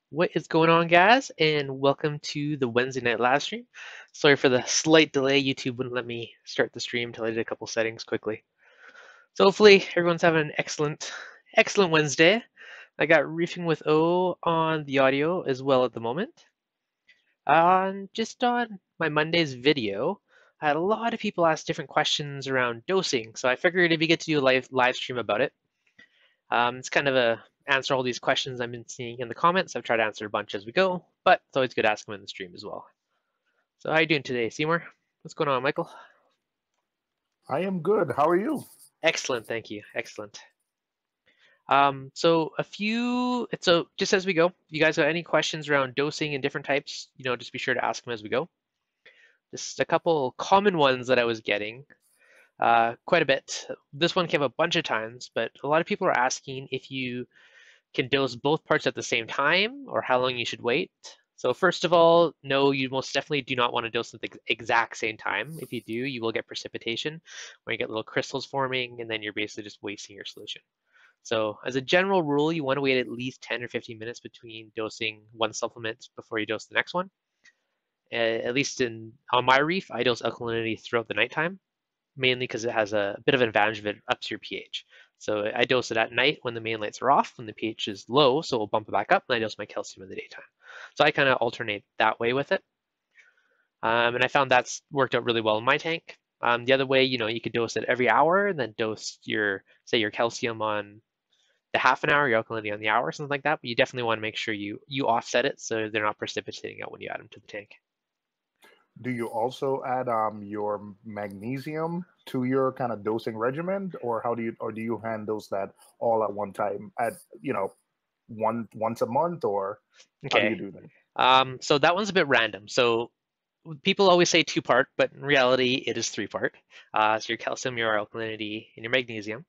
What is going on, guys? And welcome to the Wednesday night live stream. Sorry for the slight delay. YouTube wouldn't let me start the stream until I did a couple settings quickly. So hopefully everyone's having an excellent Wednesday. I got Reefing with O on the audio as well at the moment. Just on my Monday's video, I had a lot of people ask different questions around dosing, so I figured it'd be good to do a live stream about it. It's kind of a answer all these questions I've been seeing in the comments. I've tried to answer a bunch as we go, but it's always good to ask them in the stream as well. So how you doing today, Seymour? What's going on, Michael? I am good. How are you? Excellent, thank you. Excellent. So just as we go, if you guys got any questions around dosing and different types, just be sure to ask them as we go. Just a couple common ones that I was getting quite a bit. This one came up a bunch of times, but a lot of people are asking if you can dose both parts at the same time or how long you should wait. So first of all, no, you most definitely do not want to dose at the exact same time. If you do, you will get precipitation where you get little crystals forming and then you're basically just wasting your solution. So as a general rule, you want to wait at least 10 or 15 minutes between dosing one supplement before you dose the next one. At least on my reef, I dose alkalinity throughout the nighttime, mainly because it has a bit of an advantage of it ups your pH. So I dose it at night when the main lights are off, when the pH is low, so we'll bump it back up, and I dose my calcium in the daytime. So I kind of alternate that way with it. And I found that's worked out really well in my tank. The other way, you could dose it every hour and then dose say your calcium on the half an hour, your alkalinity on the hour, something like that. But you definitely want to make sure you offset it so they're not precipitating out when you add them to the tank. Do you also add your magnesium to your kind of dosing regimen, or do you handle that all at one time at once a month, or how do you Okay. do that? So that one's a bit random. So people always say two-part, but in reality, it is three-part. So your calcium, your alkalinity, and your magnesium.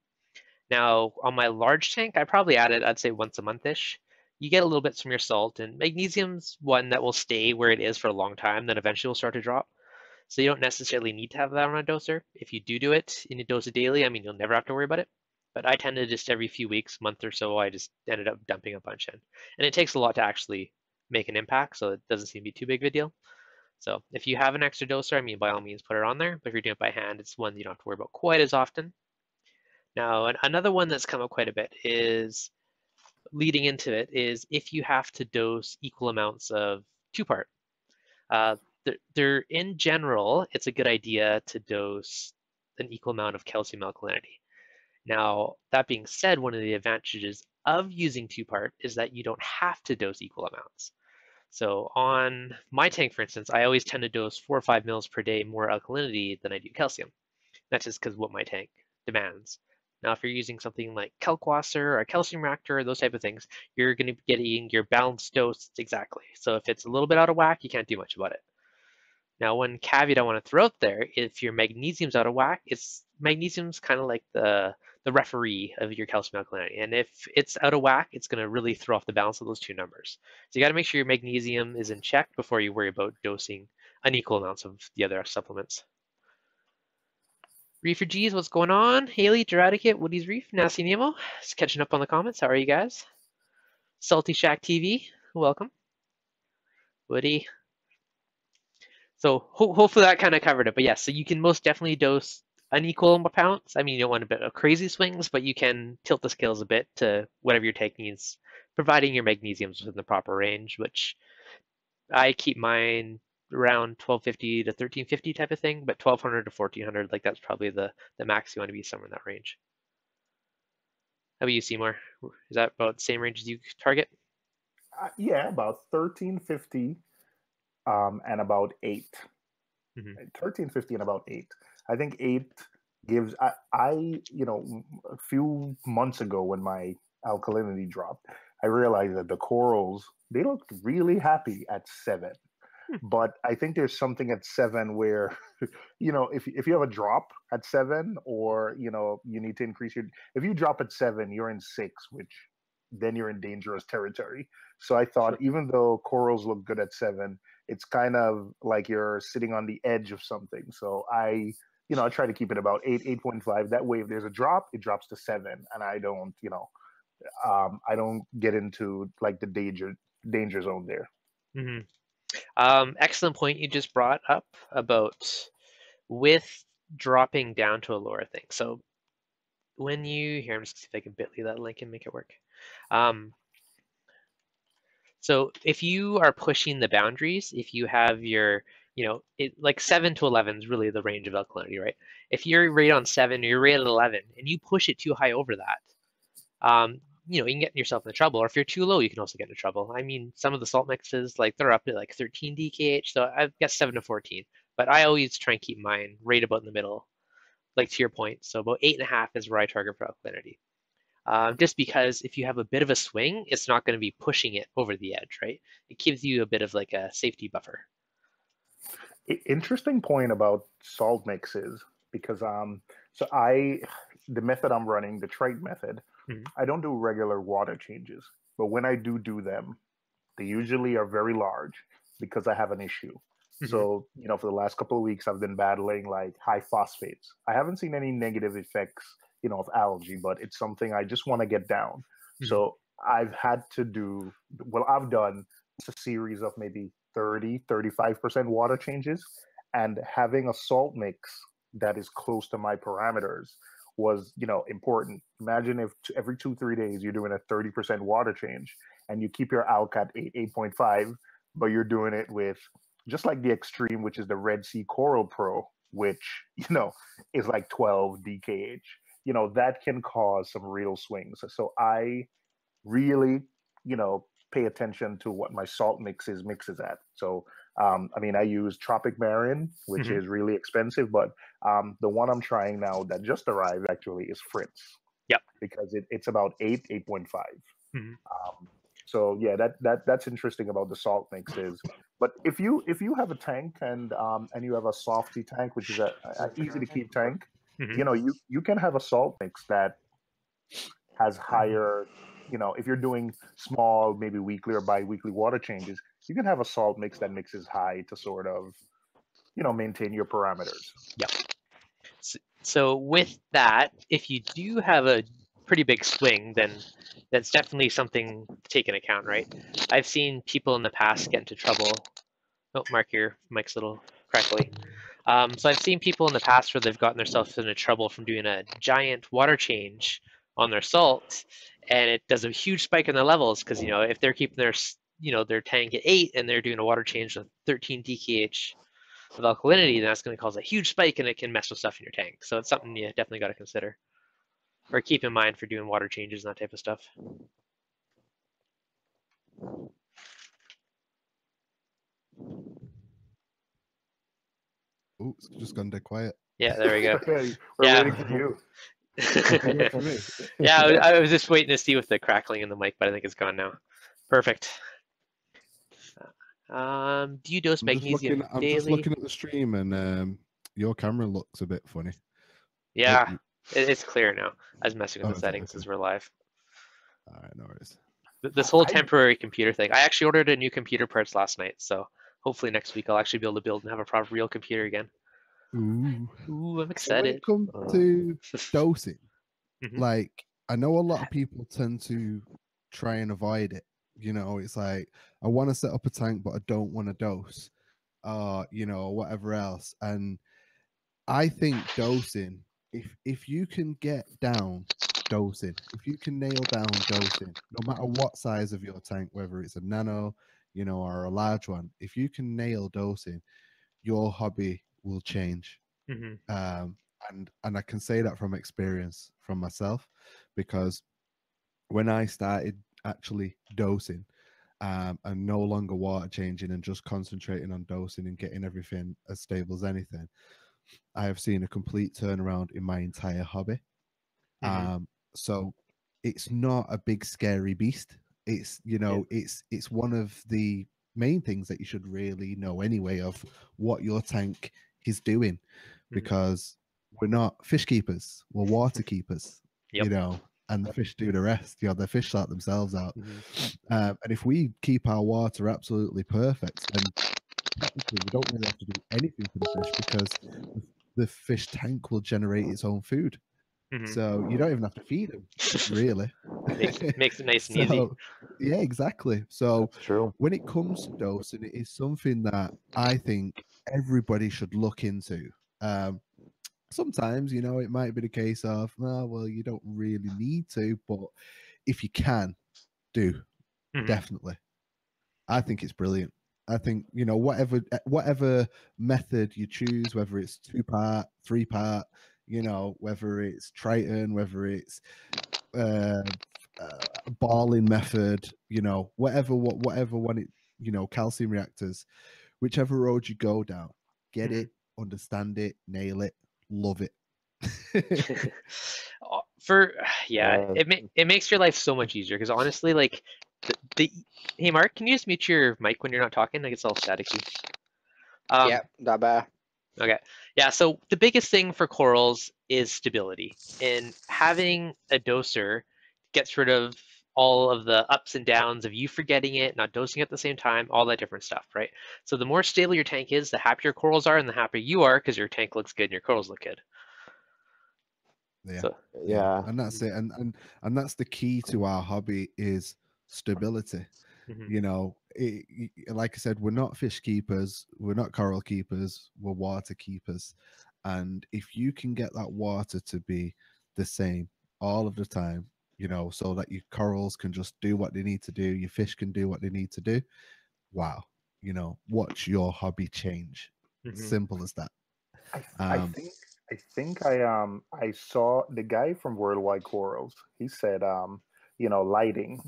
Now, on my large tank, I probably add it, I'd say once a month-ish. You get a little bit from your salt, and magnesium's one that will stay where it is for a long time, then eventually will start to drop. So you don't necessarily need to have that on a doser. If you do it and you dose it daily, I mean, you'll never have to worry about it. But I tend to just every few weeks, month or so, I just ended up dumping a bunch in. And it takes a lot to actually make an impact, so it doesn't seem to be too big of a deal. So if you have an extra doser, I mean, by all means, put it on there. But if you're doing it by hand, it's one you don't have to worry about quite as often. Now, another one that's come up quite a bit is leading into it is if you have to dose equal amounts of two-part. Uh, in general, it's a good idea to dose an equal amount of calcium alkalinity. Now, that being said, one of the advantages of using two-part is that you don't have to dose equal amounts. So on my tank, for instance, I always tend to dose 4 or 5 mils per day more alkalinity than I do calcium. That's just because what my tank demands. Now, if you're using something like kalkwasser or a calcium reactor or those type of things, you're going to be getting your balanced dose exactly. So if it's a little bit out of whack, you can't do much about it. Now, one caveat I want to throw out there, if your magnesium's out of whack, magnesium's kind of like the referee of your calcium alkalinity. And if it's out of whack, it's going to really throw off the balance of those two numbers. So you got to make sure your magnesium is in check before you worry about dosing unequal amounts of the other supplements. Reefugees, what's going on? Haley, Dradicate, Woody's Reef, Nasty Nemo. Just catching up on the comments. How are you guys? Salty Shack TV, welcome. Woody. So hopefully that kind of covered it. But yes, so you can most definitely dose unequal amounts. I mean, you don't want a bit of crazy swings, but you can tilt the scales a bit to whatever your taking is, providing your magnesium's within the proper range, which I keep mine around 1250 to 1350 type of thing, but 1200 to 1400, like that's probably the max you want to be somewhere in that range. How about you, Seymour? Is that about the same range as you target? Yeah, about 1350 and about 8. Mm-hmm. 1350 and about 8. I think 8 gives a few months ago when my alkalinity dropped, I realized that the corals, they looked really happy at 7. But I think there's something at 7 where, if you have a drop at 7, or you need to increase if you drop at 7, you're in 6, which then you're in dangerous territory. So I thought, even though corals look good at 7, it's kind of like you're sitting on the edge of something. So I try to keep it about 8, 8.5. That way, if there's a drop, it drops to 7, and I don't get into like the danger zone there. Excellent point you just brought up about with dropping down to a lower thing. So when you here, I'm just see if I can bit.ly that link and make it work. So if you are pushing the boundaries, if you have your, like 7 to 11 is really the range of alkalinity, right? If you're right on 7 or you're right at 11 and you push it too high over that, you can get yourself into trouble. Or if you're too low, you can also get into trouble. I mean, some of the salt mixes, like they're up to like 13 DKH, so I guess 7 to 14. But I always try and keep mine right about in the middle, like to your point. So about 8.5 is where I target for alkalinity. Just because if you have a bit of a swing, it's not going to be pushing it over the edge, right? It gives you a bit of like a safety buffer. Interesting point about salt mixes, because the method I'm running, the trite method, I don't do regular water changes, but when I do them, they usually are very large because I have an issue. So, for the last couple of weeks, I've been battling like high phosphates. I haven't seen any negative effects, of algae, but it's something I just want to get down. So I've had to do, I've done a series of maybe 35% water changes, and having a salt mix that is close to my parameters was, important. Imagine if every 2-3 days you're doing a 30% water change and you keep your alk at 8.5, but you're doing it with just like the extreme, which is the Red Sea Coral Pro, which, is like 12 DKH. That can cause some real swings. So I really, pay attention to what my salt mixes at. So, I use Tropic Marin, which is really expensive, but the one I'm trying now that just arrived actually is Fritz. Yep. Because it's about 8.5. So yeah, that's interesting about the salt mixes. But if you have a tank and you have a softy tank, which is a easy to keep tank, you can have a salt mix that has higher, if you're doing small, maybe weekly or bi-weekly water changes, you can have a salt mix that mixes high to sort of, maintain your parameters. Yep. So with that, if you do have a pretty big swing, then that's definitely something to take into account, right? I've seen people in the past get into trouble. Oh, Mark, your mic's a little crackly. So I've seen people in the past where they've gotten themselves into trouble from doing a giant water change on their salt, and it does a huge spike in their levels because if they're keeping their tank at 8 and they're doing a water change with 13 DKH of alkalinity, then that's going to cause a huge spike and it can mess with stuff in your tank. So it's something you definitely got to consider or keep in mind for doing water changes and that type of stuff. Oh, it's just gone dead quiet. Yeah, there we go. We're waiting for you. Yeah, I was just waiting to see with the crackling in the mic, but I think it's gone now. Perfect. Do you dose magnesium I'm daily? just looking at the stream, and your camera looks a bit funny. Yeah, it's clear now. I was messing with the settings as we're live. All right, no worries. This whole temporary computer thing. I actually ordered a new computer parts last night, so hopefully next week I'll actually be able to build and have a proper real computer again. Ooh, I'm excited. So when it comes to dosing, like I know a lot of people tend to try and avoid it. It's like I want to set up a tank, but I don't want to dose, whatever else. And I think dosing, if you can get down dosing, if you can nail down dosing, no matter what size of your tank, whether it's a nano, or a large one, if you can nail dosing, your hobby will change. And I can say that from experience from myself, because when I started actually dosing and no longer water changing and just concentrating on dosing and getting everything as stable as anything, I have seen a complete turnaround in my entire hobby. So it's not a big scary beast. It's it's one of the main things that you should really know anyway, of what your tank is doing, because we're not fish keepers, we're water keepers. And the fish do the rest. The fish sort themselves out. And if we keep our water absolutely perfect, then technically we don't really have to do anything for the fish, because the fish tank will generate its own food. So you don't even have to feed them, really. Makes it nice and easy. Yeah, exactly. So That's true. when it comes to dosing, it is something that I think everybody should look into. Sometimes, you know, it might be the case of, oh, well, you don't really need to, but if you can, do definitely. I think it's brilliant. I think, you know, whatever method you choose, whether it's 2-part, 3-part, you know, whether it's Triton, whether it's uh, balling method, you know, whatever one it, you know, calcium reactors, whichever road you go down, get it, understand it, nail it, love it. For it makes your life so much easier because honestly, like the hey Mark, can you just mute your mic when you're not talking? Like it's all staticky. Yeah, that bad. Okay. Yeah, so the biggest thing for corals is stability. And having a doser gets rid of all of the ups and downs of you forgetting it, not dosing at the same time, all that different stuff, right? So the more stable your tank is, the happier corals are and the happier you are because your tank looks good and your corals look good. Yeah. So, Yeah. And that's it. And that's the key to our hobby is stability. You know, like I said, we're not fish keepers, we're not coral keepers, we're water keepers. And if you can get that water to be the same all of the time, you know, so that your corals can just do what they need to do, your fish can do what they need to do, wow, you know, watch your hobby change. Simple as that. I think I saw the guy from Worldwide Corals. He said you know, lighting,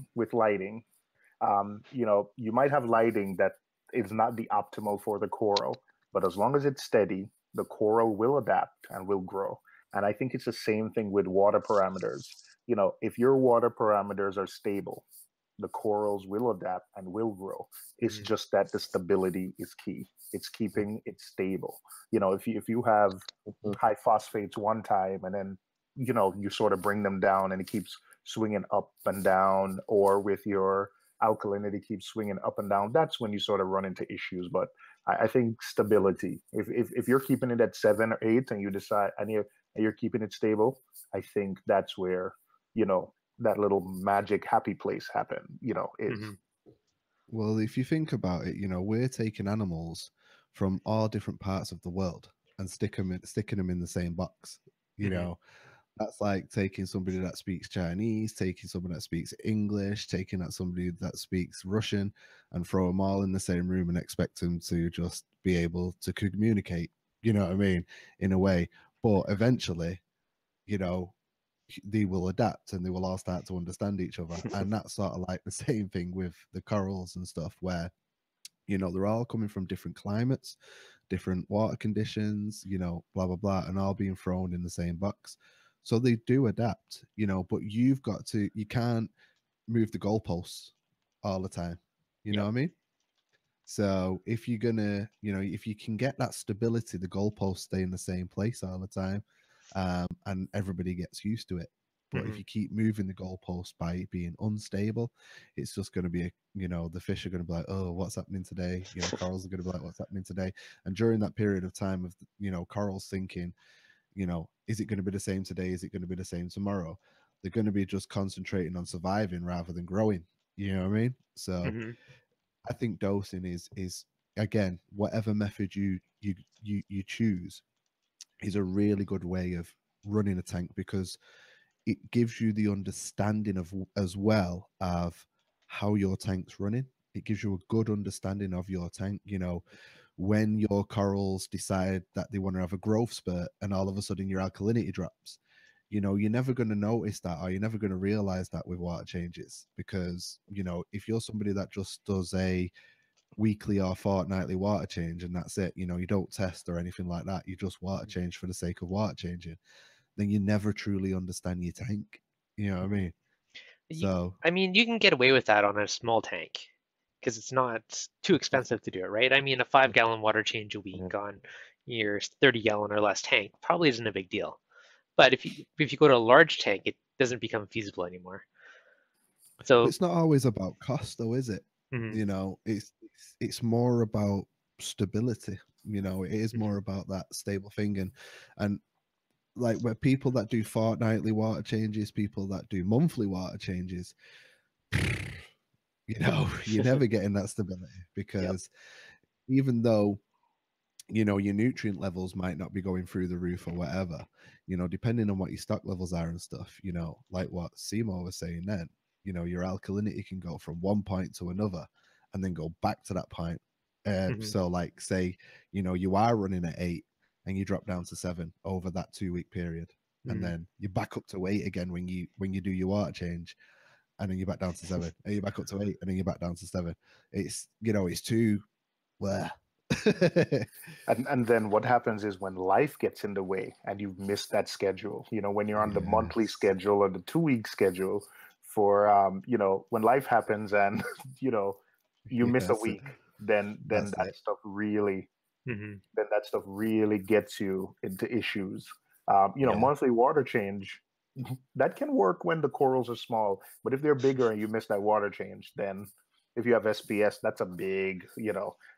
you know, you might have lighting that is not the optimal for the coral, but as long as it's steady, the coral will adapt and will grow. And I think it's the same thing with water parameters. You know, if your water parameters are stable, the corals will adapt and will grow. It's just that the stability is key. It's keeping it stable. You know, if you have high phosphates one time and then, you know, you sort of bring them down and it keeps swinging up and down, or with your alkalinity keeps swinging up and down, that's when you sort of run into issues. But I think stability, if you're keeping it at 7 or 8 and you decide and you're keeping it stable, I think that's where, you know, that little magic happy place happen, you know, is. Well, if you think about it, you know, we're taking animals from all different parts of the world and sticking them in the same box. You know, that's like taking somebody that speaks Chinese, taking somebody that speaks English, taking that somebody that speaks Russian, and throw them all in the same room and expect them to just be able to communicate. You know what I mean? In a way, but eventually, you know, they will adapt and they will all start to understand each other. And that's sort of like the same thing with the corals and stuff, where, you know, they're all coming from different climates, different water conditions, you know, blah, blah, blah, and all being thrown in the same box. So they do adapt, you know, but you can't move the goalposts all the time. You know what I mean? So if you're gonna, you know, if you can get that stability, the goalposts stay in the same place all the time, and everybody gets used to it. But if you keep moving the goalpost by being unstable, it's just going to be, you know, the fish are going to be like, oh, what's happening today? You know, corals are going to be like, what's happening today? And during that period of time of, you know, corals thinking, you know, is it going to be the same today? Is it going to be the same tomorrow? They're going to be just concentrating on surviving rather than growing. You know what I mean? So I think dosing is again, whatever method you choose is a really good way of running a tank, because it gives you the understanding of as well of how your tank's running. It gives you a good understanding of your tank. You know, when your corals decide that they want to have a growth spurt and all of a sudden your alkalinity drops, you know, you're never going to notice that, or you're never going to realize that with water changes. Because, you know, if you're somebody that just does a weekly or fortnightly water change and that's it, you know, you don't test or anything like that, you just water change for the sake of water changing, then you never truly understand your tank. You know what I mean? So I mean, you can get away with that on a small tank because it's not too expensive to do it, right? I mean, a 5-gallon water change a week on your 30-gallon or less tank probably isn't a big deal. But if you go to a large tank, it doesn't become feasible anymore. So it's not always about cost, though, is it? You know, it's more about stability. You know, it is more about that stable thing, and like where people that do fortnightly water changes, people that do monthly water changes, you're never getting that stability, because even though your nutrient levels might not be going through the roof or whatever, depending on what your stock levels are and stuff, like what Seymour was saying then, your alkalinity can go from one point to another and then go back to that point. So like say, you are running at 8 and you drop down to 7 over that 2-week period. And then you're back up to 8 again when you do your water change, and then you're back down to 7, and you're back up to 8, and then you're back down to 7. It's it's too well. And then what happens is when life gets in the way and you've missed that schedule, when you're on the monthly schedule or the 2-week schedule for when life happens and you miss a week, then that stuff really then that stuff really gets you into issues. Monthly water change, that can work when the corals are small, but if they're bigger and you miss that water change, then if you have SPS, that's a big,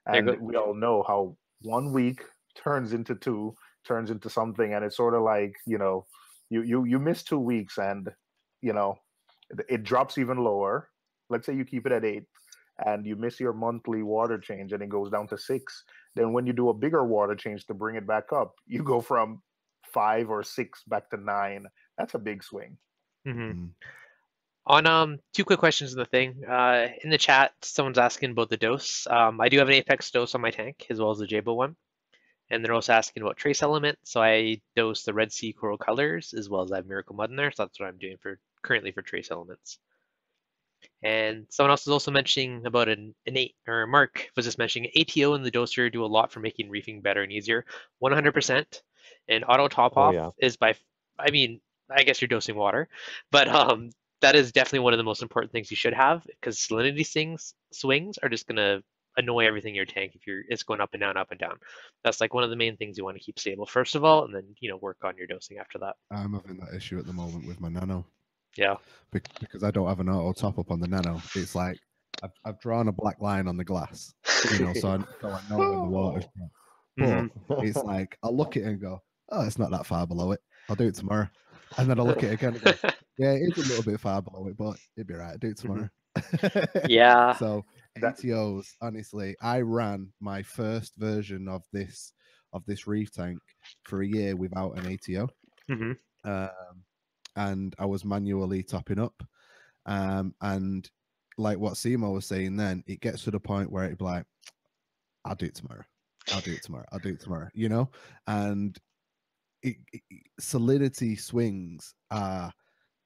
and we all know how 1 week turns into 2, turns into something, and it's sort of like, you miss 2 weeks and, it drops even lower. Let's say you keep it at 8 and you miss your monthly water change and it goes down to 6. Then when you do a bigger water change to bring it back up, you go from 5 or 6 back to 9. That's a big swing. On 2 quick questions in the thing. In the chat, someone's asking about the dose. I do have an Apex dose on my tank as well as the Jabo one. And they're also asking about trace element. So I dose the Red Sea coral colors as well as I have Miracle Mud in there. So that's what I'm doing currently for trace elements. And someone else is also mentioning about Mark was just mentioning ATO and the doser do a lot for making reefing better and easier. 100%. And auto top off is I guess you're dosing water, but that is definitely one of the most important things you should have, because salinity swings are just gonna annoy everything in your tank if it's going up and down, up and down. That's like one of the main things you want to keep stable first of all, and then work on your dosing after that. I'm having that issue at the moment with my nano. Yeah. Because I don't have an auto top up on the nano. It's like I've drawn a black line on the glass, so I know when the water's drunk. But it's like I'll look at it and go, oh, it's not that far below it. I'll do it tomorrow. And then I'll look at it again and go, yeah, it is a little bit far below it, but it'd be right. I'll do it tomorrow. Yeah. So ATOs, honestly, I ran my first version of this reef tank for a year without an ATO. And I was manually topping up. And like what Seymour was saying then, it gets to the point where it'd be like, I'll do it tomorrow. I'll do it tomorrow. I'll do it tomorrow, And salinity swings are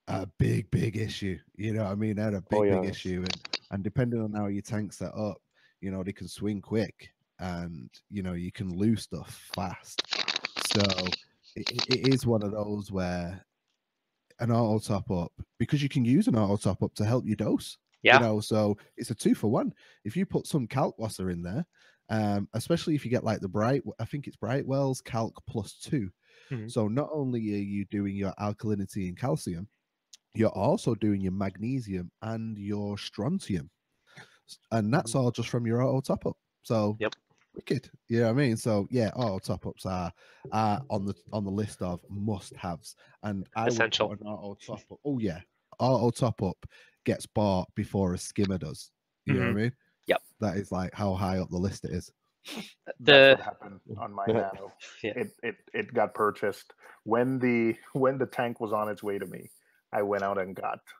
a big issue. You know what I mean? They're a big issue. And depending on how your tank's set up, they can swing quick and, you can lose stuff fast. So it is one of those where an auto top up, because you can use an auto top up to help you dose. Yeah. So it's a 2-for-1. If you put some kalkwasser in there, especially if you get like I think it's Brightwell's Kalk +2. So not only are you doing your alkalinity and calcium, you're also doing your magnesium and your strontium, and that's all just from your auto top up. So wicked, you know what I mean? So yeah, auto top ups are on the list of must haves, and I essential. would put an auto top up. Oh yeah, auto top up gets bought before a skimmer does. You know what I mean? Yep. That is like how high up the list it is. That's what happened on my nano. It got purchased when the tank was on its way to me. I went out and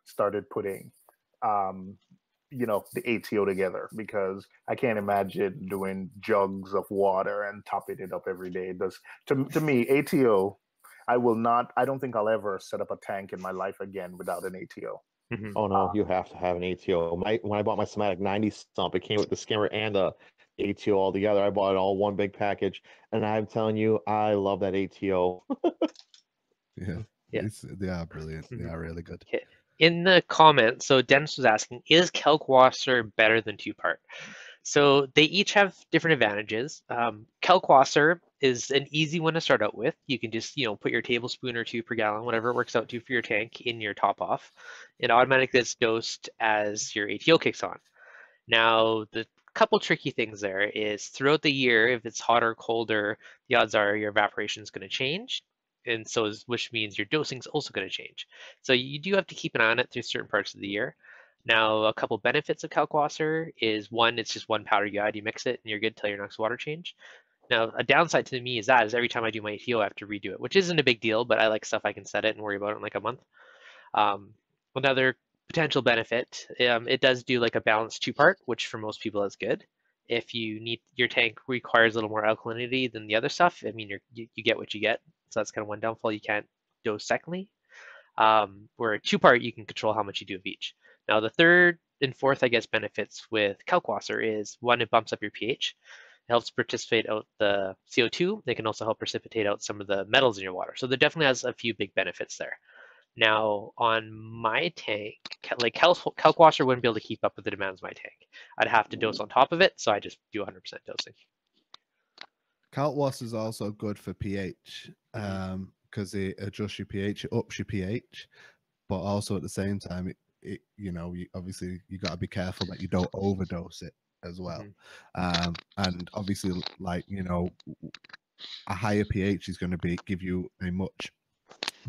started putting the ATO together, because I can't imagine doing jugs of water and topping it up every day. To me, ATO, I don't think I'll ever set up a tank in my life again without an ATO. Oh no, you have to have an ATO. When I bought my Somatic 90 sump, it came with the skimmer and the ATO all together. I bought it all one big package, and I'm telling you, I love that ATO. They are brilliant. They are really good. In the comments, so Dennis was asking, is kalkwasser better than 2-part? So they each have different advantages. Kalkwasser is an easy one to start out with. You can just put your tablespoon or 2 per gallon, whatever it works out to for your tank, in your top off. It automatically gets dosed as your ATO kicks on. Now, the couple tricky things there is throughout the year, if it's hotter or colder, the odds are your evaporation is going to change. and so which means your dosing is also going to change. So you do have to keep an eye on it through certain parts of the year. Now, a couple benefits of kalkwasser is one, it's just one powder you add, you mix it, and you're good till your next water change. Now, a downside to me is every time I do my ATO, I have to redo it, which isn't a big deal, but I like stuff I can set it and worry about it in like a month. Another potential benefit, it does do like a balanced 2-part, which for most people is good. If you need your tank requires a little more alkalinity than the other stuff, I mean, you get what you get. So that's kind of one downfall. You can't dose secondly. Where a 2-part, you can control how much you do of each. Now, the third and fourth, I guess, benefits with kalkwasser is one, it bumps up your pH. It helps precipitate out the CO2. They can also help precipitate out some of the metals in your water. So there definitely has a few big benefits there. Now, on my tank, like kalkwasser wouldn't be able to keep up with the demands of my tank. I'd have to dose on top of it, so I just do 100% dosing. Kalkwasser is also good for pH because it adjusts your pH, it ups your pH, but also at the same time, it obviously you got to be careful that you don't overdose it as well. And obviously, like a higher pH is going to give you a much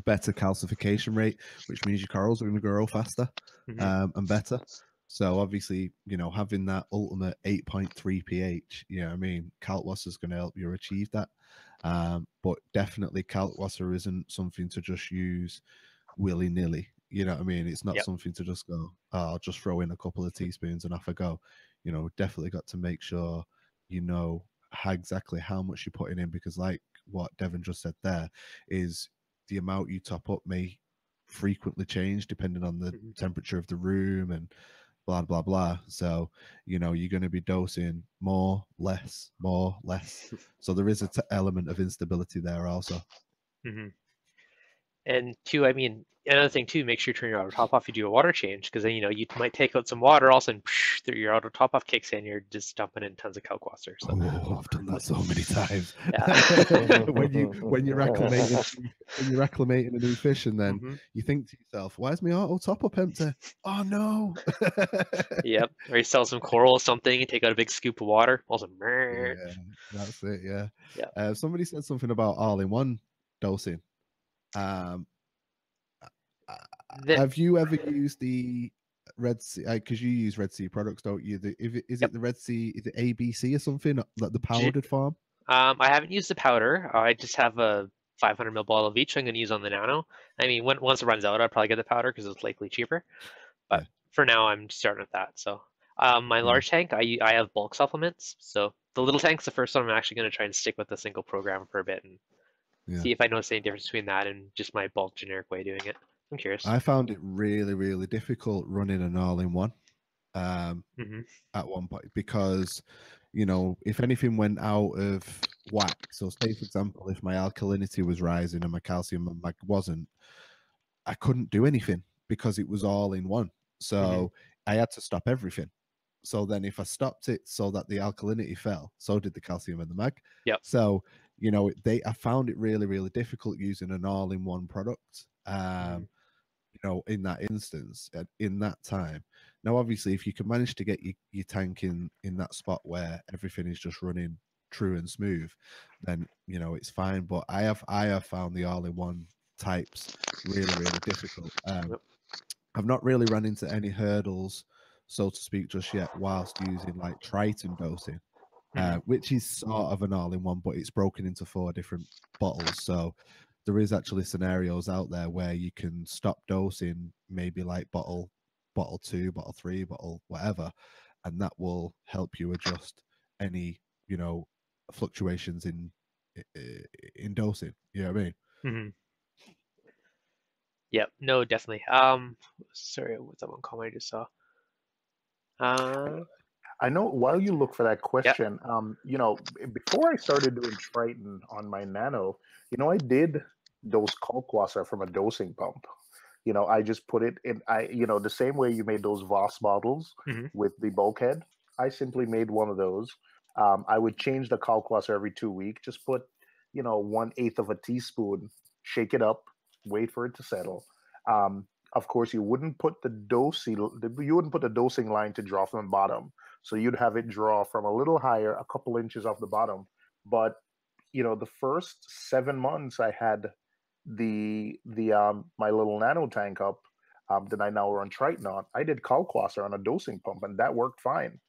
better calcification rate, which means your corals are going to grow faster and better. So obviously, having that ultimate 8.3 pH, I mean, kalkwasser is going to help you achieve that. But definitely kalkwasser isn't something to just use willy-nilly. You know what I mean? It's not something to just go, I'll just throw in a couple of teaspoons and off I go. Definitely got to make sure you know exactly how much you're putting in, because like what Devin just said there is the amount you top up may frequently change depending on the temperature of the room and blah, blah, blah. So, you're going to be dosing more, less. So there is an element of instability there also. And two, I mean, another thing too, make sure you turn your auto top off if you do a water change, because then you might take out some water, all of a sudden your auto top off kicks in, you're just dumping in tons of kalkwasser. So I've done that so many times. Yeah. when you're acclimating a new fish, and then you think to yourself, "Why is my auto top up empty? Oh no!" Yep. Or you sell some coral or something, you take out a big scoop of water, also. Yeah, that's it. Yeah. Yeah. Somebody said something about all-in-one dosing. Have you ever used the Red Sea? Because you use Red Sea products, don't you? Is it the Red Sea? Is it ABC or something? Like the powdered form? I haven't used the powder. I just have a 500 ml bottle of each I'm going to use on the nano. I mean, once it runs out, I'll probably get the powder because it's likely cheaper. But for now, I'm starting with that. So my large tank, I have bulk supplements. So the little tank's the first one I'm actually going to try and stick with a single program for a bit and see if I notice any difference between that and just my bulk generic way of doing it. I'm curious. I found it really, really difficult running an all-in-one at one point because, if anything went out of whack, so say, for example, if my alkalinity was rising and my calcium and mag wasn't, I couldn't do anything because it was all in one. So I had to stop everything. So then if I stopped it so that the alkalinity fell, so did the calcium and the mag. Yep. So, I found it really, really difficult using an all-in-one product. In that instance, in that time. Now, obviously, if you can manage to get your tank in that spot where everything is just running true and smooth, then it's fine. But I have found the all-in-one types really, really difficult. I've not really run into any hurdles, so to speak, just yet, whilst using like Triton dosing, which is sort of an all-in-one, but it's broken into 4 different bottles. So there is actually scenarios out there where you can stop dosing, maybe like bottle 2, bottle 3, bottle whatever, and that will help you adjust any fluctuations in dosing. You know what I mean? Yep. No, definitely. Sorry, what's that one comment I just saw? I know while you look for that question, before I started doing Triton on my nano, I did dose kalkwasser from a dosing pump. I just put it in, the same way you made those Voss bottles with the bulkhead. I simply made one of those. I would change the kalkwasser every 2 weeks. Just put, 1/8 of a teaspoon, shake it up, wait for it to settle. Of course, you wouldn't put the dosing line to draw from the bottom. So you'd have it draw from a little higher, a couple inches off the bottom. But the first 7 months, I had my little nano tank up that I now run Triton on, I did kalkwasser on a dosing pump, and that worked fine.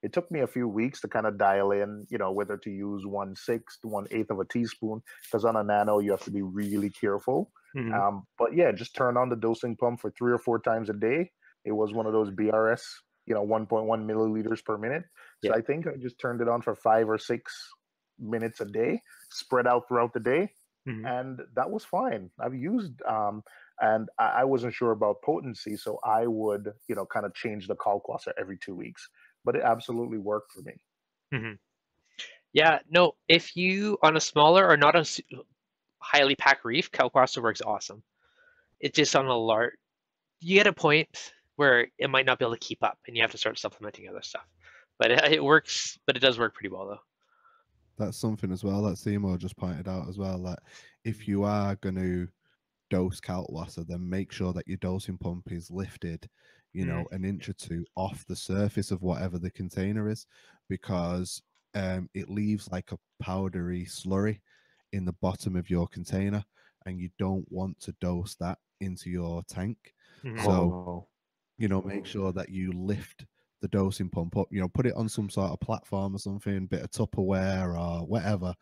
It took me a few weeks to kind of dial in, whether to use 1/6, 1/8 of a teaspoon, because on a nano you have to be really careful. But yeah, just turn on the dosing pump for 3 or 4 times a day. It was one of those BRS, 1.1 milliliters per minute. So I think I just turned it on for 5 or 6 minutes a day, spread out throughout the day, and that was fine. I've used, and I wasn't sure about potency, so I would, kind of change the kalkwasser every 2 weeks. But it absolutely worked for me. Yeah, no, if you on a smaller or not a highly packed reef, kalkwasser works awesome. It's just on a large, you get a point where it might not be able to keep up, and you have to start supplementing other stuff. But it works, but it does work pretty well though. That's something as well that Seymour just pointed out as well. That if you are going to dose kalkwasser, then make sure that your dosing pump is lifted, an inch or 2 off the surface of whatever the container is, because it leaves like a powdery slurry in the bottom of your container, and you don't want to dose that into your tank. So, make sure that you lift the dosing pump up, put it on some sort of platform or something, bit of Tupperware or whatever,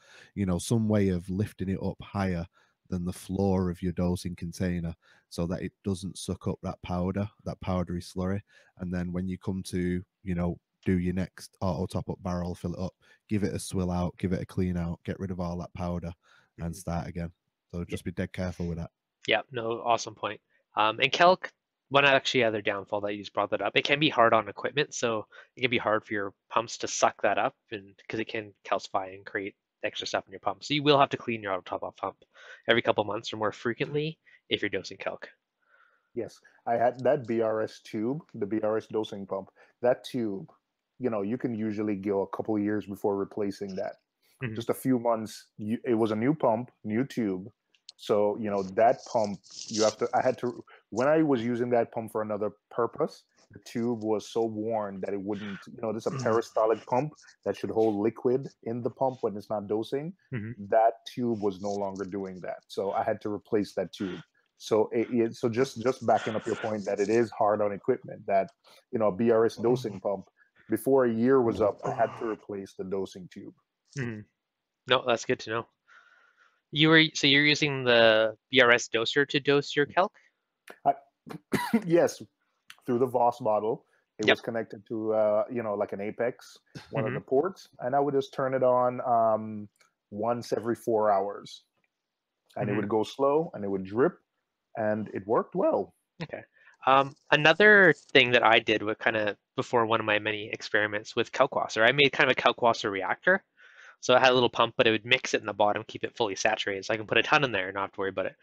some way of lifting it up higher than the floor of your dosing container, so that it doesn't suck up that powdery slurry. And then when you come to, do your next auto top up barrel, fill it up, give it a swill out, give it a clean out, get rid of all that powder, and start again. So just be dead careful with that. Yeah, no, awesome point. And Kalk, one actually other downfall that you just brought that up, it can be hard on equipment, so it can be hard for your pumps to suck that up, and because it can calcify and create extra stuff in your pump. So you will have to clean your auto top up pump every couple months or more frequently if you're dosing Kalk. Yes, I had that BRS tube, the BRS dosing pump. That tube, you can usually go a couple of years before replacing that. Just a few months. It was a new pump, new tube. So, that pump, when I was using that pump for another purpose, the tube was so worn that it wouldn't, this is a peristaltic pump that should hold liquid in the pump when it's not dosing. That tube was no longer doing that. So I had to replace that tube. So so just backing up your point that it is hard on equipment, that, a BRS dosing pump, before a year was up, I had to replace the dosing tube. No, that's good to know. You're using the BRS doser to dose your Kalk? Yes, through the Voss bottle. It was connected to like an Apex, one of the ports, and I would just turn it on once every 4 hours, and it would go slow and it would drip, and it worked well. Okay. Another thing that I did with kind of before one of my many experiments with kalkwasser, I made kind of a kalkwasser reactor. So I had a little pump, but it would mix it in the bottom, keep it fully saturated. So I can put a ton in there and not have to worry about it.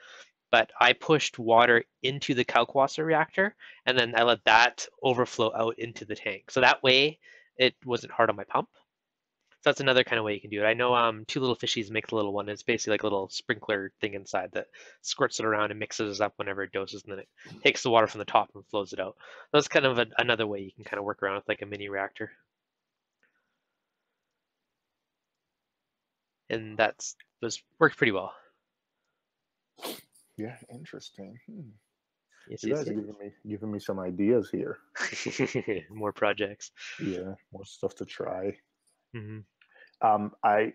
But I pushed water into the kalkwasser reactor, and then I let that overflow out into the tank. So that way it wasn't hard on my pump. So that's another kind of way you can do it. I know Two Little Fishies makes a little one. It's basically like a little sprinkler thing inside that squirts it around and mixes it up whenever it doses, and then it takes the water from the top and flows it out. That's kind of another way you can kind of work around with like a mini reactor. And worked pretty well. Yeah, interesting. Yes, you guys are giving me some ideas here. More projects. Yeah, more stuff to try.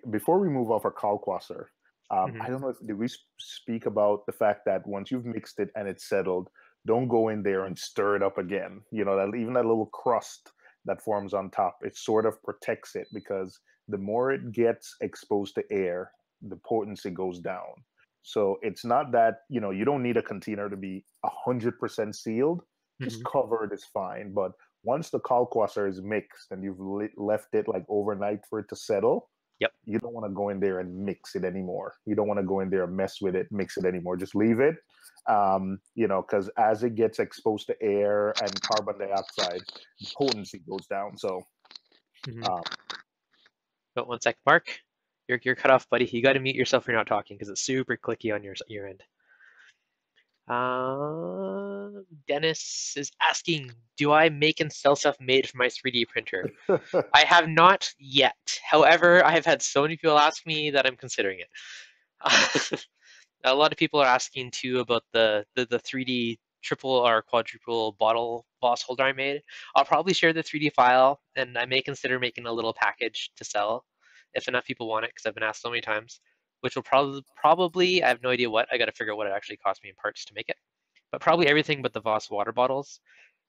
Before we move off our kalkwasser, I don't know did we speak about the fact that once you've mixed it and it's settled, don't go in there and stir it up again. That even that little crust that forms on top, it sort of protects it, because the more it gets exposed to air, the potency goes down. So it's not that, you don't need a container to be 100% sealed. Just covered is fine. But once the kalkwasser is mixed and you've left it like overnight for it to settle, you don't want to go in there and mix it anymore. You don't want to go in there and mess with it, mix it anymore. Just leave it, because as it gets exposed to air and carbon dioxide, the potency goes down. So, but 1 sec, Mark, you're cut off, buddy. You got to mute yourself if you're not talking, because it's super clicky on your end. Dennis is asking, do I make and sell stuff made for my 3D printer? I have not yet. However, I have had so many people ask me that I'm considering it. A lot of people are asking too about the 3D triple or quadruple bottle Voss holder I made. I'll probably share the 3D file, and I may consider making a little package to sell if enough people want it, because I've been asked so many times, which will probably, I have no idea what, I got to figure out what it actually cost me in parts to make it, but probably everything but the Voss water bottles,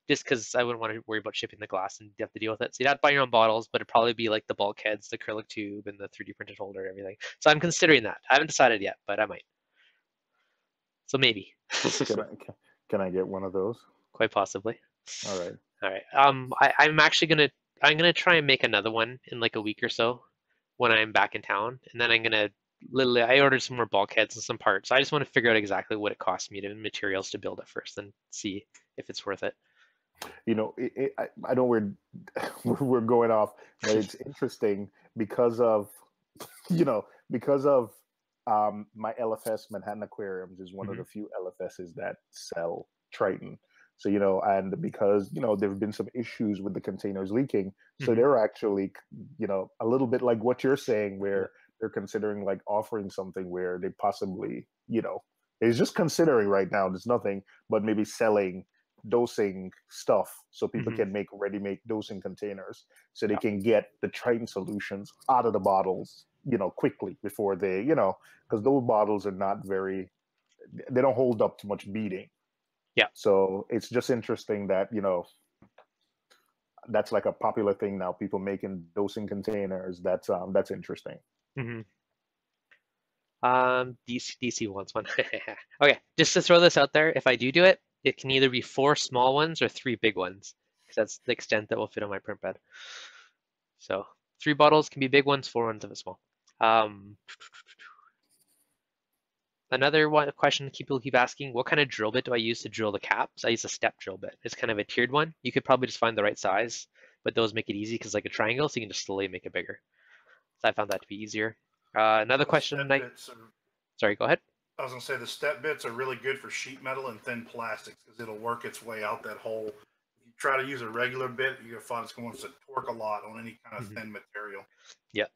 just because I wouldn't want to worry about shipping the glass and you have to deal with it. So you'd have to buy your own bottles, but it'd probably be like the bulkheads, the acrylic tube, and the 3D printed holder and everything. So I'm considering that. I haven't decided yet, but I might. So maybe. Can I get one of those? Quite possibly. All right. All right. I'm actually I'm gonna try and make another one in like a week or so when I'm back in town, and then I'm gonna literally I ordered some more bulkheads and some parts. I just want to figure out exactly what it costs me to materials to build it first, and see if it's worth it. You know, I know we're going off, but it's interesting because of my LFS Manhattan Aquariums is one of the few LFSs that sell Triton. So, and because, there have been some issues with the containers leaking. So they're actually, a little bit like what you're saying, where they're considering like offering something where they possibly, it's just considering right now, there's nothing, but maybe selling dosing stuff so people can make ready-made dosing containers so they can get the Triton solutions out of the bottles quickly before they because those bottles are not they don't hold up to much beating. So it's just interesting that that's like a popular thing now, people making dosing containers. That's interesting. DC wants one. Okay, just to throw this out there, if I do it, it can either be 4 small ones or 3 big ones, because that's the extent that will fit on my print bed. So 3 bottles can be big ones, 4 ones if it's small. Another question people keep asking, what kind of drill bit do I use to drill the caps? I use a step drill bit. It's kind of a tiered one. You could probably just find the right size, but those make it easy because like a triangle, so you can just slowly make it bigger. So I found that to be easier. Another question. Sorry, go ahead. I was going to say the step bits are really good for sheet metal and thin plastics because it'll work its way out that hole. If you try to use a regular bit, you're going to find it's going to torque a lot on any kind of thin material. Yeah.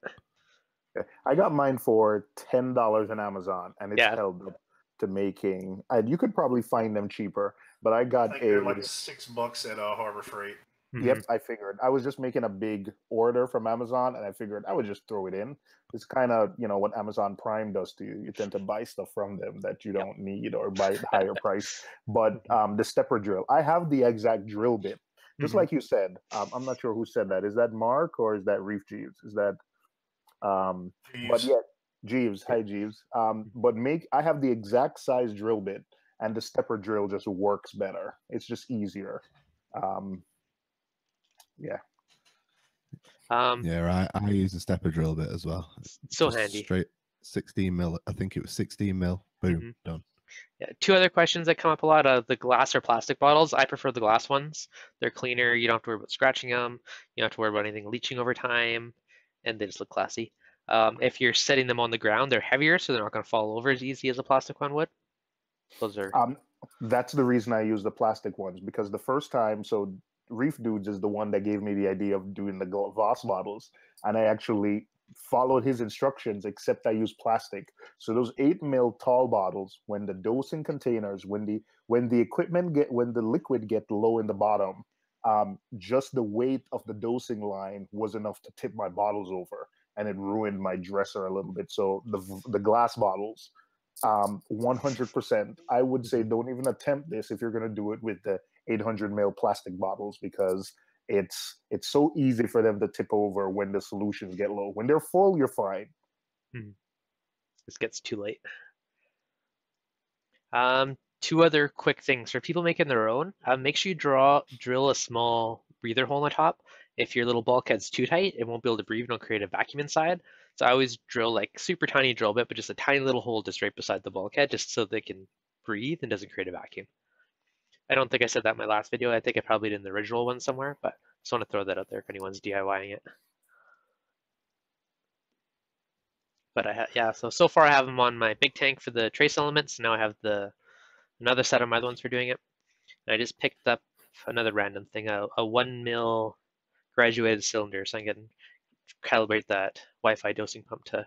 I got mine for $10 on Amazon, and it's held up to making. And you could probably find them cheaper, but I got they're like $6 at Harbor Freight. Yep, I figured. I was just making a big order from Amazon, and I figured I would just throw it in. It's kind of, what Amazon Prime does to you. You tend to buy stuff from them that you don't need or buy at a higher price. But the stepper drill, I have the exact drill bit. Just like you said. I'm not sure who said that. Is that Mark or is that ReefDudes? Is that... but yeah, Jeeves. Hi, Jeeves. But I have the exact size drill bit, and the stepper drill just works better. It's just easier. I use a stepper drill bit as well. So handy. Straight 16 mil. I think it was 16 mil. Boom, done. Yeah, 2 other questions that come up a lot are the glass or plastic bottles. I prefer the glass ones. They're cleaner. You don't have to worry about scratching them. You don't have to worry about anything leaching over time, and they just look classy. If you're setting them on the ground, they're heavier, so they're not going to fall over as easy as a plastic one would. Those are. That's the reason I use the plastic ones, because the first time, so ReefDudes is the one that gave me the idea of doing the Voss bottles, and I actually followed his instructions, except I used plastic. So those 8 mil tall bottles, when the dosing containers, when the liquid get low in the bottom, just the weight of the dosing line was enough to tip my bottles over, and it ruined my dresser a little bit. So the glass bottles, 100%, I would say don't even attempt this if you're going to do it with the 800 ml plastic bottles, because it's so easy for them to tip over when the solutions get low. When they're full, you're fine. This gets too late. 2 other quick things for people making their own. Make sure you drill a small breather hole on the top. If your little bulkhead's too tight, it won't be able to breathe and it'll create a vacuum inside. So I always drill like super tiny drill bit, but just a tiny little hole just right beside the bulkhead, just so they can breathe and doesn't create a vacuum. I don't think I said that in my last video. I think I probably did in the original one somewhere, but just want to throw that out there if anyone's DIYing it. But so far I have them on my big tank for the trace elements. Now I have another set of my other ones for doing it. And I just picked up another random thing, a 1 mil graduated cylinder, so I can calibrate that Wi-Fi dosing pump to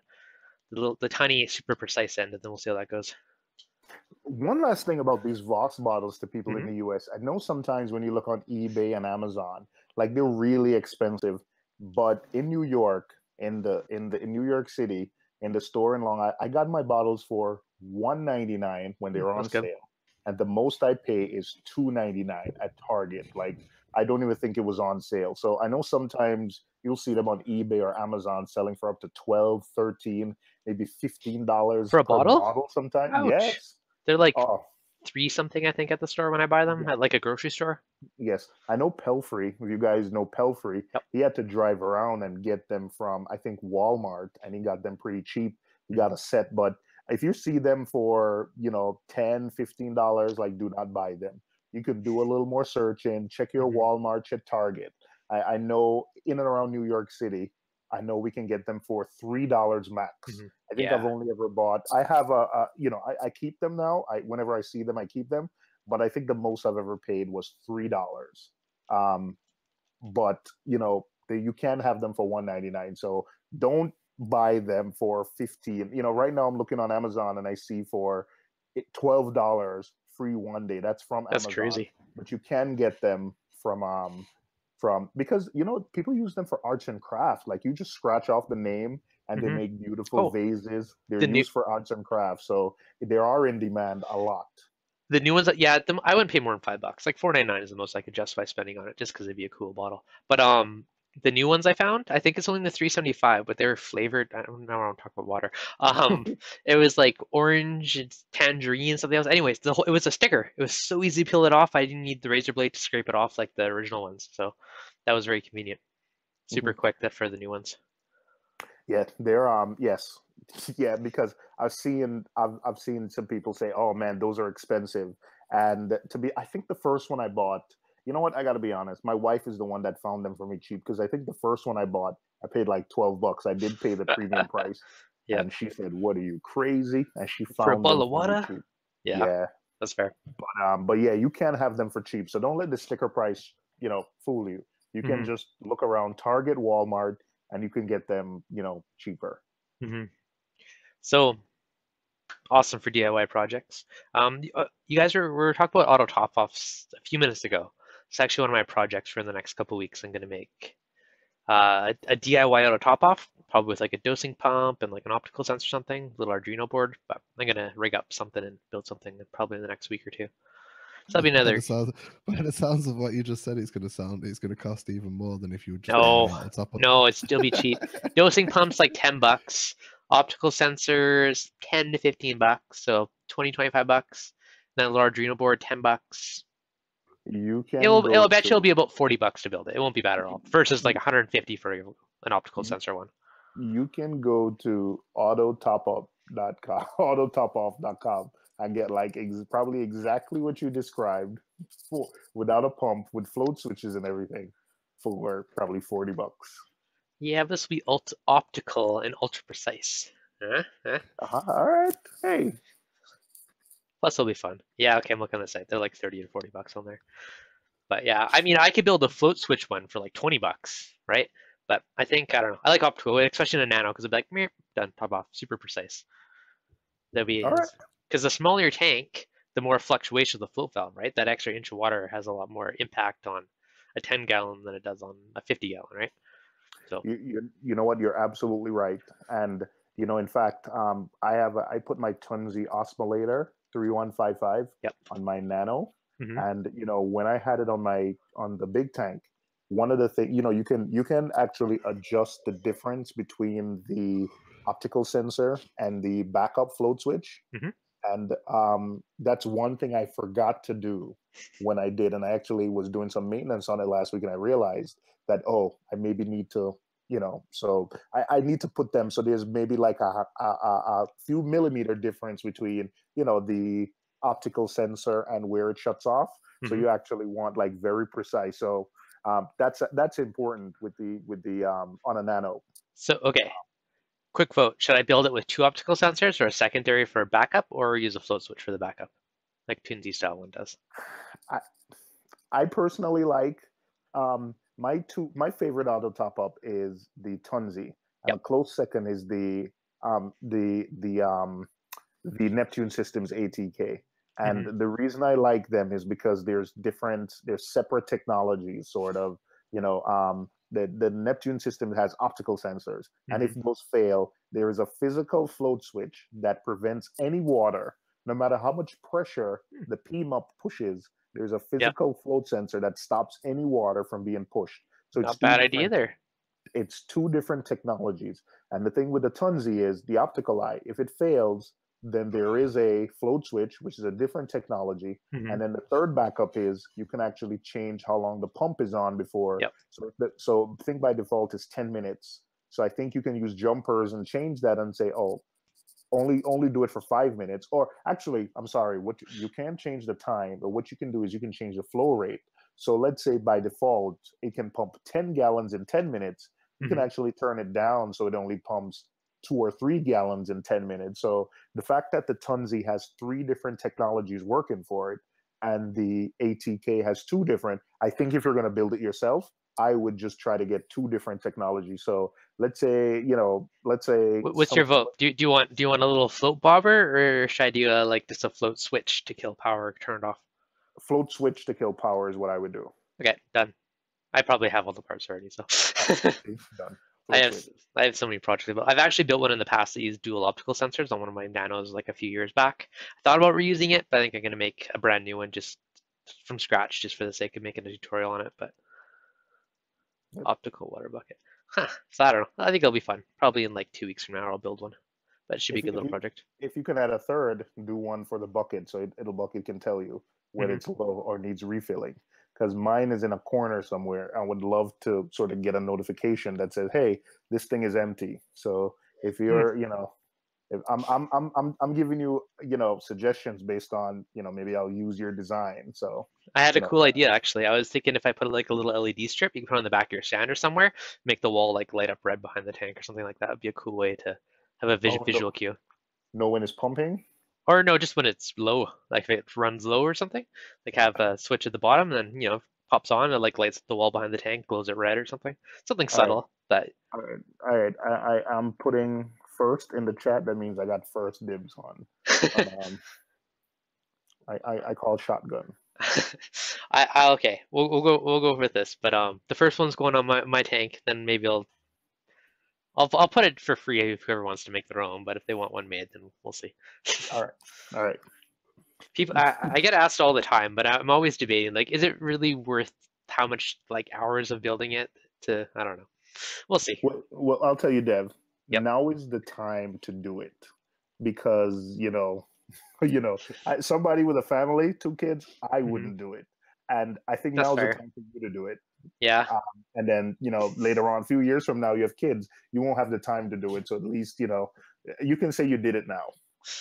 the tiny super precise end, and then we'll see how that goes. One last thing about these Voss bottles to people Mhm. in the US. I know sometimes when you look on eBay and Amazon, like they're really expensive, but in New York, in New York City, in the store in Long Island, I got my bottles for $1.99 when they were on That's good. sale, and the most I pay is $2.99 at Target. Like I don't even think it was on sale. So I know sometimes you'll see them on eBay or Amazon selling for up to 12, 13, maybe $15 For a per bottle? bottle. Sometimes, Ouch. yes. They're like Oh, 3 something, I think, at the store when I buy them yeah. at like a grocery store. Yes, I know Pelfrey. If you guys know Pelfrey, Yep. he had to drive around and get them from, I think, Walmart, and he got them pretty cheap. He got a set, but if you see them for, $10, $15, like, do not buy them. You can do a little more searching, check your Mhm. Walmart, check Target. I know in and around New York City, I know we can get them for $3 max. Mhm. I think I've Yeah. only ever bought. I have I keep them now. Whenever I see them, I keep them, but I think the most I've ever paid was $3. But you can have them for $1.99. So don't buy them for 15. Right now I'm looking on Amazon and I see for $12 free one day. That's from That's Amazon, crazy. but you can get them from because people use them for arts and craft. Like you just scratch off the name and they Mhm. make beautiful Oh, vases. They're the new used for arts and crafts, so they are in demand a lot. the new ones that yeah, I wouldn't pay more than $5. Like 4.99 is the most I could justify spending on it just because it'd be a cool bottle. But the new ones I found, I think it's only the 375, but they were flavored. I don't know. I don't talk about water. It was like orange and tangerine and something else. Anyways, it was a sticker. It was so easy to peel it off. I didn't need the razor blade to scrape it off like the original ones. So that was very convenient. Super quick that for the new ones. Yeah, they're yes. Yeah, because I've seen some people say, "Oh man, those are expensive." And I think the first one I bought, you know what? I got to be honest. My wife is the one that found them for me cheap because I think the first one I bought, I paid like $12. I did pay the premium price, Yeah, and she said, "What are you crazy?" And she for a found bottle them of for me water. cheap. Yeah, Yeah, that's fair. but yeah, you can have them for cheap. So don't let the sticker price, fool you. You can Hmm. just look around Target, Walmart, and you can get them, cheaper. Hmm. So awesome for DIY projects. You guys were talking about auto top-offs a few minutes ago. It's actually one of my projects for the next couple weeks. I'm going to make a DIY auto top-off, probably with like a dosing pump and like an optical sensor or something, little Arduino board. But I'm going to rig up something and build something probably in the next week or two. So that'll be By another. the sounds of what you just said, it's going to cost even more than if you were just doing No, it on top of. no, it'd still be cheap. Dosing pumps like $10. Optical sensors, 10 to 15 bucks. So 20, 25 bucks. Then a little Arduino board, 10 bucks. You can It'll go bet you it'll to be about 40 bucks to build it. It won't be bad at all. Versus like 150 for an optical sensor one. you can go to autotopup.com, autotopoff.com, and get like probably exactly what you described without a pump with float switches and everything for probably $40. Yeah, this will be optical and ultra precise. Huh? All right. Hey. Plus it'll be fun. Yeah, okay, I'm looking on the site. They're like 30 to 40 bucks on there. But yeah, I mean, I could build a float switch one for like 20 bucks, right? But I think, I don't know. I like optical, especially in a nano, because it'd be like, meh, done, top off, super precise. That'd be All right. because the smaller your tank, the more fluctuation of the float valve, right? That extra inch of water has a lot more impact on a 10 gallon than it does on a 50 gallon, right? So, You know what? You're absolutely right. And in fact, I put my Tunzi osmolator 3155 yep. on my Nano, Mm-hmm. and when I had it on the big tank, one of the things you can actually adjust the difference between the optical sensor and the backup float switch. Mm-hmm. And that's one thing I forgot to do when I did. And I actually was doing some maintenance on it last week, and I realized that, I maybe need to, so I need to put them. So there's maybe like a few millimeter difference between, the optical sensor and where it shuts off. So Mm-hmm. you actually want like very precise. So that's important with the on a Nano. So, okay. Quick vote. Should I build it with 2 optical sensors or a secondary for backup or use a float switch for the backup? Like Tunzi style one does. I personally like my favorite auto top up is the Tunzi, and Yep. a close second is the the Neptune Systems ATK. And the reason I like them is because there's separate technologies, sort of, the Neptune system has optical sensors. And if those fail, there is a physical float switch that prevents any water, no matter how much pressure the PMUP pushes, there's a physical float sensor that stops any water from being pushed. So it's not bad idea there. It's two different technologies. And the thing with the Tunzi is the optical eye. If it fails, then there is a float switch, which is a different technology. And then the third backup is you can actually change how long the pump is on before. So think by default is 10 minutes. So I think you can use jumpers and change that and say, oh, only do it for 5 minutes. Or actually, I'm sorry, what you can change the time, but what you can do is you can change the flow rate. So let's say by default, it can pump 10 gallons in 10 minutes. You can actually turn it down so it only pumps 2 or 3 gallons in 10 minutes. So the fact that the Tunzi has 3 different technologies working for it and the ATK has 2 different, I think if you're going to build it yourself, I would just try to get 2 different technologies. So let's say, what's your vote? Do you want a little float bobber, or should I do just a float switch to kill power turned off? Float switch to kill power is what I would do. Okay, done. I probably have all the parts already, so done. I have so many projects. But I've actually built one in the past that used dual optical sensors on one of my nanos like a few years back. I thought about reusing it, but I think I'm going to make a brand new one just from scratch, just for the sake of making a tutorial on it. But optical water bucket. So I don't know. I think it'll be fun. Probably in like 2 weeks from now, I'll build one. But it should be a good little project. If you can add a third, do one for the bucket, so bucket can tell you when it's low or needs refilling. Because mine is in a corner somewhere. I would love to sort of get a notification that says, "Hey, this thing is empty." So if you're, if I'm giving you, suggestions based on, maybe I'll use your design. So I had a cool idea actually. I was thinking if I put like a little LED strip you can put on the back of your stand or somewhere, make the wall like light up red behind the tank or something like that. Would be a cool way to have a visual cue. Know when it's pumping? Or no, just when it's low, like if it runs low or something. Like have a switch at the bottom, and then pops on and like lights the wall behind the tank, glows it red or something. Something subtle. That. All right. I'm putting first in the chat. That means I got first dibs on. I call shotgun. Okay. We'll go with this. But the first one's going on my tank. Then maybe I'll put it for free if whoever wants to make their own. But if they want one made, then we'll see. All right. People, I get asked all the time, but I'm always debating. Like, is it really worth how much like hours of building it to? I don't know. We'll see. Well, I'll tell you, Dev. Yep. Now is the time to do it, because somebody with a family, 2 kids, I wouldn't do it, and I think now's the time for you to do it. Yeah. And then later on, a few years from now, you have kids, you won't have the time to do it. So at least you can say you did it now.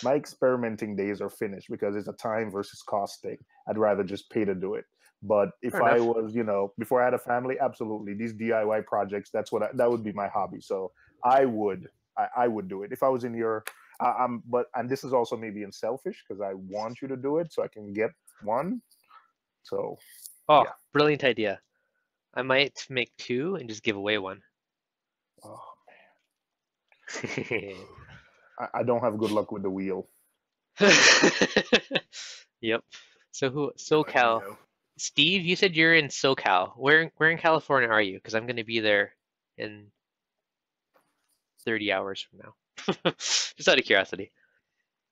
My experimenting days are finished because it's a time versus cost thing. I'd rather just pay to do it. But if I was, before I had a family, absolutely, these DIY projects, that would be my hobby. So I would do it if I was in your. And this is also me being selfish because I want you to do it so I can get one. So. Brilliant idea. I might make 2 and just give away 1. Oh man. I don't have good luck with the wheel. Yep. So SoCal. Steve, you said you're in SoCal. Where in California are you? Because I'm going to be there in 30 hours from now. Just out of curiosity.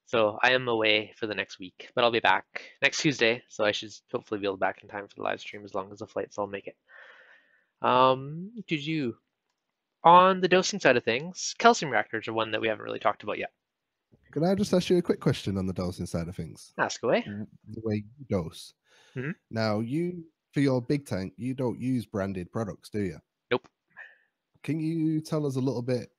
So I am away for the next week, but I'll be back next Tuesday. So I should hopefully be able to be back in time for the live stream as long as the flights all make it. On the dosing side of things, calcium reactors are one that we haven't really talked about yet. Can I just ask you a quick question on the dosing side of things? Ask away. The way you dose. Now, for your big tank, you don't use branded products, do you? Nope. Can you tell us a little bit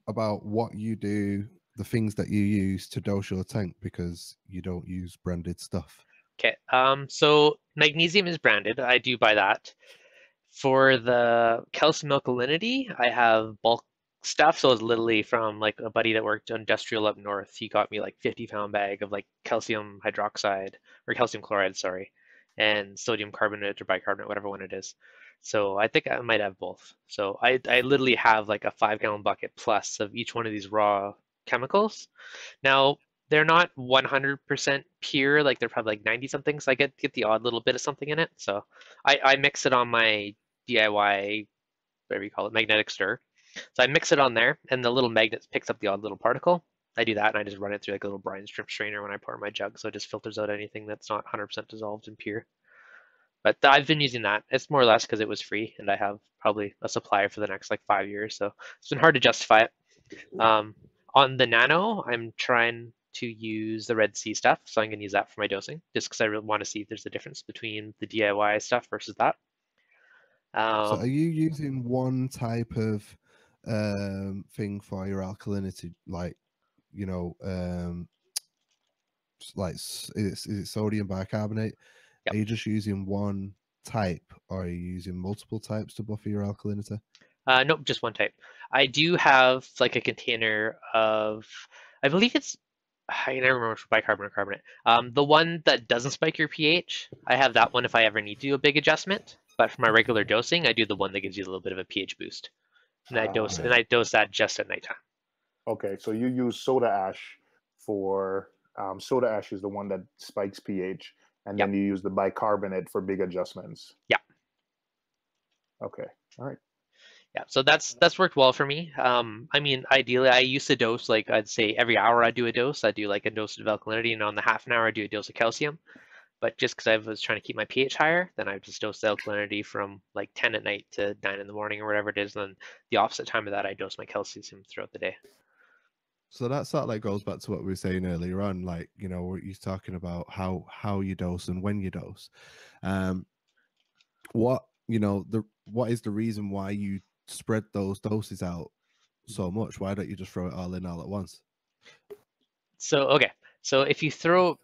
about what you do, the things that you use to dose your tank, because you don't use branded stuff? Okay. So magnesium is branded. I do buy that. For the calcium alkalinity, I have bulk stuff. So it's literally from like a buddy that worked industrial up north. He got me like 50-pound bag of like calcium hydroxide or calcium chloride, sorry, and sodium carbonate or bicarbonate, whatever one it is. So I think I might have both. So I literally have like a 5-gallon bucket plus of each one of these raw chemicals. Now, they're not 100% pure. Like they're probably like 90 something. So I get the odd little bit of something in it. So I mix it on my DIY, whatever you call it, magnetic stir. So I mix it on there, and the little magnet picks up the odd little particle. I do that, and I just run it through like a little brine strip strainer when I pour my jug, so it just filters out anything that's not 100% dissolved and pure. But I've been using that. It's more or less because it was free, and I have probably a supply for the next like 5 years, so it's been hard to justify it. On the Nano, I'm trying to use the Red Sea stuff, so I'm going to use that for my dosing, just because I really want to see if there's a difference between the DIY stuff versus that. So are you using one type of thing for your alkalinity, like, you know, like is it sodium bicarbonate? Yep. Are you just using one type, or are you using multiple types to buffer your alkalinity? Nope, just one type. I do have like a container of, I believe it's, I never remember if it's bicarbonate or carbonate. The one that doesn't spike your pH, I have that one if I ever need to do a big adjustment. But for my regular dosing, I do the one that gives you a little bit of a pH boost. And I dose that just at nighttime. Okay, so you use soda ash for soda ash is the one that spikes pH, and then you use the bicarbonate for big adjustments. Yeah. Okay. All right. Yeah, so that's worked well for me. I mean, ideally, I used to dose like I'd say every hour I do a dose. I do like a dose of alkalinity, and on the half an hour I do a dose of calcium. But just because I was trying to keep my pH higher, then I just dose the alkalinity from like 10 at night to 9 in the morning or whatever it is. And then the opposite time of that, I dose my calcium throughout the day. So that sort of like goes back to what we were saying earlier on, like, you know, you're talking about how you dose and when you dose. What is the reason why you spread those doses out so much? Why don't you just throw it all in all at once? So if you throw,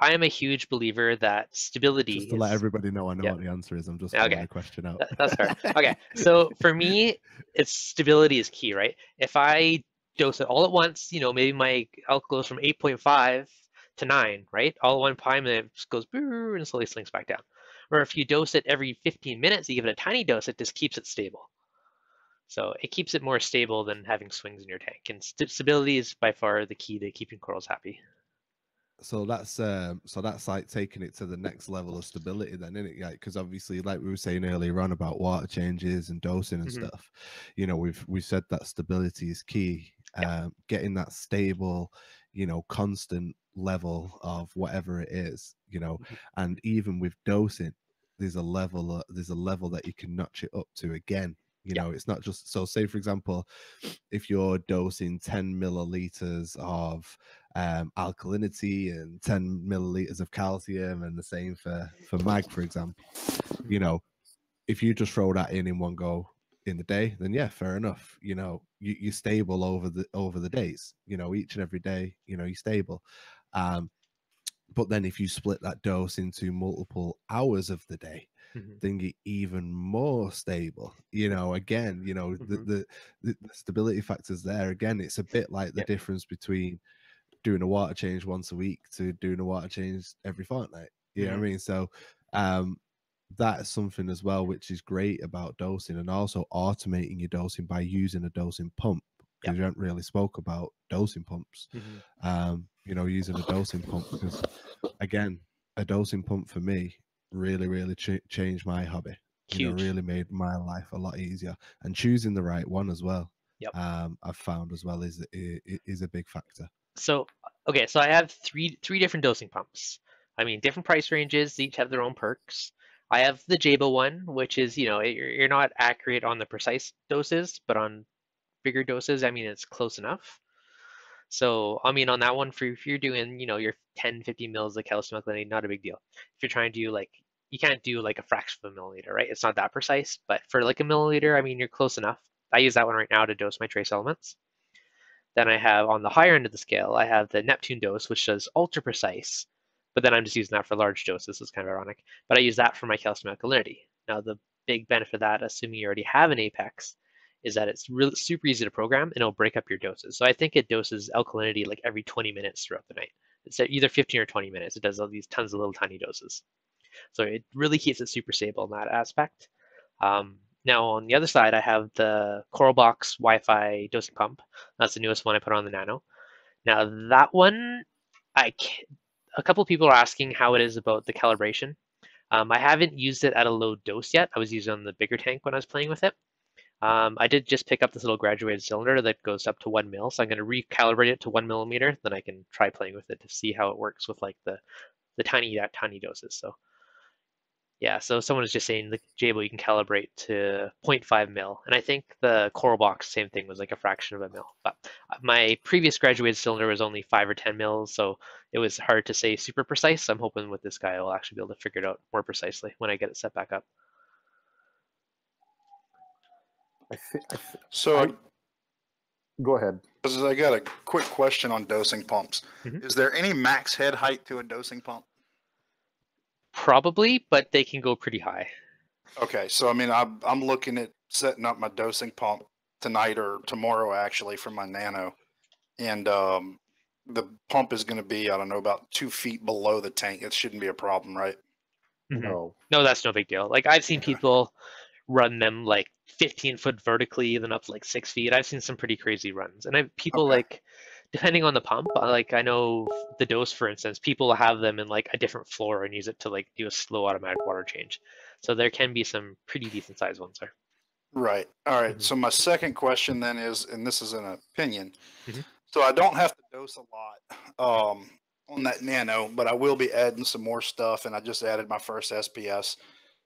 I am a huge believer that stability. Just to let everybody know, I know what the answer is. I'm just throwing the question out. That's fair. Okay, so for me, it's stability is key, right? If I dose it all at once, maybe my alk goes from 8.5 to 9, right? All at one time, and it just goes and slowly slinks back down. Or if you dose it every 15 minutes, you give it a tiny dose, it just keeps it stable. So it keeps it more stable than having swings in your tank. And stability is by far the key to keeping corals happy. So that's like taking it to the next level of stability, then, isn't it? Like, because obviously, like we were saying earlier on about water changes and dosing and stuff, we said that stability is key. Getting that stable, constant level of whatever it is, and even with dosing, there's a level that you can notch it up to again. It's not just, so say for example, if you're dosing 10 milliliters of alkalinity and 10 milliliters of calcium, and the same for mag, for example, if you just throw that in one go in the day, then yeah, fair enough. You're stable over the days, each and every day, you're stable. But then if you split that dose into multiple hours of the day, then you're even more stable. Again, the stability factors there. Again, it's a bit like the difference between doing a water change once a week to doing a water change every fortnight. You know what I mean? So that's something as well, which is great about dosing, and also automating your dosing by using a dosing pump, because you haven't really spoke about dosing pumps. Using a dosing pump, because again, a dosing pump for me really changed my hobby. Really made my life a lot easier, and choosing the right one as well. I've found as well is a big factor. So I have three different dosing pumps. I mean, different price ranges, each have their own perks. I have the Jabo one, which is, you're not accurate on the precise doses, but on bigger doses, I mean, it's close enough. So, I mean, on that one, if you're doing, your 10, 50 mils of calcium alkalinity, not a big deal. If you're trying to do you can't do like a fraction of a milliliter, right? It's not that precise, but for like a milliliter, I mean, you're close enough. I use that one right now to dose my trace elements. Then I have on the higher end of the scale, I have the Neptune dose, which does ultra precise, but then I'm just using that for large doses. It's kind of ironic, but I use that for my calcium alkalinity. Now, the big benefit of that, assuming you already have an Apex, is that it's really super easy to program, and it'll break up your doses. So I think it doses alkalinity like every 20 minutes throughout the night. It's either 15 or 20 minutes. It does all these tons of little tiny doses. So it really keeps it super stable in that aspect. Now on the other side, I have the CoralBox Wi-Fi dosing pump. That's the newest one I put on the Nano. Now that one, A couple people are asking how it is about the calibration. I haven't used it at a low dose yet. I was using it on the bigger tank when I was playing with it. I did just pick up this little graduated cylinder that goes up to 1 mil, so I'm going to recalibrate it to 1 millimeter. Then I can try playing with it to see how it works with like the tiny doses. So yeah, so someone was just saying the Jabo you can calibrate to 0.5 mil, and I think the Coral Box same thing was like a fraction of a mil. But my previous graduated cylinder was only 5 or 10 mils, so it was hard to say super precise. So I'm hoping with this guy I'll actually be able to figure it out more precisely when I get it set back up. Go ahead. I got a quick question on dosing pumps. Is there any max head height to a dosing pump? Probably, but they can go pretty high. Okay, so I mean, I'm looking at setting up my dosing pump tonight or tomorrow actually for my Nano, and the pump is going to be, I don't know, about 2 feet below the tank. It shouldn't be a problem, right? No, that's no big deal. Like I've seen people run them like 15-foot vertically, then up to like 6 feet. I've seen some pretty crazy runs, and people like, depending on the pump, like I know the dose, for instance, people have them in like a different floor and use it to like do a slow automatic water change. So there can be some pretty decent sized ones there. Right. All right. So my second question then is, and this is an opinion, so I don't have to dose a lot on that Nano, but I will be adding some more stuff, and I just added my first SPS.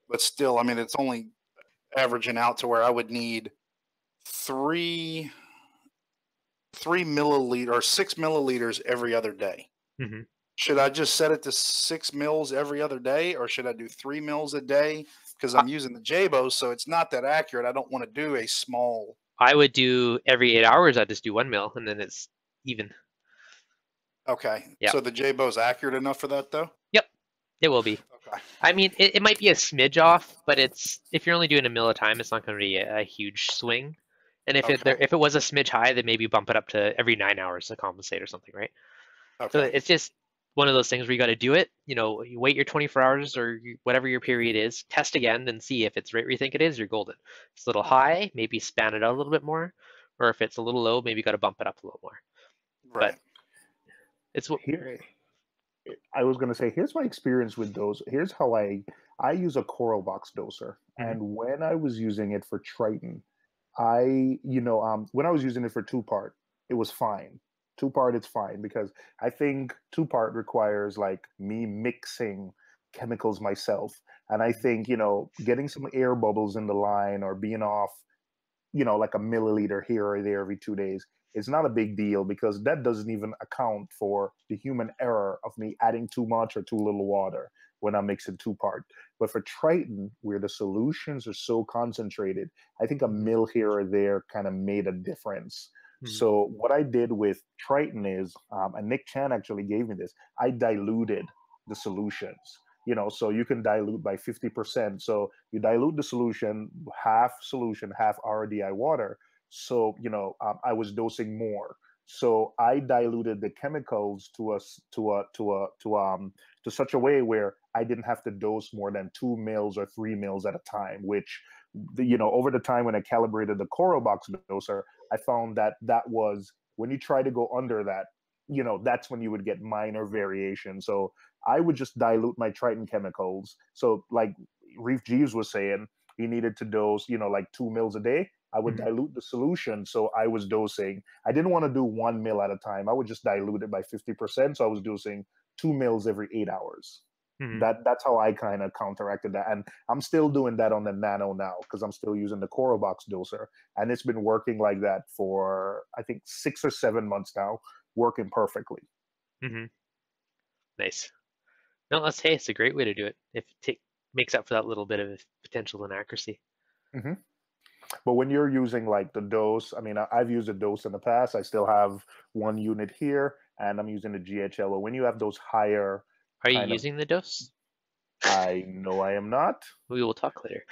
But still, I mean, it's only averaging out to where I would need 3 milliliter or 6 milliliters every other day. Should I just set it to 6 mils every other day, or should I do 3 mils a day? Because I'm using the Jabo, so it's not that accurate. I don't want to do a small. I would do every 8 hours. I'd just do 1 mil, and then it's even. Okay. Yeah. So the Jabo is accurate enough for that, though? Yep, it will be. Okay. I mean, it might be a smidge off, but if you're only doing a mil at a time, it's not going to be a huge swing. And if it was a smidge high, then maybe bump it up to every 9 hours to compensate or something, right? Okay. So it's just one of those things where you got to do it. You wait your 24 hours or whatever your period is, test again, and see if it's right where you think it is, you're golden. If it's a little high, maybe span it out a little bit more, or if it's a little low, maybe you got to bump it up a little more. Right. But it's what here. I was going to say, here's my experience with those. Here's how I use a Coral Box doser, and when I was using it for Triton, when I was using it for 2-part, it was fine. 2-part, it's fine, because I think 2-part requires like me mixing chemicals myself, and I think getting some air bubbles in the line or being off, like a milliliter here or there every 2 days. It's not a big deal, because that doesn't even account for the human error of me adding too much or too little water when I'm mixing 2-part. But for Triton, where the solutions are so concentrated, I think a mil here or there kind of made a difference. So what I did with Triton is, and Nick Chan actually gave me this, I diluted the solutions. So you can dilute by 50%. So you dilute the solution, half RDI water. So, I was dosing more. So I diluted the chemicals to such a way where I didn't have to dose more than 2 mils or 3 mils at a time, which, over the time when I calibrated the Coral Box doser, I found that was, when you try to go under that, that's when you would get minor variation. So I would just dilute my Triton chemicals. So like Reef Jeeves was saying, he needed to dose, like 2 mils a day. I would dilute the solution. So I was dosing. I didn't want to do 1 mil at a time. I would just dilute it by 50%. So I was dosing 2 mils every 8 hours. That's how I kind of counteracted that. And I'm still doing that on the Nano now, because I'm still using the Coral Box doser. And it's been working like that for, I think, 6 or 7 months now, working perfectly. Nice. No, it's a great way to do it. If it makes up for that little bit of potential inaccuracy. But when you're using like the dose, I mean, I've used a dose in the past. I still have 1 unit here, and I'm using the GHL. But when you have those higher, are you using the dose? I know I am not. We will talk later.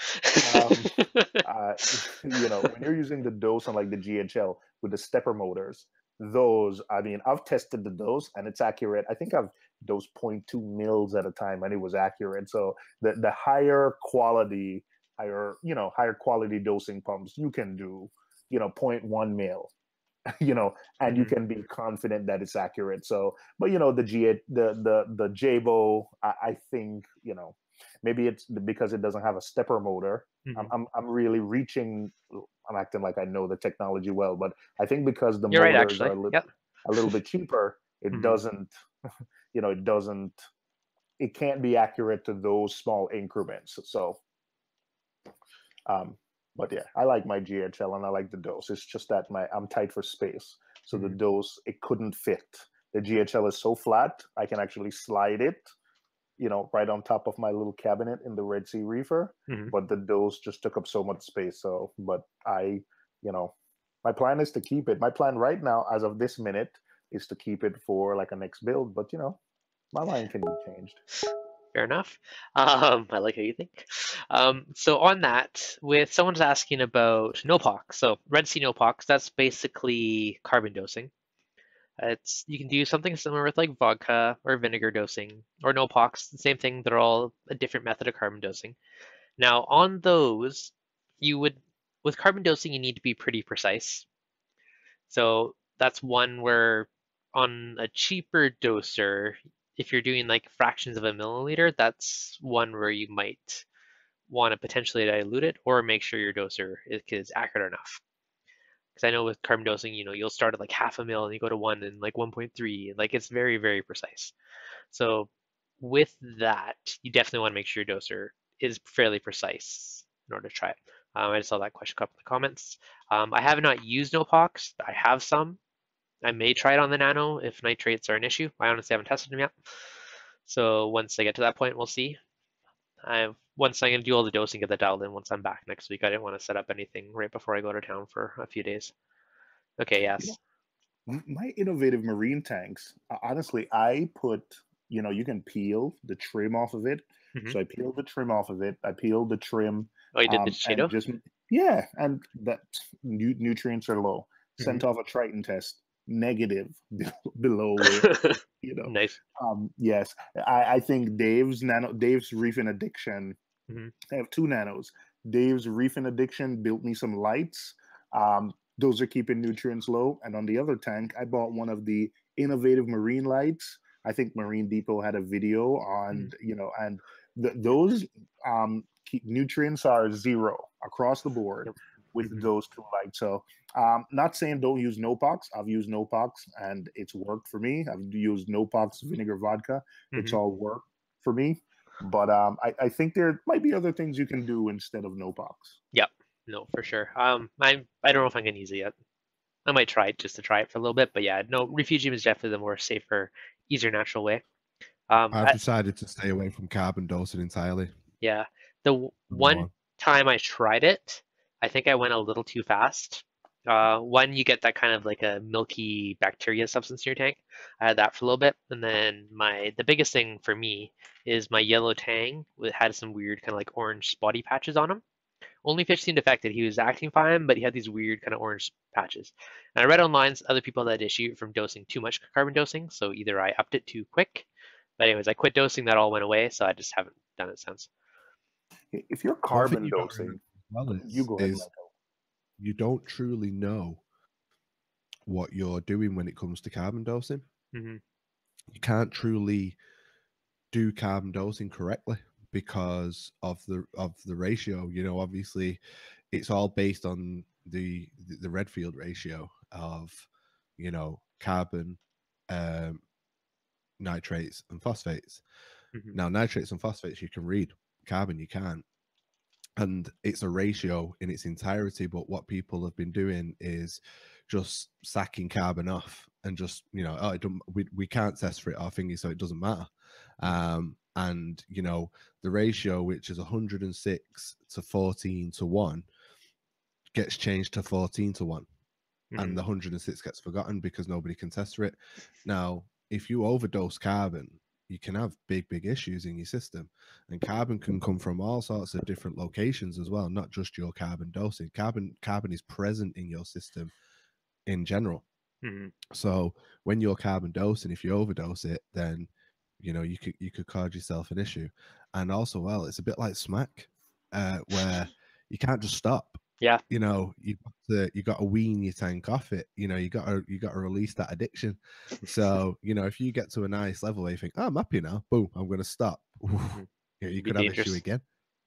When you're using the dose on like the GHL with the stepper motors, those, I mean, I've tested the dose and it's accurate. I think I've dosed 0.2 mils at a time and it was accurate. So the higher quality dosing pumps, you can do, 0.1 mil. and you can be confident that it's accurate. So, but the Jabo, I think, maybe it's because it doesn't have a stepper motor. I'm really reaching. I'm acting like I know the technology well, but I think because the You're motors right, are a little bit cheaper, it doesn't, it can't be accurate to those small increments. So, but yeah, I like my GHL and I like the dose. It's just that I'm tight for space. So the dose, it couldn't fit. The GHL is so flat, I can actually slide it, right on top of my little cabinet in the Red Sea Reefer. But the dose just took up so much space. So, but my plan is to keep it. My plan right now, as of this minute, is to keep it for like a next build. But my mind can be changed. Fair enough. I like how you think. So on that, with someone's asking about NOPOX. So Red Sea NOPOX, that's basically carbon dosing. You can do something similar with like vodka or vinegar dosing or NOPOX, the same thing. They're all a different method of carbon dosing. Now on those, with carbon dosing, you need to be pretty precise. So that's one where on a cheaper doser, if you're doing like fractions of a milliliter, that's one where you might want to potentially dilute it or make sure your doser is accurate enough. Because I know with carbon dosing, you'll start at like half a mil and you go to 1 and like 1.3. Like it's very, very precise. So with that, you definitely want to make sure your doser is fairly precise in order to try it. I just saw that question come up in the comments. I have not used NOPOX. I have some. I may try it on the Nano if nitrates are an issue. I honestly haven't tested them yet. So once I get to that point, we'll see. Once I'm going to do all the dosing, get that dialed in once I'm back next week. I didn't want to set up anything right before I go to town for a few days. Okay, yes. My innovative marine tanks, honestly, I put, you can peel the trim off of it. So I peeled the trim off of it. I peeled the trim. Oh, you did the Shadow? And that nutrients are low. Sent off a Triton test, negative below it. Nice. Yes, I think Dave's Reefing Addiction. I have 2 nanos. Dave's Reefing Addiction built me some lights. Those are keeping nutrients low. And on the other tank, I bought one of the innovative marine lights. I think Marine Depot had a video on, and those nutrients are 0 across the board with those 2 lights. So not saying don't use NOPOX. I've used NOPOX and it's worked for me. I've used NOPOX vinegar vodka. It's all worked for me. But I think there might be other things you can do instead of NOPOX. Yep. No, for sure. I don't know if I'm gonna use it yet. I might try it just to try it for a little bit, but yeah, no, Refugium is definitely the more safer, easier, natural way. I've decided to stay away from carbon dosing entirely. Yeah, the one time I tried it, I think I went a little too fast. One, you get that kind of like a milky bacteria substance in your tank. I had that for a little bit, and then the biggest thing for me is my yellow Tang had some weird kind of like orange spotty patches on him. Only fish seemed affected. He was acting fine, but he had these weird kind of orange patches. And I read online other people had issue from dosing too much carbon dosing, so either I upped it too quick, but anyways, I quit dosing, that all went away, so I just haven't done it since. If you're carbon dosing, you go ahead, Michael. You don't truly know what you're doing when it comes to carbon dosing. You can't truly do carbon dosing correctly because of the ratio. Obviously it's all based on the Redfield ratio of carbon, nitrates and phosphates. Now nitrates and phosphates you can read, carbon you can't, and it's a ratio in its entirety. But what people have been doing is just sacking carbon off and just we can't test for it our thingy, so it doesn't matter. And the ratio, which is 106 to 14 to 1, gets changed to 14 to 1, and the 106 gets forgotten because nobody can test for it. Now, if you overdose carbon, you can have big issues in your system, and carbon can come from all sorts of different locations as well, not just your carbon dosing. Carbon is present in your system in general. So when you're carbon dosing, if you overdose it, then you could cause yourself an issue. And also, well, it's a bit like smack, where you can't just stop. Yeah. You know, you got to wean your tank off it. You know, you got to release that addiction. So, you know, if you get to a nice level where you think, oh, I'm happy now, boom, I'm going to stop. You could have issue again.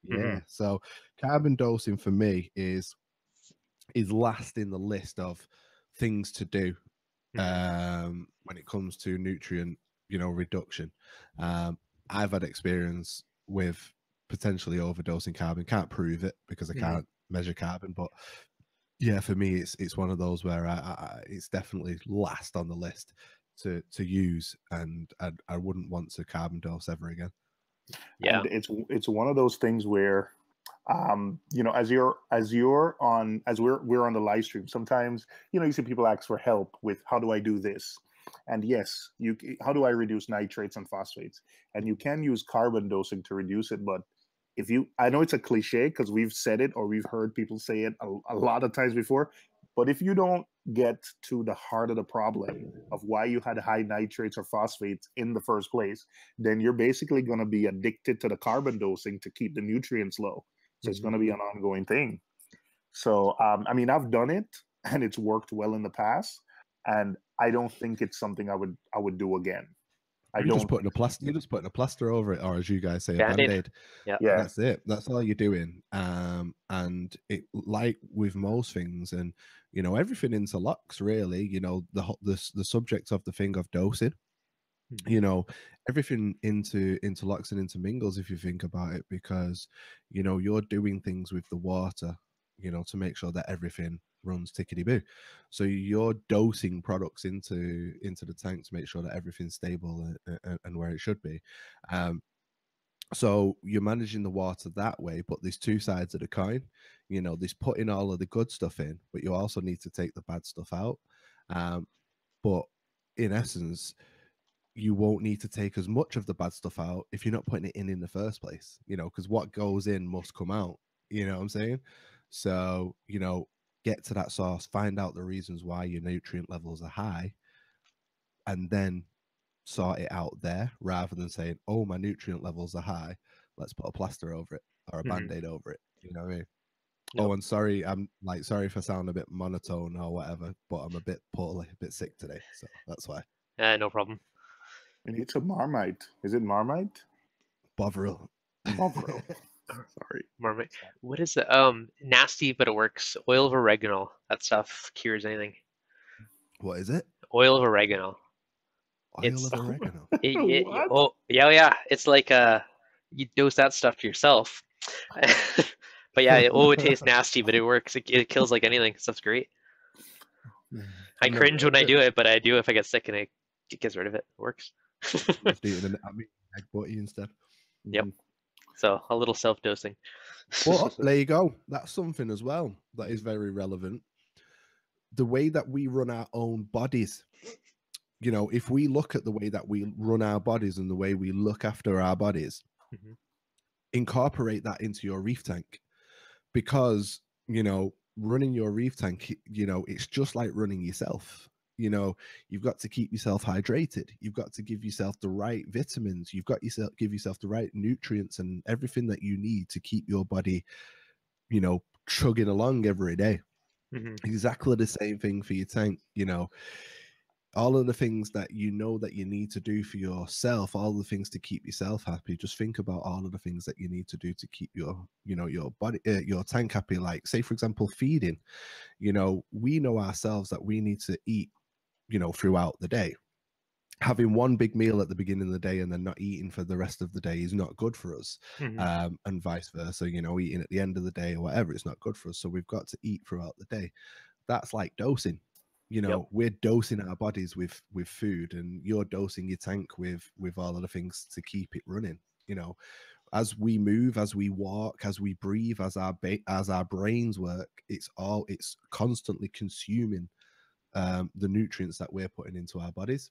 Yeah. So carbon dosing for me is last in the list of things to do when it comes to nutrient, you know, reduction. I've had experience with potentially overdosing carbon. Can't prove it because I can't measure carbon, but yeah, for me, it's one of those where it's definitely last on the list to use, and I wouldn't want to carbon dose ever again. Yeah, and it's one of those things where, you know, as we're on the live stream, sometimes, you know, you see people ask for help with how do I do this, and yes, how do I reduce nitrates and phosphates, and you can use carbon dosing to reduce it, but I know it's a cliche because we've said it or we've heard people say it a lot of times before, but if you don't get to the heart of the problem of why you had high nitrates or phosphates in the first place, then you're basically going to be addicted to the carbon dosing to keep the nutrients low. So it's going to be an ongoing thing. So, I mean, I've done it and it's worked well in the past, and I don't think it's something I would do again. You're just putting a plaster over it, or as you guys say, a Band-Aid. Yeah, that's it. That's all you're doing. And it, like with most things, and you know, everything interlocks really. You know, the subject of the thing of dosing. You know, everything interlocks and intermingles if you think about it, because you know you're doing things with the water, you know, to make sure that everything runs tickety boo. So you're dosing products into the tank to make sure that everything's stable and where it should be. So you're managing the water that way, but there's two sides of the coin. You know, there's putting all of the good stuff in, but you also need to take the bad stuff out. But in essence, you won't need to take as much of the bad stuff out if you're not putting it in the first place, you know, because what goes in must come out. You know what I'm saying? So, you know, get to that source, find out the reasons why your nutrient levels are high, and then sort it out there rather than saying, oh, my nutrient levels are high, let's put a plaster over it or a Band-Aid over it. You know what I mean? Yep. Oh, and sorry, I'm like, sorry if I sound a bit monotone or whatever, but I'm a bit poorly, a bit sick today. So that's why. No problem. It's a Marmite. Is it Marmite? Bovril. Sorry. Marmite. What is it? Nasty, but it works. Oil of oregano. That stuff cures anything. What is it? Oil of oregano. Oil of oregano. Oh, yeah. It's like you dose that stuff to yourself. But yeah, it tastes nasty, but it works. It kills like anything. Stuff's great. I cringe when I do it, but I do if I get sick, and it gets rid of it. It works. Just eating egg butty instead. Yep. So a little self-dosing. But there you go. That's something as well that is very relevant. The way that we run our own bodies. You know, if we look at the way that we run our bodies and the way we look after our bodies, incorporate that into your reef tank, because, you know, running your reef tank, you know, it's just like running yourself. You know, you've got to keep yourself hydrated. You've got to give yourself the right vitamins. You've got to give yourself the right nutrients and everything that you need to keep your body, you know, chugging along every day. Exactly the same thing for your tank. You know, all of the things that you know that you need to do for yourself, all the things to keep yourself happy. Just think about all of the things that you need to do to keep your, you know, your body, your tank happy. Like, say, for example, feeding. You know, we know ourselves that we need to eat, you know, throughout the day. Having one big meal at the beginning of the day and then not eating for the rest of the day is not good for us. And vice versa, you know, eating at the end of the day or whatever, it's not good for us. So we've got to eat throughout the day. That's like dosing. You know, we're dosing our bodies with food, and you're dosing your tank with all of the things to keep it running. You know, as we move, as we walk, as we breathe, as our brains work, it's constantly consuming the nutrients that we're putting into our bodies.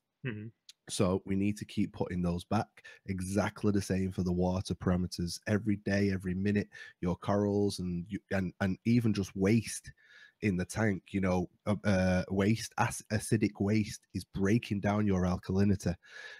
So we need to keep putting those back. Exactly the same for the water parameters. Every day, every minute, your corals and even just waste in the tank, you know, acidic waste is breaking down your alkalinity.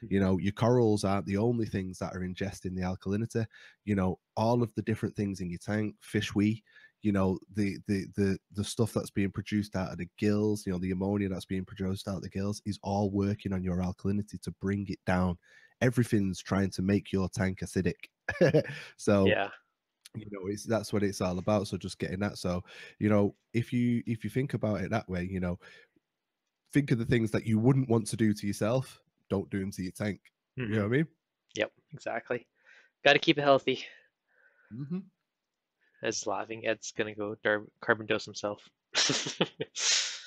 You know, your corals aren't the only things that are ingesting the alkalinity. You know, all of the different things in your tank, fish wee, you know, the stuff that's being produced out of the gills, you know, the ammonia that's being produced out of the gills is all working on your alkalinity to bring it down. Everything's trying to make your tank acidic. So yeah. you know, that's what it's all about. So just getting that. So, you know, if you think about it that way, you know, think of the things that you wouldn't want to do to yourself, don't do them to your tank. You know what I mean? Yep, exactly. Got to keep it healthy. Mm-hmm. Ed's laughing. Ed's gonna go carbon dose himself. ReefDudes,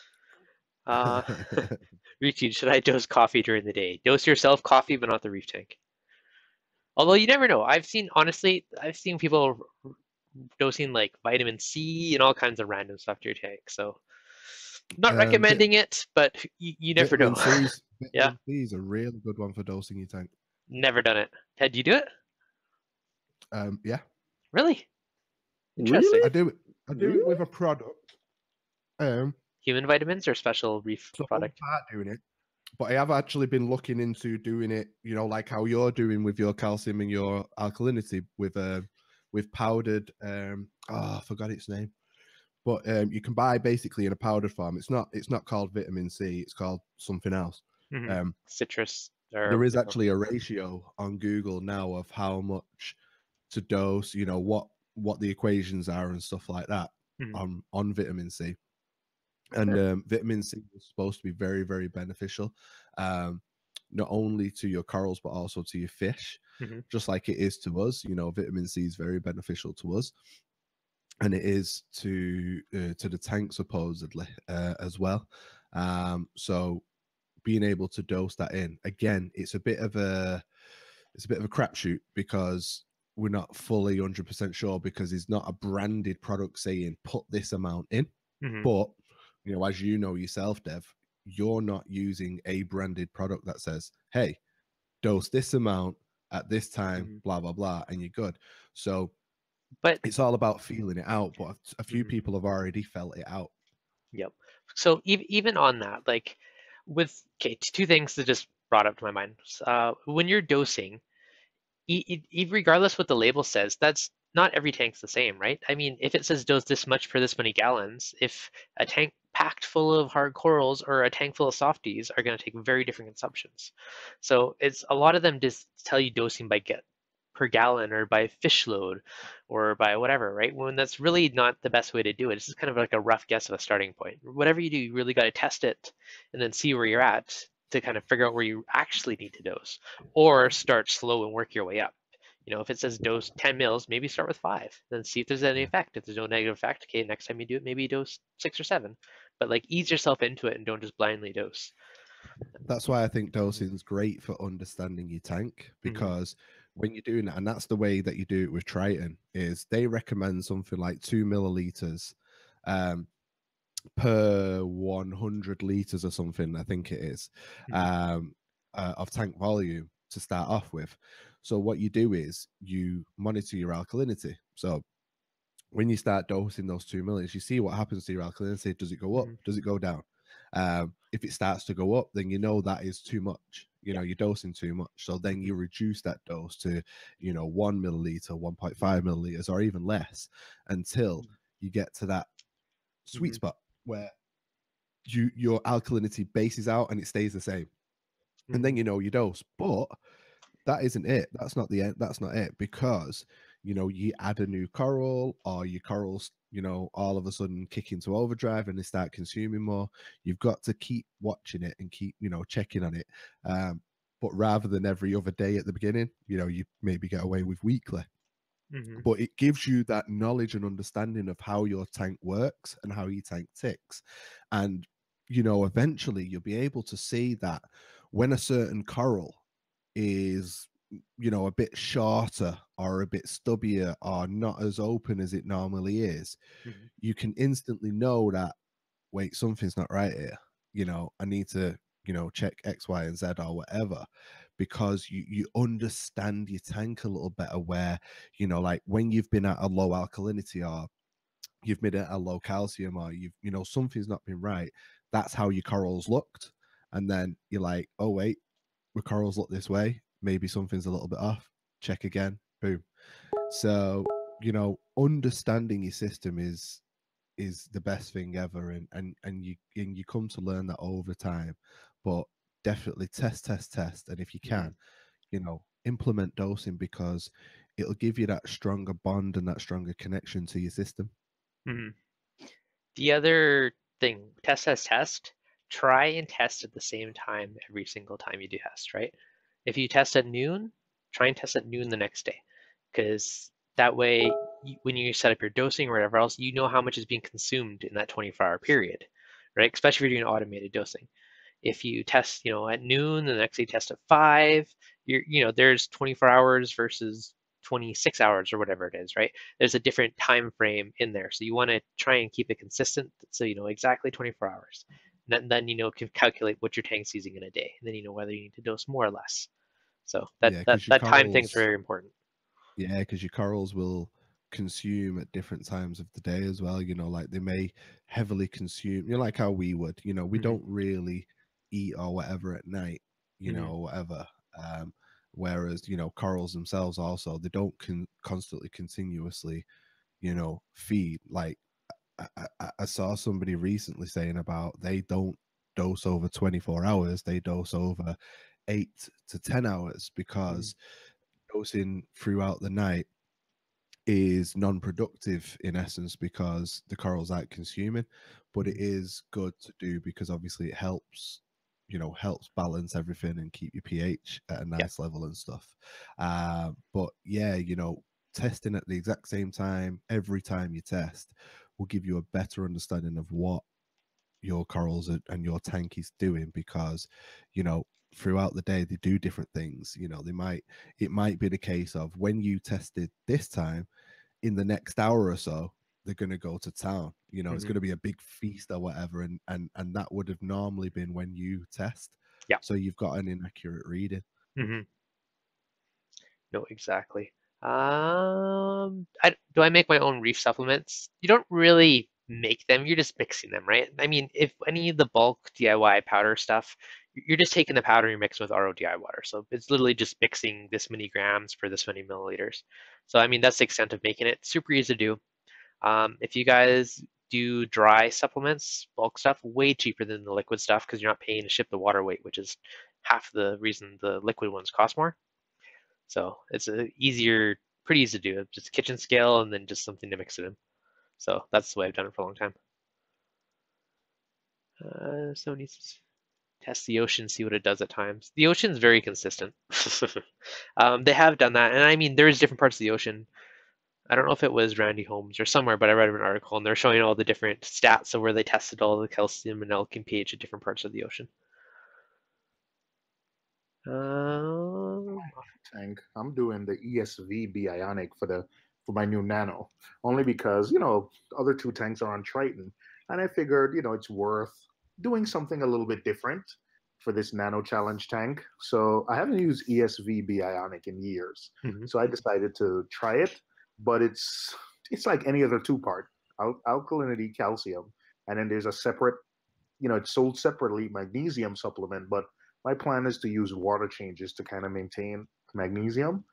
should I dose coffee during the day? Dose yourself coffee, but not the reef tank. Although you never know. Honestly, I've seen people dosing like vitamin C and all kinds of random stuff to your tank. So not recommending it, but you never know. Vitamin Yeah, C is a really good one for dosing your tank. never done it. Ted, you do it? Yeah. Really? Interesting. Really? I do it with a product. Human vitamins or special reef so product? I'm part doing it, but I have actually been looking into doing it, you know, like how you're doing with your calcium and your alkalinity with powdered I forgot its name. But you can buy basically in a powdered form. It's not called vitamin C, it's called something else. Citrus. There is actually a ratio on Google now of how much to dose, you know, what the equations are and stuff like that on vitamin C. And vitamin C is supposed to be very, very beneficial, not only to your corals, but also to your fish, just like it is to us. You know, vitamin C is very beneficial to us. And it is to the tank supposedly as well. So being able to dose that in, again, it's a bit of a crapshoot because we're not fully 100% sure, because it's not a branded product saying put this amount in. But you know, as you know yourself, Dev, you're not using a branded product that says, hey, dose this amount at this time, blah blah blah, and you're good. So but it's all about feeling it out, but a few people have already felt it out. Yep. So even on that, like with, okay, two things that just brought up to my mind. When you're dosing, regardless what the label says, that's not every tank's the same, right? I mean, if it says dose this much for this many gallons, if a tank packed full of hard corals or a tank full of softies are going to take very different consumptions. So it's a lot of them just tell you dosing by per gallon or by fish load or by whatever, right? When that's really not the best way to do it. It's just kind of like a rough guess of a starting point. Whatever you do, you really got to test it and then see where you're at to kind of figure out where you actually need to dose, or start slow and work your way up. You know, if it says dose 10 mils, maybe start with 5, then see if there's any effect. If there's no negative effect, okay, next time you do it, maybe dose 6 or 7. But like, ease yourself into it and don't just blindly dose. That's why I think dosing is great for understanding your tank, because when you're doing that, and that's the way that you do it with Triton, is they recommend something like 2 milliliters per 100 liters or something, I think it is, of tank volume to start off with. So what you do is you monitor your alkalinity. So when you start dosing those 2 milliliters, you see what happens to your alkalinity. Does it go up? Does it go down? If it starts to go up, then you know that is too much. You know, you're dosing too much. So then you reduce that dose to, you know, 1 milliliter, 1.5 milliliters, or even less, until you get to that sweet spot where your alkalinity bases out and it stays the same. And then you know your dose. But that isn't it. That's not the end. That's not it, because you know, you add a new coral, or your corals, you know, all of a sudden kick into overdrive and they start consuming more. You've got to keep watching it and keep, you know, checking on it. But rather than every other day at the beginning, you know, you maybe get away with weekly. But it gives you that knowledge and understanding of how your tank works and how your tank ticks. And, you know, eventually you'll be able to see that when a certain coral is, you know, a bit shorter or a bit stubbier or not as open as it normally is, you can instantly know that, wait, something's not right here. You know, I need to, you know, check X, Y, and Z or whatever, because you understand your tank a little better, where, you know, like when you've been at a low alkalinity, or you've been at a low calcium, or you know, something's not been right. That's how your corals looked. And then you're like, oh, wait, the corals look this way. Maybe something's a little bit off. Check again. Boom. So you know, understanding your system is the best thing ever, and you come to learn that over time. But definitely test, and if you can, you know, implement dosing, because it'll give you that stronger bond and that stronger connection to your system. The other thing, test. Try and test at the same time every single time you do test, right? If you test at noon, try and test at noon the next day, because that way, when you set up your dosing or whatever else, you know how much is being consumed in that 24-hour period, right? Especially if you're doing automated dosing. If you test, you know, at noon, the next day test at 5, you know, there's 24 hours versus 26 hours or whatever it is, right? There's a different time frame in there. So you want to try and keep it consistent so you know exactly 24 hours. And then you know, can calculate what your tank's using in a day. And then you know whether you need to dose more or less. So that time thing's very important. Yeah, because your corals will consume at different times of the day as well. You know, like they may heavily consume, you know, like how we would, you know, we don't really eat or whatever at night, you know, whatever. Whereas, you know, corals themselves also, they don't constantly, continuously, you know, feed. Like I saw somebody recently saying about they don't dose over 24 hours, they dose over 8 to 10 hours, because dosing throughout the night is non-productive in essence, because the corals aren't consuming. But it is good to do because obviously it helps, you know, helps balance everything and keep your pH at a nice level and stuff. But yeah, you know, testing at the exact same time every time you test will give you a better understanding of what your corals and your tank is doing, because, you know, throughout the day they do different things. You know, it might be the case of when you tested this time, in the next hour or so they're going to go to town, you know, it's going to be a big feast or whatever, and that would have normally been when you test. So you've got an inaccurate reading. No, exactly. Do I make my own reef supplements? You don't really make them, you're just mixing them, right? I mean, if any of the bulk DIY powder stuff, you're just taking the powder and you're mixing with RODI water. So it's literally just mixing this many grams for this many milliliters. So I mean, that's the extent of making it. Super easy to do. If you guys do dry supplements, bulk stuff, way cheaper than the liquid stuff, because you're not paying to ship the water weight, which is half the reason the liquid ones cost more. So it's pretty easy to do. Just kitchen scale and then just something to mix it in. So that's the way I've done it for a long time. So needs to test the ocean, see what it does at times. The ocean's very consistent. They have done that, and I mean, there's different parts of the ocean. I don't know if it was Randy Holmes or somewhere, but I read an article and they're showing all the different stats of where they tested all the calcium and alkaline pH at different parts of the ocean. Tank. I'm doing the ESV bionic for my new nano, only because, you know, other two tanks are on Triton, and I figured, you know, it's worth doing something a little bit different for this nano challenge tank. So I haven't used ESV bionic in years, so I decided to try it. But it's like any other two-part alkalinity, calcium, and then there's a separate, you know, it's sold separately, magnesium supplement. But my plan is to use water changes to kind of maintain magnesium.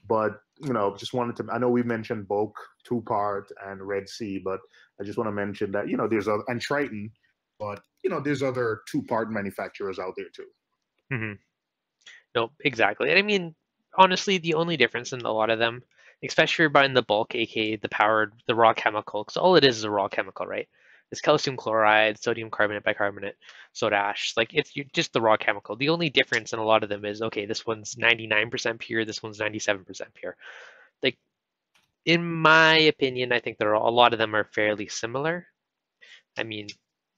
But, you know, just wanted to, I know we mentioned bulk, two-part, and Red Sea, but I just want to mention that, you know, there's other, and Triton, but, you know, there's other two-part manufacturers out there too. No, exactly. And I mean, honestly, the only difference in a lot of them, especially if you're buying the bulk, aka the raw chemical, because all it is a raw chemical, right? It's calcium chloride, sodium carbonate, bicarbonate, soda ash. Like it's just the raw chemical. The only difference in a lot of them is, okay, this one's 99% pure, this one's 97% pure. Like, in my opinion, I think a lot of them are fairly similar. I mean,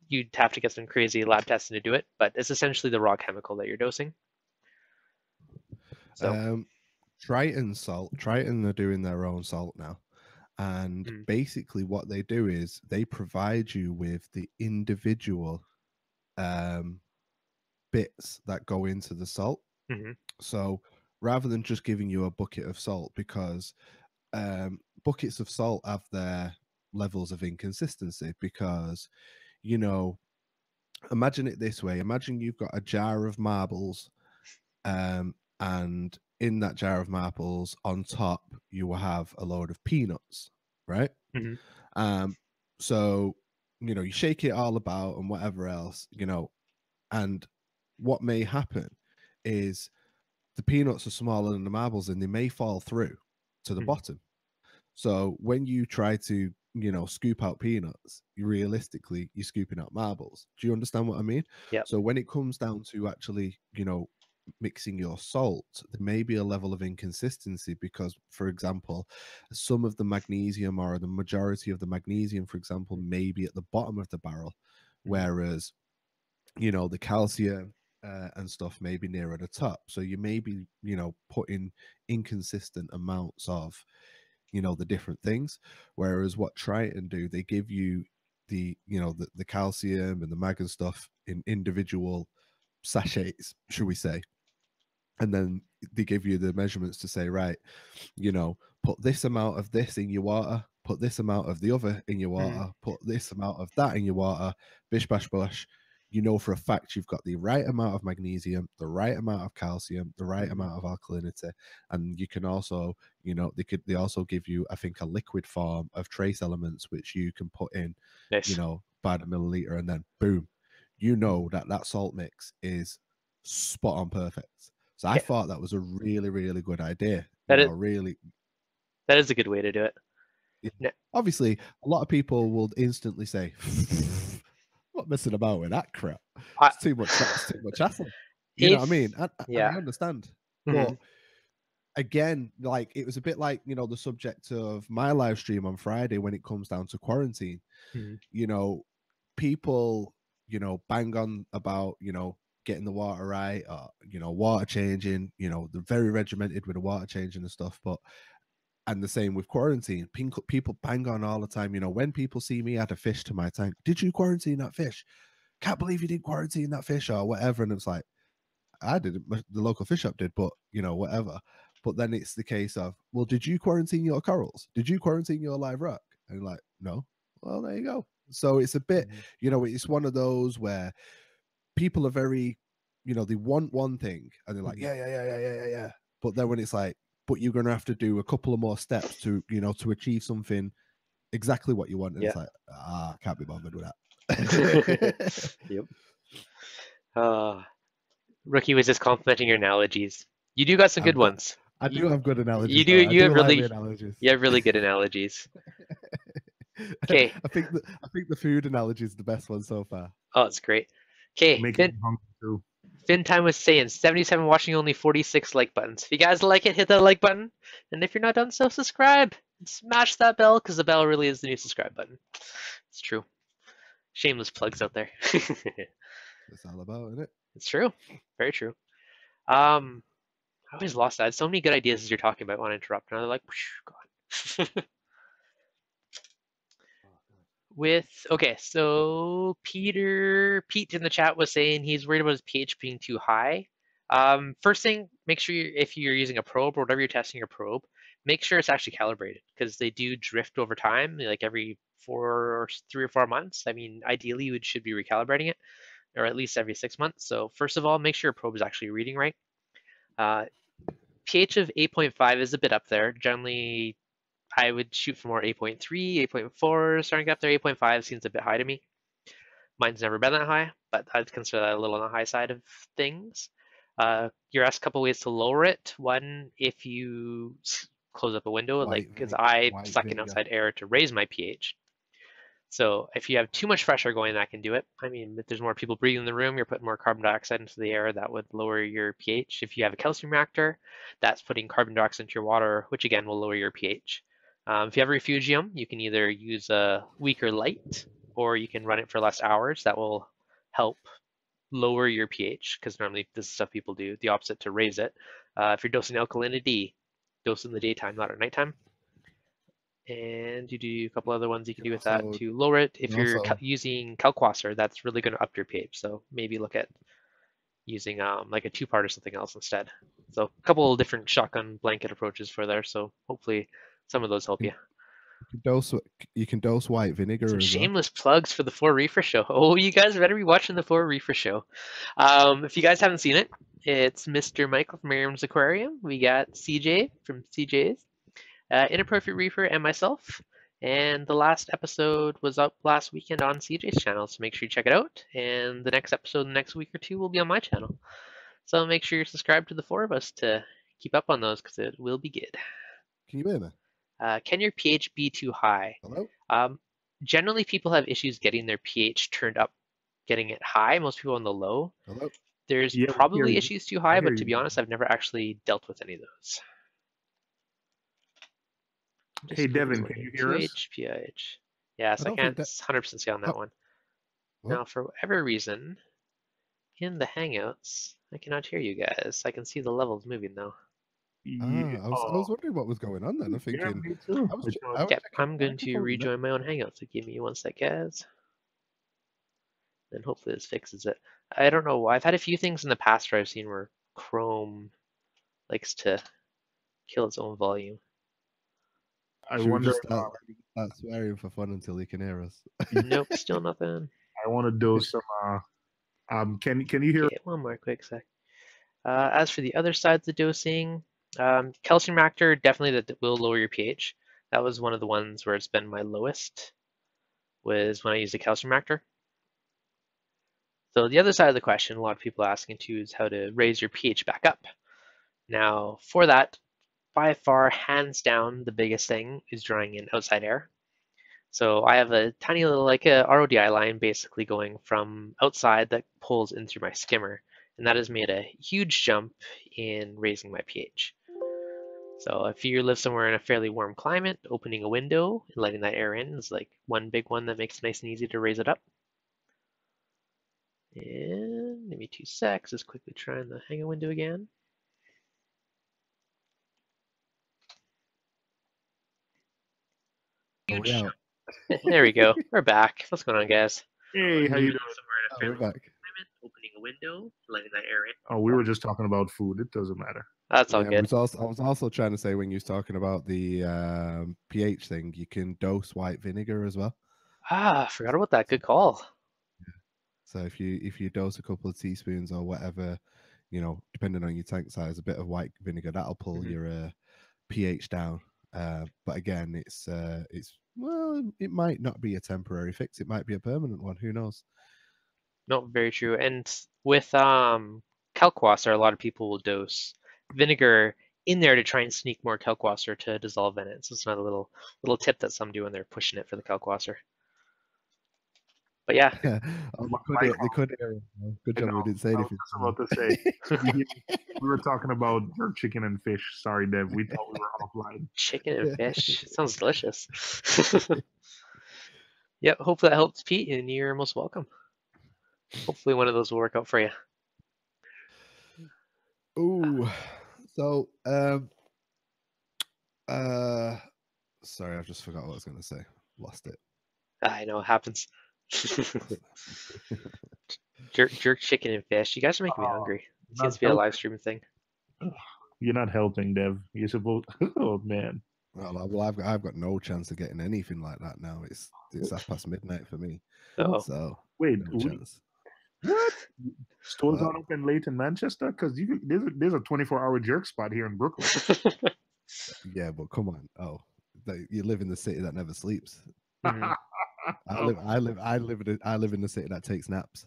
you'd have to get some crazy lab testing to do it, but it's essentially the raw chemical that you're dosing. So. Triton are doing their own salt now. And basically what they do is they provide you with the individual bits that go into the salt. So rather than just giving you a bucket of salt, because buckets of salt have their levels of inconsistency, because, you know, imagine it this way. Imagine you've got a jar of marbles, and in that jar of marbles, on top, you will have a load of peanuts, right? So, you know, you shake it all about and whatever else, you know, and what may happen is the peanuts are smaller than the marbles and they may fall through to the bottom. So when you try to, you know, scoop out peanuts, realistically, you're scooping out marbles. Do you understand what I mean? Yeah. So when it comes down to actually, you know, mixing your salt, there may be a level of inconsistency because, for example, some of the magnesium or the majority of the magnesium, for example, may be at the bottom of the barrel, whereas, you know, the calcium and stuff may be nearer the top. So you may be, you know, putting inconsistent amounts of, you know, the different things. Whereas what Triton do, they give you the, you know, the calcium and the mag and stuff in individual sachets, should we say, and then they give you the measurements to say, right, you know, put this amount of this in your water, put this amount of the other in your water, put this amount of that in your water, bish bash bush. You know for a fact you've got the right amount of magnesium, the right amount of calcium, the right amount of alkalinity, and you can also, you know, they also give you, I think, a liquid form of trace elements which you can put in, you know, by the milliliter, and then boom, you know that salt mix is spot on perfect. So I thought that was a really, really good idea. That is a good way to do it. Yeah. Obviously, a lot of people will instantly say, "What messing about with that crap? It's too much. That's too much hassle." You know what I mean? I understand, but again, like it was a bit like, you know, the subject of my live stream on Friday when it comes down to quarantine. You know, people, you know, bang on about, you know, getting the water right, or, you know, water changing, you know, they're very regimented with the water changing and stuff, but, and the same with quarantine. People bang on all the time, you know, when people see me add a fish to my tank, did you quarantine that fish? Can't believe you didn't quarantine that fish, or whatever. And it's like, I didn't, the local fish shop did, but, you know, whatever. But then it's the case of, well, did you quarantine your corals? Did you quarantine your live rock? And like, no. Well, there you go. So it's a bit, you know, it's one of those where people are very, you know, they want one thing and they're like, yeah. But then when it's like, but you're going to have to do a couple of more steps to, you know, to achieve something exactly what you want. And it's like, can't be bothered with that. Rookie was just complimenting your analogies. You do got some good ones. I do have good analogies. You do. You have really analogies. You have really good analogies. Okay. I think the food analogy is the best one so far. Oh, it's great. Okay. Finn Time was saying 77 watching, only 46 like buttons. If you guys like it, hit that like button. And if you're not done so, subscribe. And smash that bell, because the bell really is the new subscribe button. It's true. Shameless plugs out there. That's all about, isn't it? It's true. Very true. I always lost that. I had so many good ideas as you're talking about. I want to interrupt. Now they're like, gone. Okay, so Pete in the chat was saying he's worried about his pH being too high. First thing, make sure if you're using a probe or whatever you're testing your probe, make sure it's actually calibrated, because they do drift over time, like every 3 or 4 months. I mean, ideally you should be recalibrating it, or at least every 6 months. So first of all, make sure your probe is actually reading right. pH of 8.5 is a bit up there. Generally, I would shoot for more 8.3, 8.4, starting up there. 8.5 seems a bit high to me. Mine's never been that high, but I'd consider that a little on the high side of things. You're asked a couple ways to lower it. One, if you close up a window, because I suck in outside air to raise my pH. So if you have too much fresh air going, that can do it. I mean, if there's more people breathing in the room, you're putting more carbon dioxide into the air, that would lower your pH. If you have a calcium reactor, that's putting carbon dioxide into your water, which again will lower your pH. If you have a refugium, you can either use a weaker light, or you can run it for less hours. That will help lower your pH, because normally this is stuff people do, the opposite to raise it. If you're dosing alkalinity, dose in the daytime, not at nighttime. And you do a couple other ones you can do with that to lower it. If you're using kalkwasser, that's really going to up your pH. So maybe look at using like a 2-part or something else instead. So a couple of different shotgun blanket approaches for there. So hopefully some of those help you. You can dose white vinegar Some as well. shameless plugs for the 4 Reefer show. Oh, you guys better be watching the 4 Reefer show. If you guys haven't seen it, it's Mr. Michael from Miriam's Aquarium. We got CJ from CJ's, Inappropriate Reefer, and myself. And the last episode was up last weekend on CJ's channel, so make sure you check it out. And the next episode, the next week or two, will be on my channel. So make sure you're subscribed to the 4 of us to keep up on those, because it will be good. Can you hear me? Can your pH be too high? Hello? Generally, people have issues getting their pH turned up, getting it high. Most people on the low. Hello? There's Yeah, we hear probably you. issues too high, hear but to you. be honest, I've never actually dealt with any of those. Hey, Devin, can you hear us? pH. Yes, I don't can't think 100% see on that one. What? Now, for whatever reason, in the Hangouts, I cannot hear you guys. I can see the levels moving though. I was wondering what was going on then. I'm yeah, thinking, me too. I was Yep, checking I'm going to microphone, rejoin my own Hangouts. So give me one sec, guys. And hopefully this fixes it. I don't know why. I've had a few things in the past where I've seen where Chrome likes to kill its own volume. I Should we wonder. just start swearing for fun until he can hear us? Nope, still nothing. I want to do some. Can you hear? Okay, one more quick sec. As for the other sides of dosing, calcium reactor, definitely that will lower your pH. That was one of the ones where it's been my lowest, was when I used the calcium reactor. So the other side of the question, a lot of people are asking too, is how to raise your pH back up. Now, for that, by far, hands down, the biggest thing is drawing in outside air. So I have a tiny little, like a RODI line, basically going from outside that pulls in through my skimmer. And that has made a huge jump in raising my pH. So if you live somewhere in a fairly warm climate, opening a window and letting that air in is like one big one that makes it nice and easy to raise it up. And maybe 2 secs, just quickly trying the Hangout window again. Are we out? There we go. We're back. What's going on, guys? Hey, how you doing? We're back. Opening a window, letting that air in. Oh, we were just talking about food. It doesn't matter. That's all good. I was also trying to say when you was talking about the pH thing, you can dose white vinegar as well. Ah, forgot about that. Good call. So if you dose a couple of teaspoons or whatever, depending on your tank size, a bit of white vinegar, that'll pull your pH down. But again, it's well, it might not be a temporary fix. It might be a permanent one. Who knows? No, very true. And with kalkwasser, a lot of people will dose vinegar in there to try and sneak more kalkwasser to dissolve in it. So it's another little tip that some do when they're pushing it for the kalkwasser. But yeah. They could. Good job we didn't say anything. I was just about to say. We were talking about jerk chicken and fish. Sorry, Dev. We thought we were offline. Chicken and fish. Sounds delicious. Yep. Hopefully that helps, Pete, and you're most welcome. Hopefully one of those will work out for you. Ooh. So, sorry, I've just forgot what I was going to say. Lost it. I know it happens. jerk chicken and fish. You guys are making me hungry. It seems to be a live stream thing. You're not helping, Dev. You're supposed. Oh man. Well, I've got no chance of getting anything like that now. It's past midnight for me. Uh-oh. So wait, no chance. What? Stores aren't open late in Manchester? Because there's a 24-hour jerk spot here in Brooklyn. Yeah, but come on. Oh, you live in the city that never sleeps. Mhm. I live in the city that takes naps.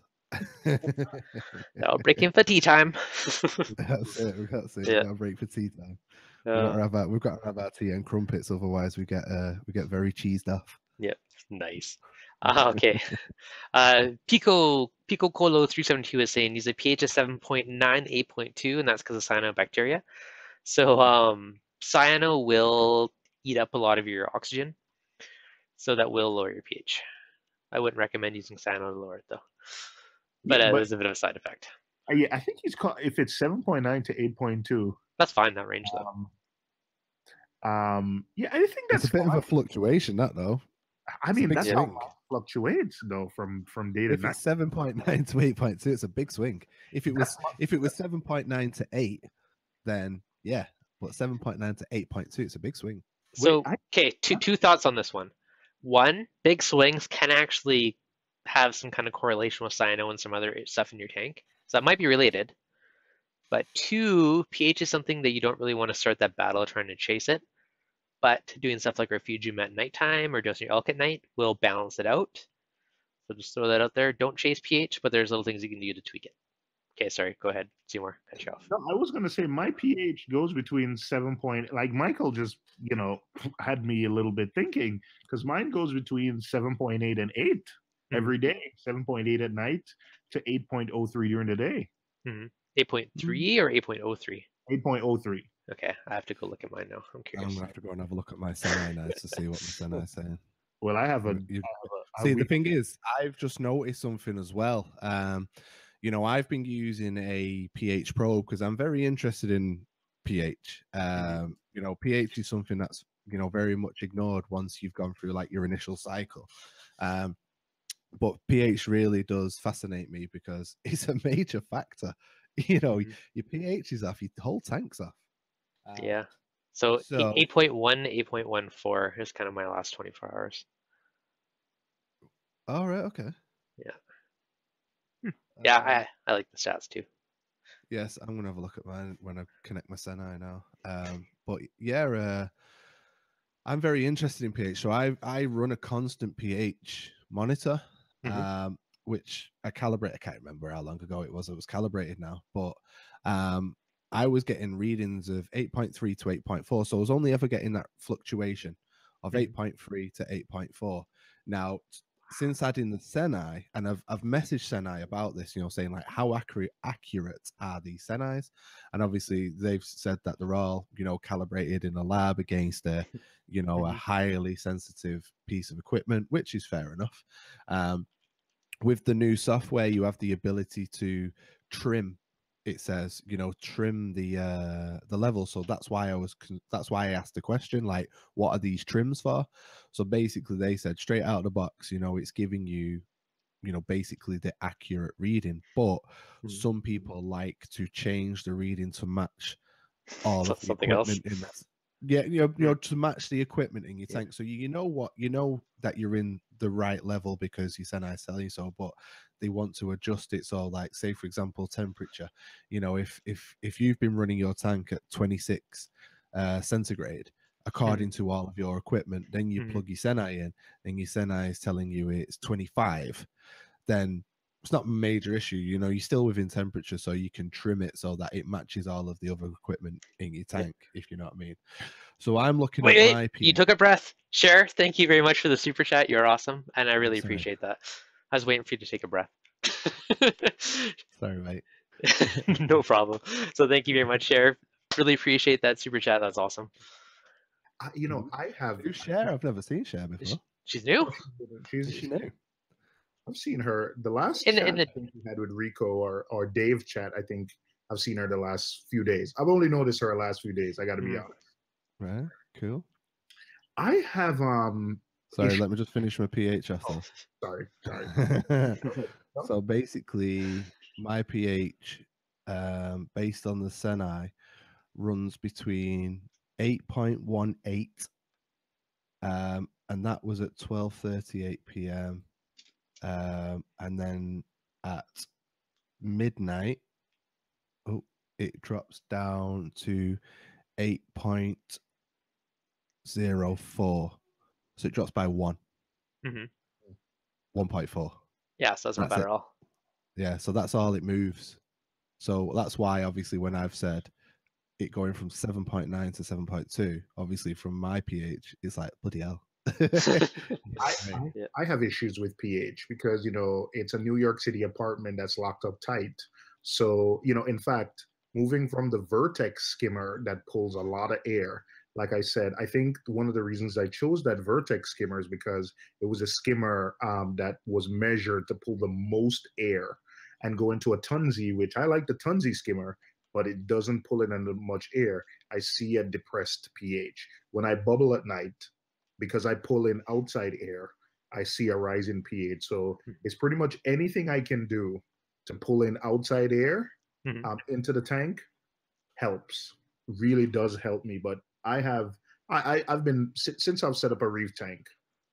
I'll break in for tea time. That's it. We got Yeah. a break for tea time. We've got to have our tea and crumpets, otherwise we get very cheesed off. Yep, nice. Okay. Pico Colo 372 is saying he's a pH of 7.9, 8.2, and that's because of cyanobacteria. So cyano will eat up a lot of your oxygen, so that will lower your pH. I wouldn't recommend using cyano to lower it though, but there's a bit of a side effect. Yeah, I think he's called if it's 7.9 to 8.2. That's fine, that range though. Yeah, I think that's a bit of a fluctuation, that though. I mean, that's swing. how it fluctuates though from day to If night. it's 7.9 to 8.2, it's a big swing. If it was 7.9 to 8, then yeah, but 7.9 to 8.2, it's a big swing. So, okay, two thoughts on this one. One, big swings can actually have some kind of correlation with cyano and some other stuff in your tank. So that might be related. But two, pH is something that you don't really want to start that battle of trying to chase it. But doing stuff like refugium at nighttime or dosing your elk at night will balance it out. So just throw that out there. Don't chase pH, but there's little things you can do to tweak it. Okay, sorry, go ahead, Seymour, cut you off. No, I was going to say my pH goes between 7 point, like Michael just, had me a little bit thinking, because mine goes between 7.8 and 8 every day, 7.8 at night to 8.03 during the day. 8.3 or 8.03? 8.03. Okay, I have to go look at mine now. I'm curious. I'm going to have to go and have a look at my Senai now to see what my Senai is saying. Well, I have a... See, the thing is, I've just noticed something as well. I've been using a pH probe because I'm very interested in pH. pH is something that's, very much ignored once you've gone through like your initial cycle. But pH really does fascinate me because it's a major factor. Your pH is off, your whole tank's off. Yeah. So 8.1, 8.14 is kind of my last 24 hours. All right. Okay. Yeah. Yeah, I like the stats too. Yes, I'm gonna have a look at mine when I connect my Senai now. But yeah, I'm very interested in pH. So I run a constant pH monitor, which I calibrate. I can't remember how long ago it was calibrated now, but I was getting readings of 8.3 to 8.4. So I was only ever getting that fluctuation of 8.3 to 8.4. Now, since adding the Senai, and I've messaged Senai about this, saying like how accurate are these Senais, and obviously they've said that they're all calibrated in a lab against a a highly sensitive piece of equipment, which is fair enough. With the new software, you have the ability to trim. It says trim the level, so that's why I asked the question, like, what are these trims for? So basically they said straight out of the box, it's giving you basically the accurate reading, but some people like to change the reading to match all of the equipment in this. Yeah, to match the equipment in your tank. So you know that you're in the right level because your Senai is telling you so, but they want to adjust it. So like, say for example, temperature, if you've been running your tank at 26 centigrade according to all of your equipment, then you plug your Senai in and your Senai is telling you it's 25, then it's not a major issue. You're still within temperature, so you can trim it so that it matches all of the other equipment in your tank, if you know what I mean. So I'm looking at my pH. You took a breath. Cher, thank you very much for the super chat. You're awesome, and I really appreciate that. I was waiting for you to take a breath. Sorry, mate. No problem. So thank you very much, Cher. Really appreciate that super chat. That's awesome. I have Cher. I've never seen Cher before. She's new. She's new. I've seen her the last chat I think we had with Rico or Dave chat. I think I've seen her the last few days. I've only noticed her the last few days. I got to be honest. Right. Cool. I have Sorry, let me just finish my pH after. Sorry. So basically, my pH, based on the Senai, runs between 8.18, and that was at 12:38 p.m. And then at midnight, it drops down to 8.04. So it drops by 1. 1.4. Yeah, so that's not bad at all. Yeah, so that's all it moves. So that's why, obviously, when I've said it going from 7.9 to 7.2, obviously from my pH, it's like, bloody hell. I have issues with pH because it's a New York City apartment that's locked up tight. So in fact, moving from the Vertex skimmer that pulls a lot of air, like I said, I think one of the reasons I chose that Vertex skimmer is because it was a skimmer that was measured to pull the most air, and go into a Tunzi, which I like the Tunzi skimmer, but it doesn't pull in much air. I see a depressed pH. When I bubble at night, because I pull in outside air, I see a rise in pH. So it's pretty much anything I can do to pull in outside air into the tank helps. Really does help me. But I have I've been since I've set up a reef tank.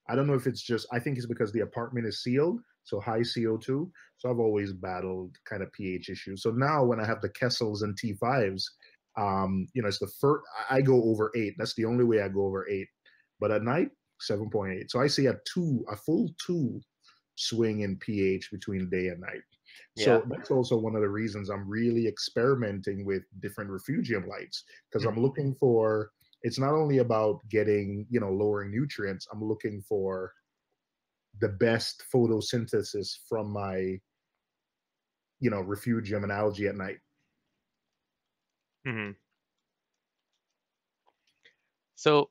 I don't know if it's just, I think it's because the apartment is sealed, so high CO2. So I've always battled kind of pH issues. So now when I have the Kessels and T5s, it's the first, I go over 8. That's the only way I go over 8. But at night, 7.8. So I see a full 2 swing in pH between day and night. So that's also one of the reasons I'm really experimenting with different refugium lights, because I'm looking for, it's not only about getting, lowering nutrients, I'm looking for the best photosynthesis from my, refugium and algae at night. So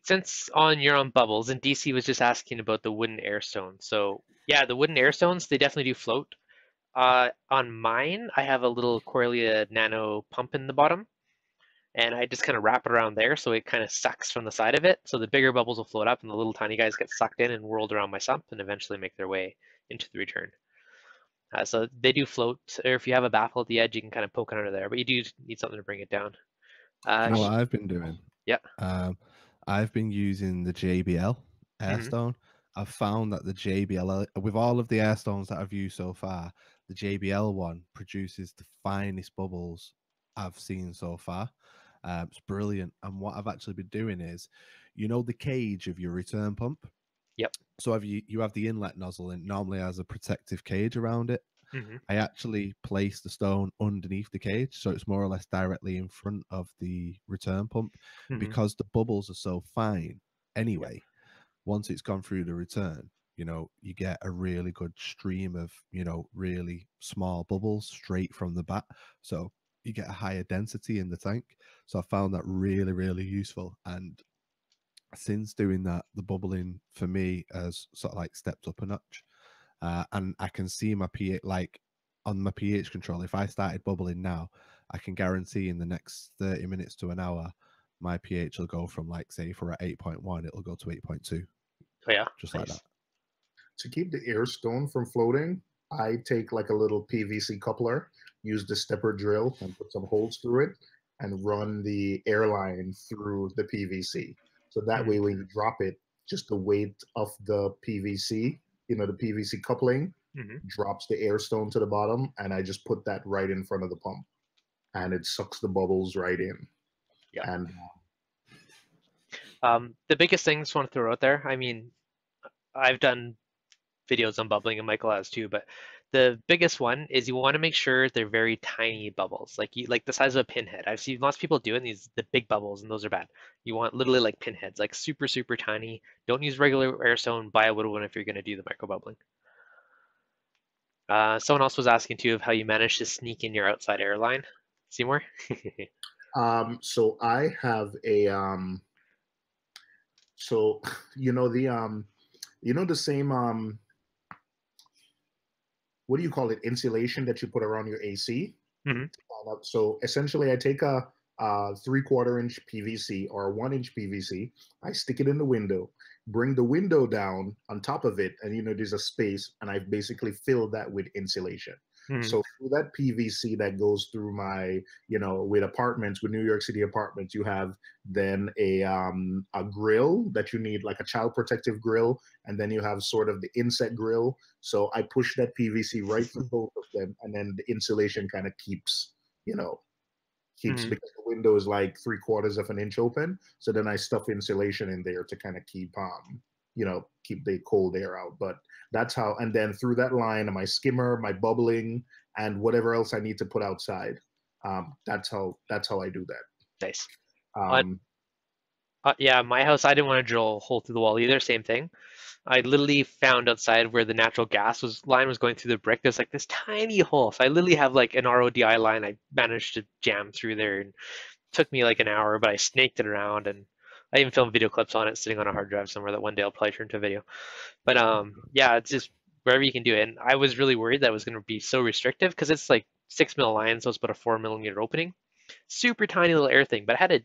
since you're on bubbles, and DC was just asking about the wooden air stones. So yeah, the wooden air stones, they definitely do float. On mine, I have a little Corellia nano pump in the bottom, and I just kind of wrap it around there so it kind of sucks from the side of it. So the bigger bubbles will float up and the little tiny guys get sucked in and whirled around my sump and eventually make their way into the return. So they do float, or if you have a baffle at the edge, you can kind of poke it under there, but you do need something to bring it down. You know what I've been doing? Yeah. I've been using the JBL airstone. I've found that the JBL, with all of the airstones that I've used so far, the JBL one produces the finest bubbles I've seen so far. It's brilliant. And what I've actually been doing is, the cage of your return pump. Yep. So you have the inlet nozzle, and normally has a protective cage around it. I actually place the stone underneath the cage, so it's more or less directly in front of the return pump, because the bubbles are so fine anyway. Once it's gone through the return, you get a really good stream of, really small bubbles straight from the bat. So you get a higher density in the tank. So I found that really, really useful. And since doing that, the bubbling for me has sort of like stepped up a notch. And I can see my pH, like on my pH control, if I started bubbling now, I can guarantee in the next 30 minutes to an hour, my pH will go from, like, say, if we're at 8.1, it'll go to 8.2. Oh, yeah. Just like that. To keep the air stone from floating, I take like a little PVC coupler, use the stepper drill and put some holes through it and run the airline through the PVC. So that way when you drop it, just the weight of the PVC, the PVC coupling drops the air stone to the bottom, and I just put that right in front of the pump, and it sucks the bubbles right in. Yeah. And the biggest thing I just want to throw out there, I mean, I've done videos on bubbling, and Michael has too, but the biggest one is you want to make sure they're very tiny bubbles, like the size of a pinhead. I've seen lots of people doing the big bubbles, and those are bad. You want literally like pinheads, like super, super tiny. Don't use regular airstone, buy a little one if you're going to do the micro bubbling. Someone else was asking too of how you manage to sneak in your outside airline. Seymour? So I have a so the same what do you call it, insulation that you put around your AC? So essentially I take a 3/4 inch PVC or a 1 inch PVC, I stick it in the window, bring the window down on top of it, and there's a space, and I've basically filled that with insulation. So through that PVC that goes through my, with apartments, with New York City apartments, you have then a grill that you need, like a child protective grill, and then you have sort of the insect grill. So I push that PVC right through both of them, and then the insulation kind of keeps, because the window is like 3/4 of an inch open. So then I stuff insulation in there to kind of keep keep the cold air out. But that's how, and then through that line, my skimmer, my bubbling, and whatever else I need to put outside. That's how I do that. Nice. Um, my house, I didn't want to drill a hole through the wall either. Same thing. I literally found outside where the natural gas line was going through the brick. There's like this tiny hole. So I literally have like an RODI line. I managed to jam through there, and it took me like an hour, but I snaked it around, and I even filmed video clips on it sitting on a hard drive somewhere that one day I'll probably turn to a video. But yeah, it's just wherever you can do it. And I was really worried that it was going to be so restrictive because it's like 6 mil line, so it's about a 4 millimeter opening. Super tiny little air thing, but I had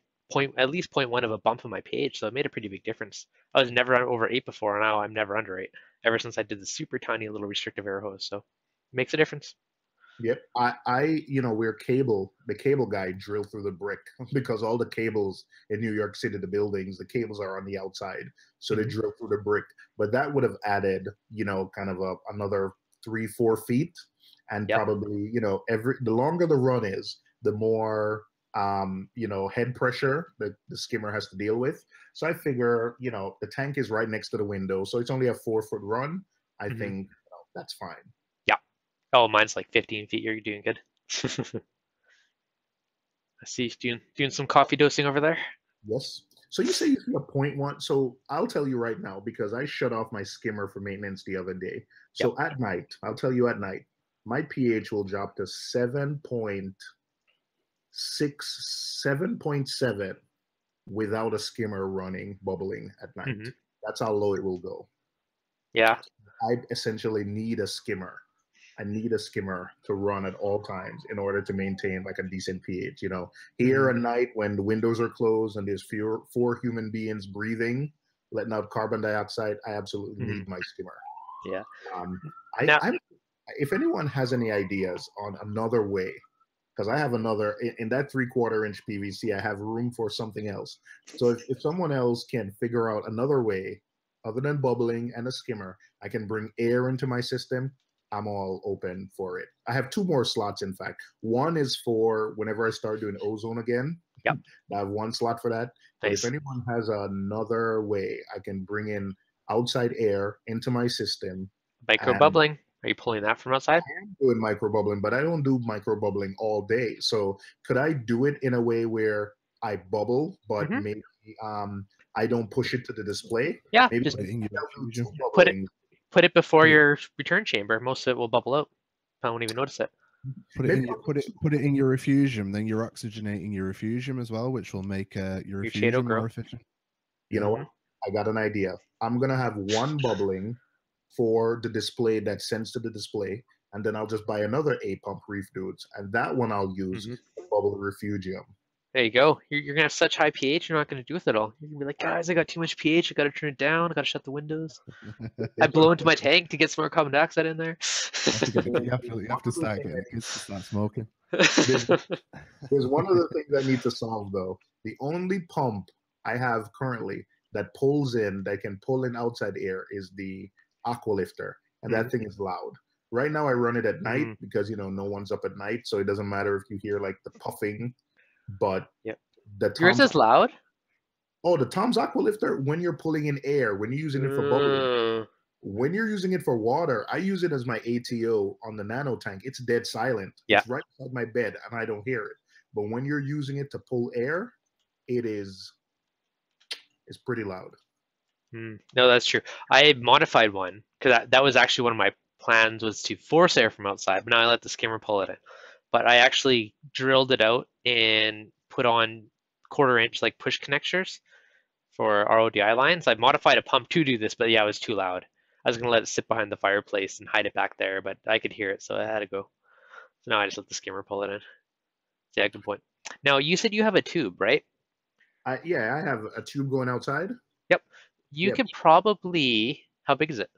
at least 0.1 of a bump in my pH, so it made a pretty big difference. I was never over 8 before, and now I'm never under 8 ever since I did the super tiny little restrictive air hose. So it makes a difference. Yep. Where the cable guy drilled through the brick because all the cables in New York City, the buildings, the cables are on the outside. So they drill through the brick. But that would have added, kind of another 3-4 feet. And probably, the longer the run is, the more, head pressure that the skimmer has to deal with. So I figure, the tank is right next to the window. So it's only a 4-foot run. I think that's fine. Oh, mine's like 15 feet. You're doing good. I see you doing some coffee dosing over there. Yes. So you say you see a 0.1. So I'll tell you right now, because I shut off my skimmer for maintenance the other day. So at night, I'll tell you at night, my pH will drop to 7.6, 7.7 without a skimmer running, bubbling at night. That's how low it will go. Yeah. I essentially need a skimmer. I need a skimmer to run at all times in order to maintain like a decent pH. Here at night when the windows are closed and there's 4 human beings breathing, letting out carbon dioxide, I absolutely need my skimmer. Yeah. If anyone has any ideas on another way, because I have another in that 3/4 inch PVC, I have room for something else. So if someone else can figure out another way other than bubbling and a skimmer, I can bring air into my system, I'm all open for it. I have 2 more slots, in fact. One is for whenever I start doing ozone again. Yep. I have 1 slot for that. But Nice. if anyone has another way, I can bring in outside air into my system. Micro bubbling. Are you pulling that from outside? I am doing micro bubbling, but I don't do micro bubbling all day. So could I do it in a way where I bubble, but maybe I don't push it to the display? Yeah. Maybe Just put it before your return chamber. Most of it will bubble out. I won't even notice it. Put it in your refugium. Then you're oxygenating your refugium as well, which will make your refugium more efficient. You know what? I got an idea. I'm gonna have 1 bubbling for the display that sends to the display, and then I'll just buy another A pump ReefDudes, and that one I'll use to bubble the refugium. There you go. You're gonna have such high pH, you're not gonna do with it all. You're gonna be like, guys, I got too much pH. I gotta turn it down. I gotta shut the windows. I blow into my tank to get some more carbon dioxide in there. You have to start getting the kids to start smoking. There's one other thing that I need to solve though. The only pump I have currently that can pull in outside air is the Aqualifter, and that thing is loud. Right now I run it at night because no one's up at night, so it doesn't matter if you hear like the puffing. But yours is loud? Oh, the Tom's Aqualifter, when you're pulling in air, when you're using it for bubbling. When you're using it for water, I use it as my ATO on the nano tank. It's dead silent. Yeah. It's right beside my bed and I don't hear it. But when you're using it to pull air, it's pretty loud. No, that's true. I modified one because that was actually one of my plans, was to force air from outside, but now I let the skimmer pull it in. But I actually drilled it out and put on 1/4 inch like push connectors for RODI lines. I modified a pump to do this, but yeah, it was too loud. I was gonna let it sit behind the fireplace and hide it back there, but I could hear it, so I had to go. So now I just let the skimmer pull it in. Yeah, good point. Now you said you have a tube, right? Yeah, I have a tube going outside. Yep. You could probably. How big is it?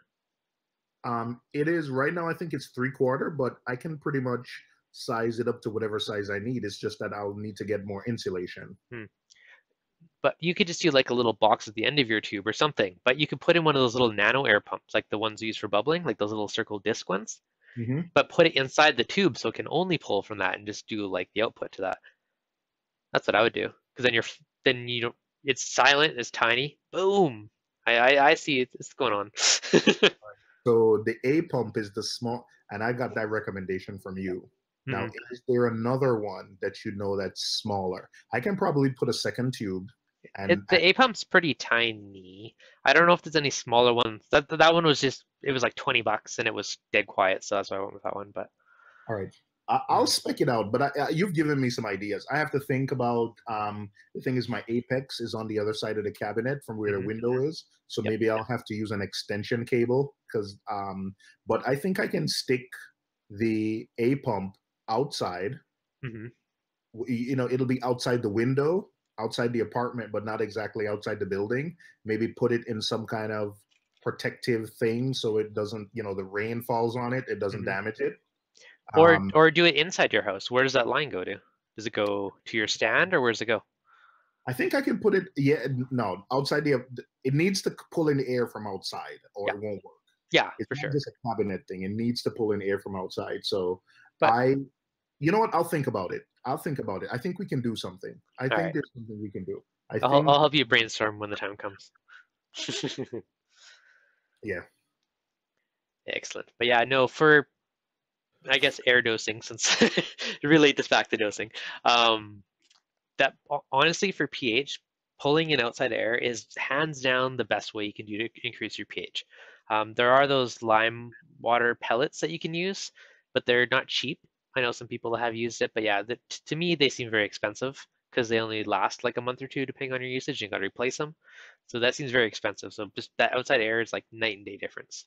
It is right now. I think it's 3/4, but I can pretty much size it up to whatever size I need. It's just that I'll need to get more insulation. But you could just do like a little box at the end of your tube or something. But you could put in one of those little nano air pumps, like the ones used for bubbling, like those little circle disc ones. But put it inside the tube so it can only pull from that and just do like the output to that. That's what I would do. Because then you don't. It's silent. It's tiny. Boom. I see it's going on. So the A pump is the small, and I got that recommendation from you. Now, is there another one that you know that's smaller? I can probably put a second tube. And the A pump's pretty tiny. I don't know if there's any smaller ones. That one was just, it was like $20 and it was dead quiet, so that's why I went with that one. But all right, I'll spec it out. But you've given me some ideas. I have to think about. The thing is, my apex is on the other side of the cabinet from where the window is, so maybe I'll have to use an extension cable. But I think I can stick the A pump outside. It'll be outside the window, outside the apartment, but not exactly outside the building. Maybe put it in some kind of protective thing so it doesn't, the rain falls on it, it doesn't damage it. Or do it inside your house. Where does that line go to? Does it go to your stand, or where does it go? I think I can put it. Yeah, no, outside it needs to pull in air from outside, or it won't work. Yeah, it's for not sure. just a cabinet thing. It needs to pull in air from outside. So But, you know what? I'll think about it. I think we can do something. I think there's something we can do. I'll help you brainstorm when the time comes. Yeah. Excellent. But yeah, no, for I guess air dosing, since to relate this back to dosing, that honestly for pH, pulling in outside air is hands down the best way you can do to increase your pH. There are those lime water pellets that you can use, but they're not cheap. I know some people have used it, but yeah, to me they seem very expensive because they only last like a month or two depending on your usage. You got to replace them, so that seems very expensive. So just that outside air is like night and day difference.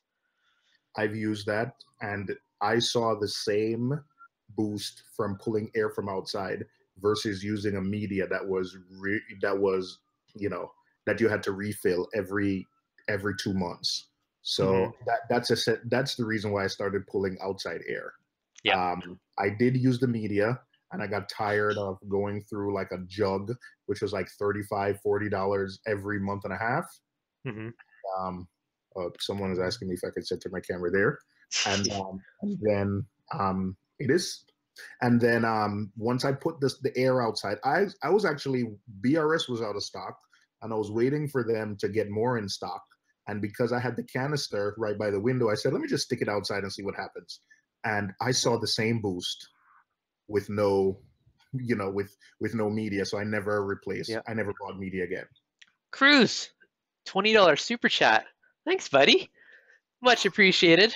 I've used that, and I saw the same boost from pulling air from outside versus using a media that was that you had to refill every 2 months. So that's the reason why I started pulling outside air. Yeah. I did use the media, and I got tired of going through like a jug, which was like $35-$40 every month and a half. Someone is asking me if I could center my camera there, and then it is, and then once I put the air outside, I was actually, BRS was out of stock, and I was waiting for them to get more in stock. And because I had the canister right by the window, I said, let me just stick it outside and see what happens. And I saw the same boost with no, with no media. So I never replaced. Yeah. I never bought media again. Cruz, $20 super chat. Thanks, buddy. Much appreciated.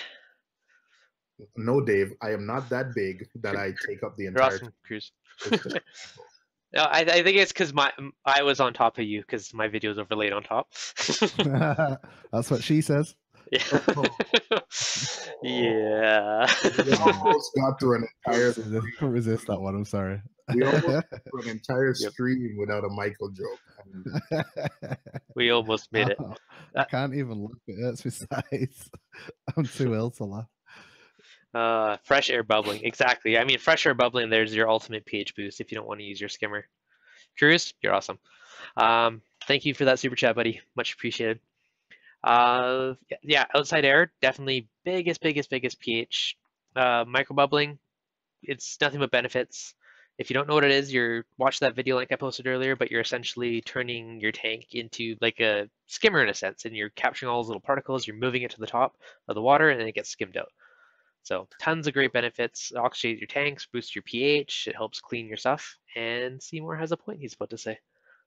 No, Dave, I am not that big that I take up the entire. Awesome, Cruz. No, I think it's because I was on top of you because my video is overlaid on top. That's what she says. Yeah. Yeah. We almost got through an entire. Couldn't resist that one. I'm sorry. We almost got through an entire stream without a Michael joke. We almost made it. I can't even look. It hurts my sides. I'm too ill to laugh. Fresh air bubbling. Exactly. I mean, fresh air bubbling, there's your ultimate pH boost if you don't want to use your skimmer. Cruz, you're awesome. Thank you for that super chat, buddy. Much appreciated. Yeah, outside air, definitely biggest pH. Microbubbling, it's nothing but benefits. If you don't know what it is, watch that video link I posted earlier, but you're essentially turning your tank into like a skimmer in a sense, and you're capturing all those little particles, you're moving it to the top of the water, and then it gets skimmed out. So tons of great benefits. It oxygenates your tanks, boosts your pH, it helps clean your stuff, and Seymour has a point he's about to say.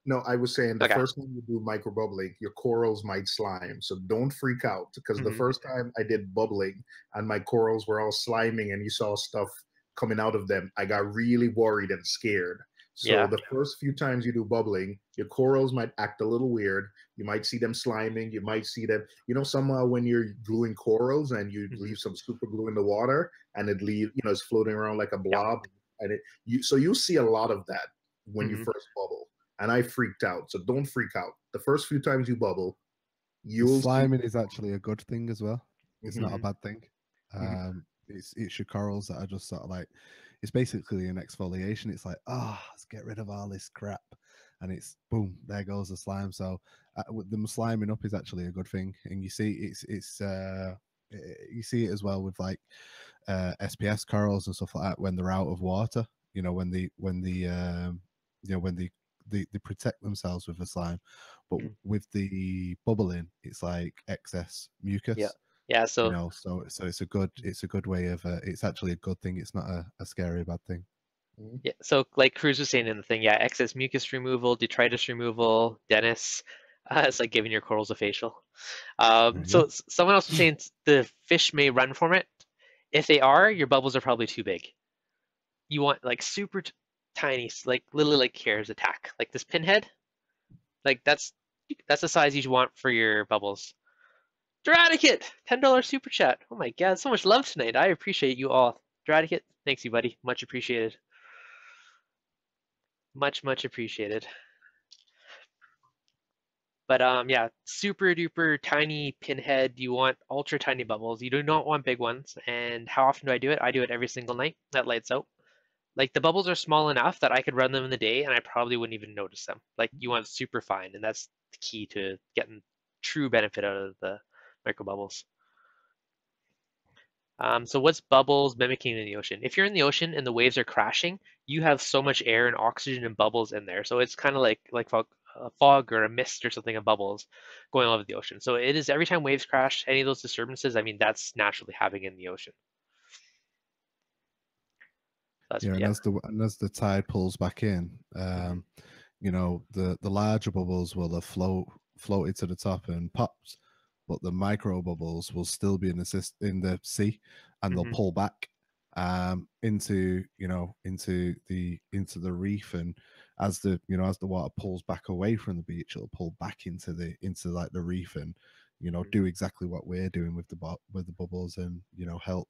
No, I was saying the first time you do microbubbling, your corals might slime. So don't freak out, because the first time I did bubbling and my corals were all sliming and you saw stuff coming out of them, I got really worried and scared. So the first few times you do bubbling, your corals might act a little weird. You might see them sliming. You might see them, somehow when you're gluing corals and you leave some super glue in the water and it's floating around like a blob. And so you'll see a lot of that when you first bubble. And I freaked out. So don't freak out. The first few times you bubble, sliming is actually a good thing as well. It's not a bad thing. It's your corals that are just sort of like, it's basically an exfoliation. It's like, let's get rid of all this crap, and it's boom, there goes the slime. So them sliming up is actually a good thing, and you see you see it as well with like SPS corals and stuff like that when they're out of water. When they protect themselves with the slime, but with the bubbling, it's like excess mucus. Yeah, so so it's a good way of it's actually a good thing. It's not a scary bad thing. Yeah, so like Cruz was saying in the thing, excess mucus removal, detritus removal, Dennis, it's like giving your corals a facial. So someone else was saying the fish may run from it. If they are, your bubbles are probably too big. You want like super tiny, like literally like hairs attack, like this pinhead. Like that's the size you want for your bubbles. Dradicate, $10 super chat. Oh my god, so much love tonight. I appreciate you all. Dradicate, thanks you, buddy. Much appreciated. Much appreciated. But yeah, super duper tiny pinhead. You want ultra tiny bubbles. You do not want big ones. And how often do I do it? I do it every single night. That lights out. Like the bubbles are small enough that I could run them in the day and I probably wouldn't even notice them. Like you want super fine, and that's the key to getting true benefit out of the micro bubbles. So what's bubbles mimicking in the ocean? If you're in the ocean and the waves are crashing, you have so much air and oxygen and bubbles in there. So it's kind of like a fog or a mist or something of bubbles going all over the ocean. So it is every time waves crash, any of those disturbances, I mean, that's naturally happening in the ocean. Yeah, and as the tide pulls back in, you know, the larger bubbles will have floated to the top and popped, but the micro bubbles will still be in the sea, and they'll pull back into the reef, and as the water pulls back away from the beach, it'll pull back into like the reef, and do exactly what we're doing with the bubbles, and help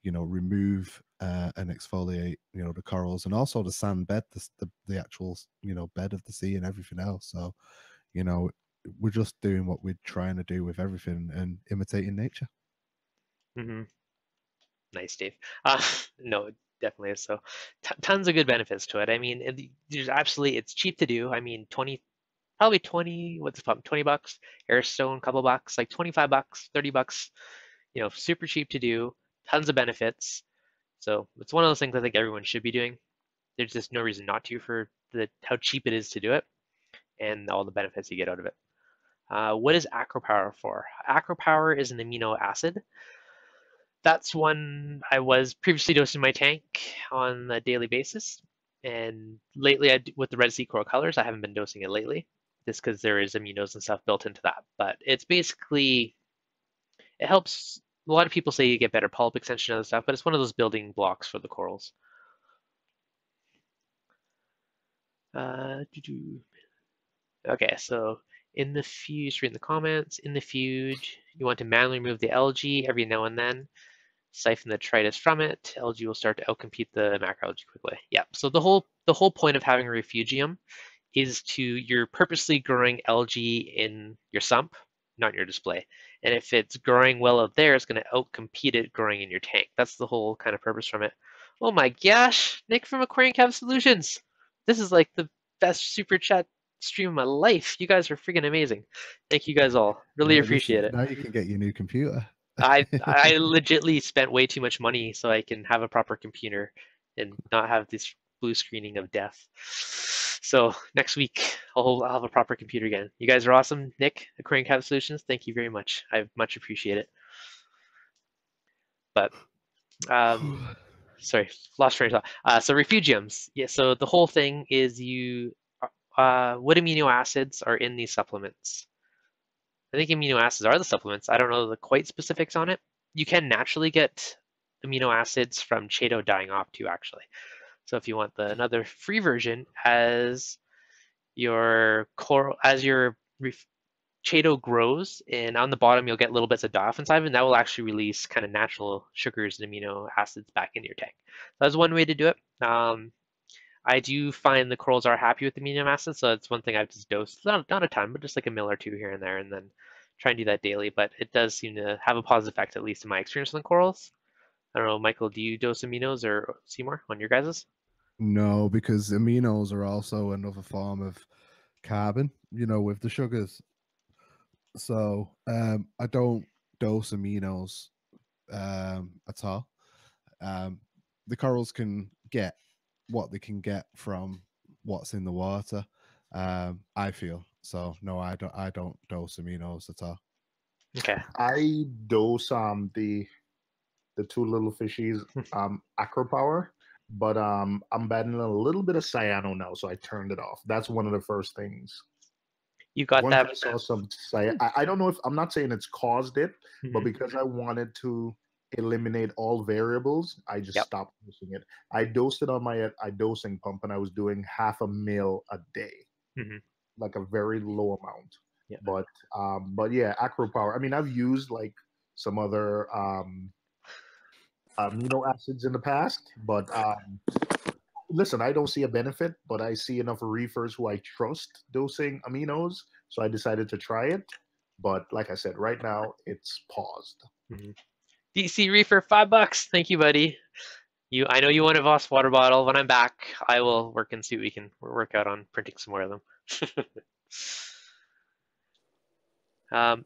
remove and exfoliate the corals, and also the sand bed, the actual bed of the sea and everything else. So we're just doing what we're trying to do with everything and imitating nature. Nice, Dave. No, it definitely is. So tons of good benefits to it. I mean, there's absolutely, it's cheap to do. I mean, probably 20, what's the pump? 20 bucks, Airstone, couple bucks, like 25 bucks, 30 bucks, super cheap to do, tons of benefits. So it's one of those things I think everyone should be doing. There's just no reason not to for how cheap it is to do it and all the benefits you get out of it. What is AcroPower for? AcroPower is an amino acid. That's one I was previously dosing my tank on a daily basis. And lately, with the Red Sea Coral colors, I haven't been dosing it lately, just because there is aminos and stuff built into that. But it's basically, it helps. A lot of people say you get better pulp extension and other stuff, but it's one of those building blocks for the corals. Okay, so in the feud, just read the comments. In the feud, you want to manually remove the algae every now and then. Siphon the detritus from it. Algae will start to outcompete the macroalgae quickly. Yeah. So the whole point of having a refugium is you're purposely growing algae in your sump, not in your display. And if it's growing well out there, it's going to outcompete it growing in your tank. That's the whole kind of purpose from it. Oh my gosh, Nick from Aquarium Cap Solutions. This is like the best super chat stream of my life. You guys are freaking amazing. Thank you guys all. Really appreciate it. Now you can get your new computer. I legitimately spent way too much money so I can have a proper computer and not have this blue screening of death. So next week I'll have a proper computer again. You guys are awesome. Nick, Aquarium Cap Solutions, thank you very much. I much appreciate it. But sorry, lost train of thought. So refugiums. Yeah, so the whole thing is what amino acids are in these supplements? I think amino acids are the supplements. I don't know the quite specifics on it. You can naturally get amino acids from Chaeto dying off too, actually. So if you want another free version, as your Chaeto grows, and on the bottom you'll get little bits of die off inside, and that will actually release kind of natural sugars and amino acids back into your tank. That's one way to do it. I do find the corals are happy with amino acids, so it's one thing I've just dosed, not a ton, but just like a mill or two here and there, and then try and do that daily. But it does seem to have a positive effect, at least in my experience on the corals. I don't know, Michael, do you dose aminos or Seymour on your guys's? No, because aminos are also another form of carbon, with the sugars. So I don't dose aminos at all. The corals can get what they can get from what's in the water. I feel so. No, I don't dose aminos at all. Okay. I dose the two little fishies AcroPower, but I'm batting a little bit of cyano now, so I turned it off. That's one of the first things. You got that. I saw some I don't know if, I'm not saying it's caused it, but because I wanted to eliminate all variables, I just stopped dosing it. I dosed it on my dosing pump, and I was doing 0.5 ml a day, like a very low amount. Yeah. But yeah, AcroPower. I mean, I've used like some other amino acids in the past, but listen, I don't see a benefit, but I see enough reefers who I trust dosing aminos So I decided to try it. But like I said, right now it's paused. DC Reefer, $5. Thank you, buddy. I know you want a Voss water bottle. When I'm back, I will work and see what we can work out on printing some more of them.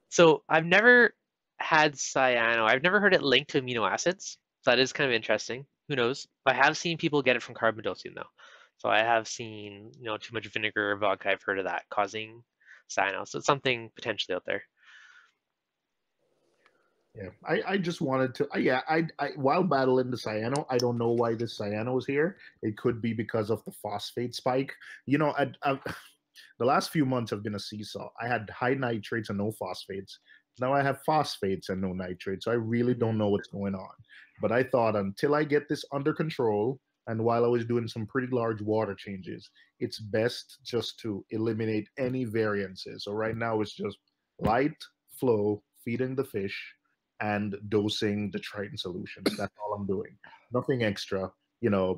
So I've never had cyano. I've never heard it linked to amino acids. So that is kind of interesting. Who knows? I have seen people get it from carbon dosing though. So I have seen, too much vinegar or vodka. I've heard of that causing cyano. So it's something potentially out there. Yeah, I just wanted to. I while battling the cyano, I don't know why this cyano is here. It could be because of the phosphate spike. The last few months have been a seesaw. I had high nitrates and no phosphates. Now I have phosphates and no nitrates. So I really don't know what's going on. But I thought until I get this under control, and while I was doing some pretty large water changes, it's best just to eliminate any variances. So right now it's just light flow, feeding the fish, and dosing the Triton solutions. That's all I'm doing. Nothing extra,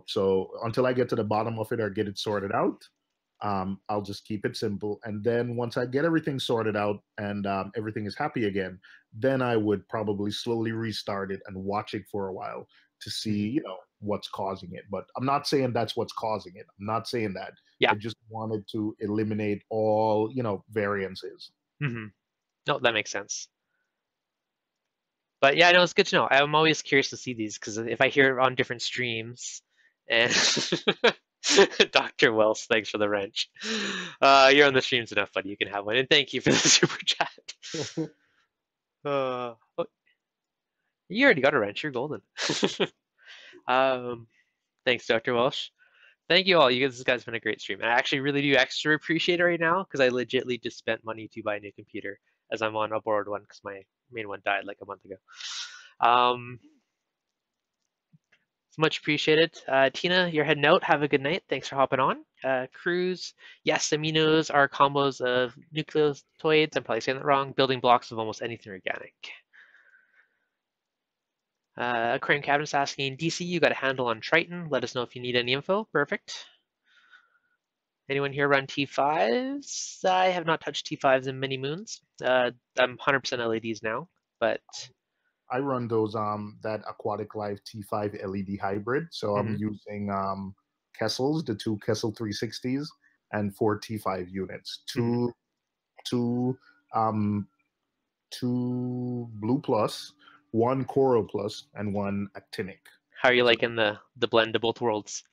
So until I get to the bottom of it or get it sorted out, I'll just keep it simple. And then once I get everything sorted out and everything is happy again, then I would probably slowly restart it and watch it for a while to see, what's causing it. But I'm not saying that's what's causing it. I'm not saying that. Yeah. I just wanted to eliminate all, variances. No, that makes sense. But yeah, no, it's good to know. I'm always curious to see these because if I hear it on different streams, and Dr. Wells, thanks for the wrench. You're on the streams enough, buddy. You can have one. And thank you for the super chat. Oh, you already got a wrench. You're golden. Thanks, Dr. Welsh. Thank you all. This guy's been a great stream. I actually really do extra appreciate it right now because I legitly just spent money to buy a new computer as I'm on a borrowed one because my main one died like a month ago. It's much appreciated. Tina, you're heading out. Have a good night. Thanks for hopping on. Cruz, yes, aminos are combos of nucleotides. I'm probably saying that wrong. Building blocks of almost anything organic. Aquarium Cabinet's asking, DC, you got a handle on Triton. Let us know if you need any info. Perfect. Anyone here run T5s? I have not touched T5s in many moons. I'm 100% LEDs now, but I run those that Aquatic Life T5 LED hybrid. So I'm using Kessels, the two Kessel 360s, and 4 T5 units. Two Blue Plus, one Coral Plus, and one Actinic. How are you liking the blend of both worlds?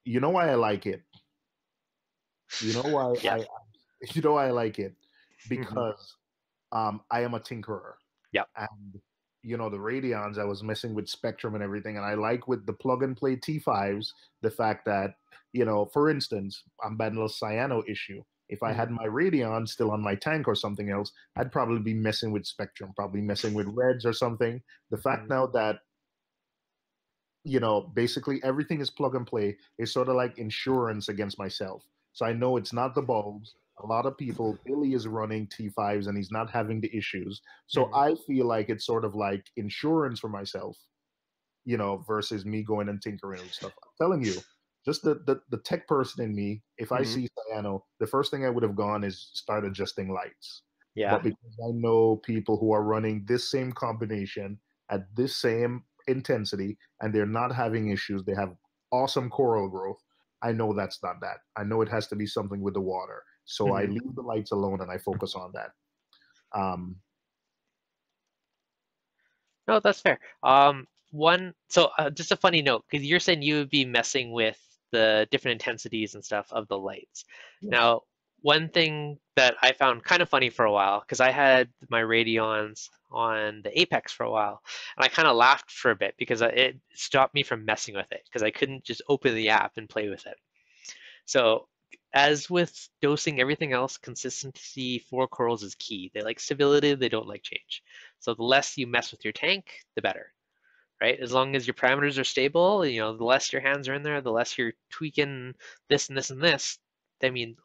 You know why I like it? You know why I like it? Because I am a tinkerer. Yeah. And the Radions, I was messing with spectrum and everything, and I like with the plug and play T5s the fact that for instance, I'm battling a cyano issue. If I had my Radion still on my tank or something else, I'd probably be messing with spectrum, probably messing with reds or something. The fact now that basically everything is plug and play is sort of like insurance against myself. So I know it's not the bulbs. A lot of people, Billy is running T5s and he's not having the issues. So I feel like it's sort of like insurance for myself, versus me going and tinkering with stuff. I'm telling you, just the tech person in me, if I see cyano, the first thing I would have gone is start adjusting lights. Yeah. But because I know people who are running this same combination at this same intensity and they're not having issues, they have awesome coral growth, I know that's not that. I know it has to be something with the water. So I leave the lights alone and I focus on that. No, that's fair. Just a funny note, because you're saying you would be messing with the different intensities and stuff of the lights. Yeah. Now, one thing that I found kind of funny for a while, because I had my Radions on the Apex for a while, and I kind of laughed for a bit because it stopped me from messing with it, because I couldn't just open the app and play with it. So as with dosing everything else, consistency for corals is key. They like stability, they don't like change. So the less you mess with your tank, the better, right? As long as your parameters are stable, the less your hands are in there, the less you're tweaking this and this and this. I mean,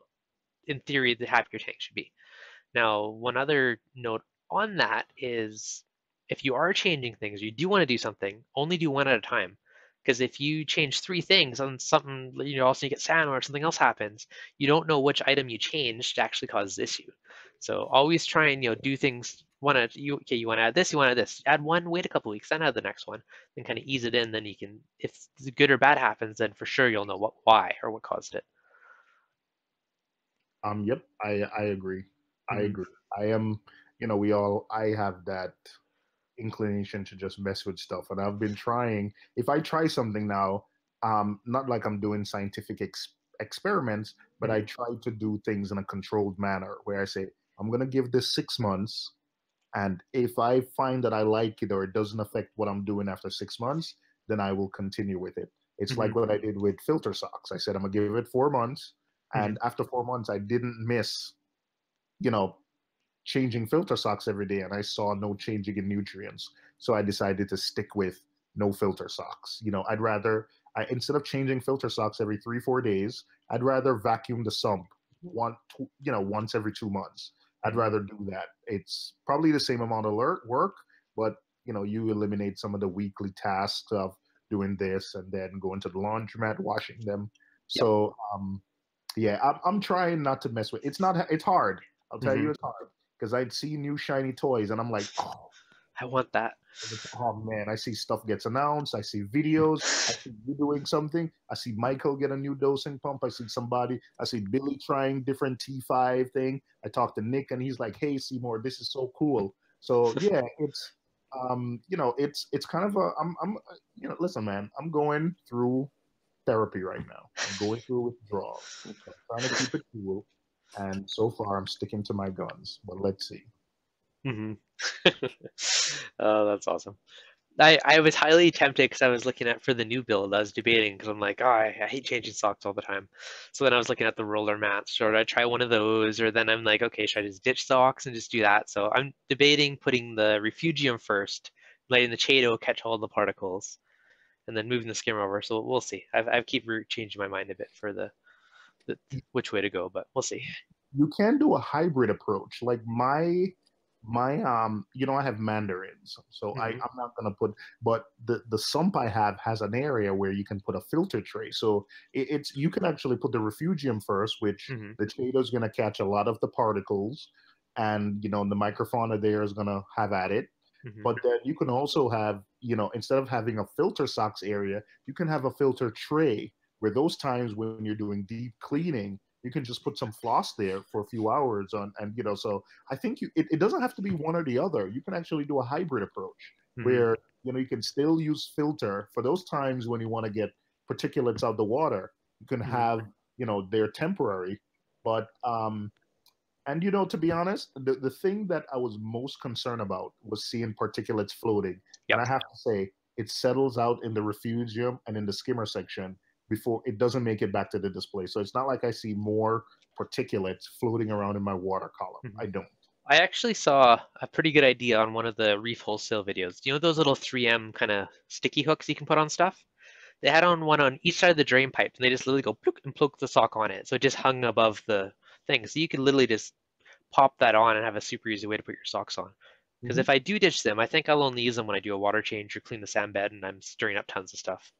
in theory, the happier your tank should be. Now, one other note on that is if you are changing things, you do want to do something, only do one at a time. Because if you change 3 things on something, you know, also you get salmon or something else happens, you don't know which item you changed actually causes issue. So always try and, you know, do things. Okay, you want to add this, you want to add this. Add one, wait a couple weeks, then add the next one, then kind of ease it in. Then you can, if good or bad happens, then for sure you'll know why or what caused it. Yep, I agree. I Mhm. agree. I am, you know, I have that inclination to just mess with stuff, and I've been trying. If I try something now, not like I'm doing scientific experiments, but I try to do things in a controlled manner where I say, I'm gonna give this 6 months, and if I find that I like it or it doesn't affect what I'm doing after 6 months, then I will continue with it. It's like Mhm. what I did with filter socks. I said I'm gonna give it 4 months, Mhm. and after 4 months, I didn't miss, you know, changing filter socks every day, and I saw no changing in nutrients. So I decided to stick with no filter socks. You know, instead of changing filter socks every 3-4 days, I'd rather vacuum the sump once every 2 months. I'd rather do that. It's probably the same amount of work, but you eliminate some of the weekly tasks of doing this and then going to the laundromat, washing them. Yep. So yeah, I'm trying not to mess with. It's not. It's hard. I'll tell you, Mhm. it's hard because I'd see new shiny toys and I'm like, I want that. oh man, I see stuff gets announced. I see videos. I see you doing something. I see Michael get a new dosing pump. I see Billy trying different T5 thing. I talked to Nick and he's like, hey, Seymour, this is so cool. So yeah, it's kind of listen, man, I'm going through therapy right now. I'm going through withdrawal. So I'm trying to keep it cool. And so far, I'm sticking to my guns. But let's see. Mhm. Oh, that's awesome. I was highly tempted because I was looking at for the new build. I was debating because I'm like, oh, I hate changing socks all the time. So then I was looking at the roller mats. Should I try one of those? Or then I'm like, okay, should I just ditch socks and just do that? So I'm debating putting the refugium first, letting the Chaeto catch all the particles, and then moving the skimmer over. So we'll see. I keep changing my mind a bit for the which way to go, but we'll see. You can do a hybrid approach. Like I have mandarins, so Hmm. I'm not gonna put. But the sump I have has an area where you can put a filter tray. So it's you can actually put the refugium first, which Hmm. the Chaeto is gonna catch a lot of the particles, and the microfauna there is gonna have at it. Hmm. But then you can also have, instead of having a filter socks area, you can have a filter tray where those times when you're doing deep cleaning, you can just put some floss there for a few hours so I think it doesn't have to be one or the other. You can actually do a hybrid approach Hmm. where, you can still use filter for those times when you want to get particulates out the water. You can Hmm. have, they're temporary, but and to be honest, the thing that I was most concerned about was seeing particulates floating. And Yep. I have to say, it settles out in the refugium and in the skimmer section before it doesn't make it back to the display. So it's not like I see more particulates floating around in my water column. Hmm. I don't. I actually saw a pretty good idea on one of the Reef wholesale videos. You know those little 3M kind of sticky hooks you can put on stuff? They had on one on each side of the drain pipe, and they just literally go plunk and plunk the sock on it. So it just hung above the thing. So you could literally just pop that on and have a super easy way to put your socks on. Because Mhm. if I do ditch them, I think I'll only use them when I do a water change or clean the sand bed and I'm stirring up tons of stuff.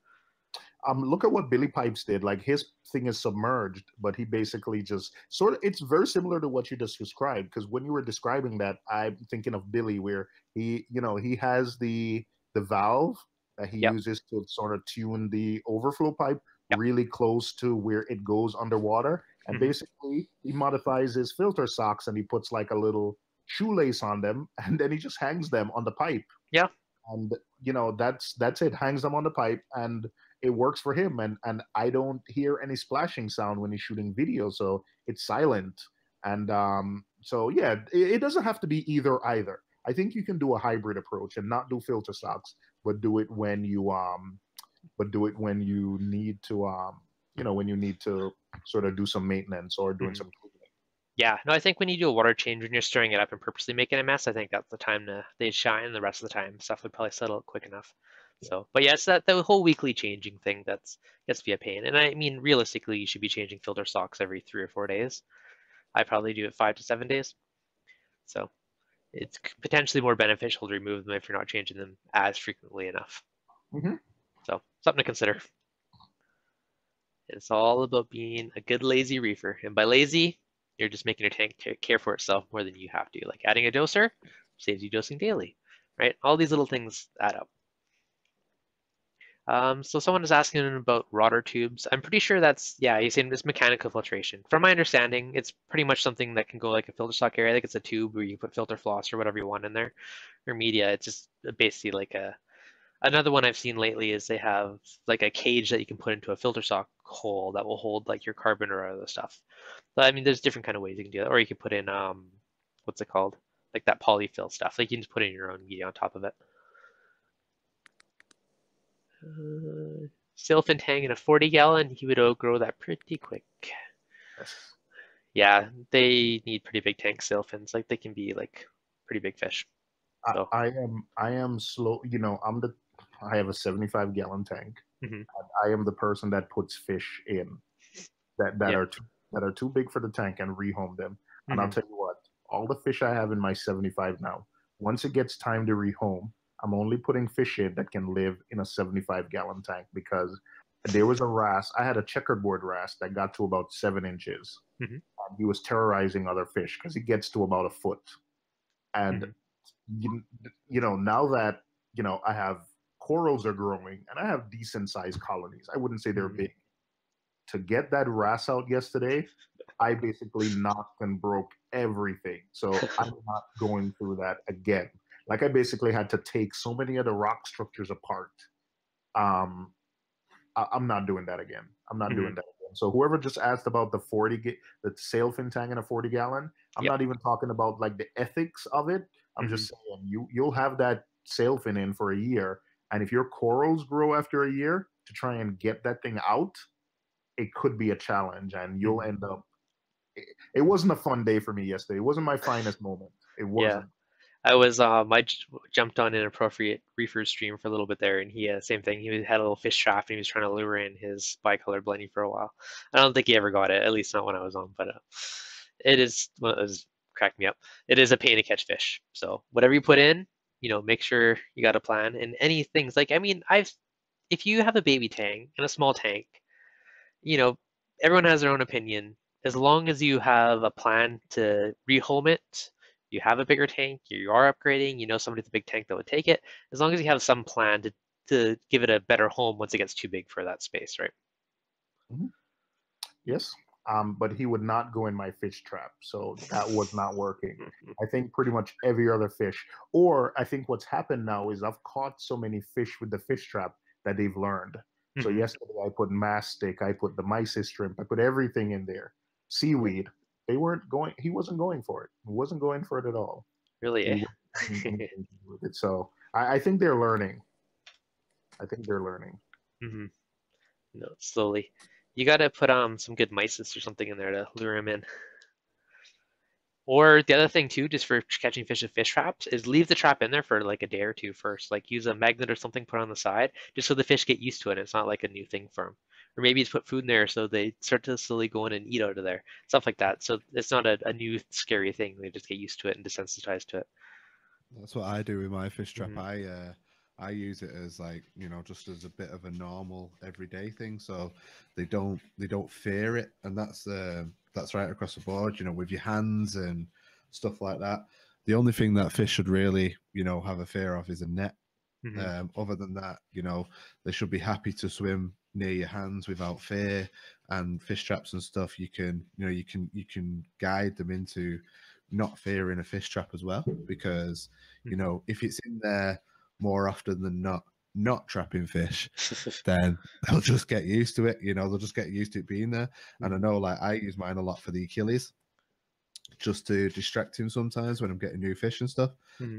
Look at what Billy Pipes did. Like his thing is submerged, but he basically just sort of. It's very similar to what you just described. Because when you were describing that, I'm thinking of Billy, where he has the valve that he Yep. uses to sort of tune the overflow pipe Yep. really close to where it goes underwater, and Hmm. basically he modifies his filter socks and he puts like a little shoelace on them, and then he just hangs them on the pipe, Yeah. and that's it, hangs them on the pipe, and it works for him, and I don't hear any splashing sound when he's shooting video, so it's silent. And so yeah, it doesn't have to be either. I think you can do a hybrid approach and not do filter socks, but do it when you need to when you need to sort of do some maintenance or doing Hmm. some cleaning. Yeah. No, I think when you do a water change, when you're stirring it up and purposely making a mess, I think that's the time they shine. The rest of the time, stuff would probably settle quick enough. So, but yeah, it's that the whole weekly changing thing that's gets to be a pain. And I mean, realistically, you should be changing filter socks every 3 or 4 days. I probably do it 5 to 7 days. So it's potentially more beneficial to remove them if you're not changing them as frequently enough. Mm-hmm. So something to consider. It's all about being a good lazy reefer. And by lazy, you're just making your tank care for itself more than you have to. Like adding a doser saves you dosing daily, right? All these little things add up. So someone is asking about rotor tubes. I'm pretty sure that's, yeah, he's saying it's mechanical filtration. From my understanding, it's pretty much something that can go like a filter stock area. I think it's a tube where you put filter floss or whatever you want in there, or media. It's just basically like another one I've seen lately is they have like a cage that you can put into a filter stock hole that will hold like your carbon or other stuff. But I mean, there's different kind of ways you can do that, or you can put in what's it called? Like that polyfill stuff. Like you can just put in your own media on top of it. Sailfin tang in a 40-gallon, he would outgrow that pretty quick. Yes. Yeah, they need pretty big tanks, sailfins. Like they can be like pretty big fish. So. I am slow. You know, I have a 75-gallon tank. Mm-hmm. I am the person that puts fish in that are too big for the tank and rehome them. And I'll tell you what, all the fish I have in my 75 now, once it gets time to rehome, I'm only putting fish in that can live in a 75-gallon tank, because there was a wrasse. I had a checkerboard wrasse that got to about 7 inches. Mm-hmm. And he was terrorizing other fish because he gets to about a foot. And you know, now that, you know, I have corals are growing and I have decent sized colonies, I wouldn't say they're big. To get that wrasse out yesterday, I basically knocked and broke everything. So I'm not going through that again. Like I basically had to take so many of the rock structures apart. I'm not doing that again. I'm not doing that again. So whoever just asked about the sailfin tang in a 40-gallon, I'm not even talking about like the ethics of it. I'm just saying you'll have that sailfin in for a year, and if your corals grow after a year, to try and get that thing out, it could be a challenge, and you'll end up. It wasn't a fun day for me yesterday. It wasn't my finest moment. It wasn't. I was I jumped on Inappropriate Reefer's stream for a little bit there, and he same thing. He had a little fish trap, and he was trying to lure in his bicolor blenny for a while. I don't think he ever got it, at least not when I was on. But it is, well, it was cracked me up. It is a pain to catch fish. So whatever you put in, you know, make sure you got a plan. And any things like, I mean, if you have a baby tang and a small tank, you know, everyone has their own opinion. As long as you have a plan to rehome it, you have a bigger tank, you are upgrading, you know somebody with a big tank that would take it, as long as you have some plan to give it a better home once it gets too big for that space, right? Yes. But he would not go in my fish trap, so that was not working. I think pretty much every other fish, or I think what's happened now is I've caught so many fish with the fish trap that they've learned. So yesterday I put mastic, I put the mysis shrimp, I put everything in there. Seaweed. He wasn't going for it. He wasn't going for it at all. Really? So I think they're learning. No, slowly. You gotta put some good mysis or something in there to lure him in. Or the other thing too, just for catching fish with fish traps, is leave the trap in there for like a day or two first. Like use a magnet or something put on the side, just so the fish get used to it. It's not like a new thing for them. Or maybe it's put food in there so they start to slowly go in and eat out of there. Stuff like that. So it's not a new scary thing. They just get used to it and desensitized to it. That's what I do with my fish trap. I use it as like, you know, just as a bit of a normal everyday thing, so they don't fear it, and that's right across the board, you know, with your hands and stuff like that. The only thing that fish should really, you know, have a fear of is a net. Other than that, you know, they should be happy to swim near your hands without fear. And fish traps and stuff, you can guide them into not fearing a fish trap as well, because you know, if it's in there more often than not trapping fish, then they'll just get used to it. You know, they'll just get used to it being there. And I know, like, I use mine a lot for the Achilles, just to distract him sometimes when I'm getting new fish and stuff.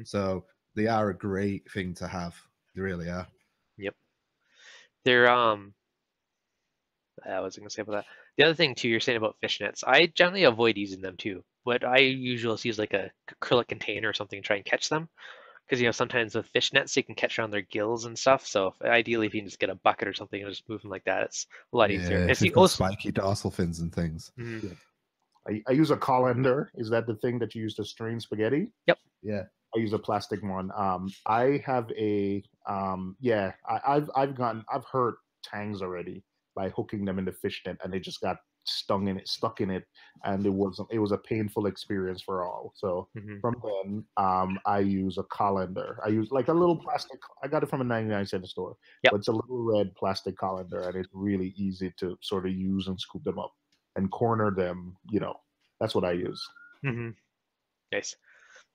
So they are a great thing to have. They really are. Yep. They're I was gonna say about that. The other thing too, you're saying about fish nets. I generally avoid using them too. But I usually use like a acrylic container or something to try and catch them. Because, you know, sometimes with fish nets, you can catch around their gills and stuff. So ideally, if you can just get a bucket or something and just move them like that, it's a lot easier. If you've got spiky dorsal fins and things. I use a colander. Is that the thing that you use to strain spaghetti? Yep. Yeah. I use a plastic one. I have a I've hurt tangs already by hooking them in the fish net, and they just got stuck in it, and it was a painful experience for all. So from then, I use a colander. I use like a little plastic. I got it from a 99-cent store, but it's a little red plastic colander, and it's really easy to sort of use and scoop them up and corner them. That's what I use. Nice.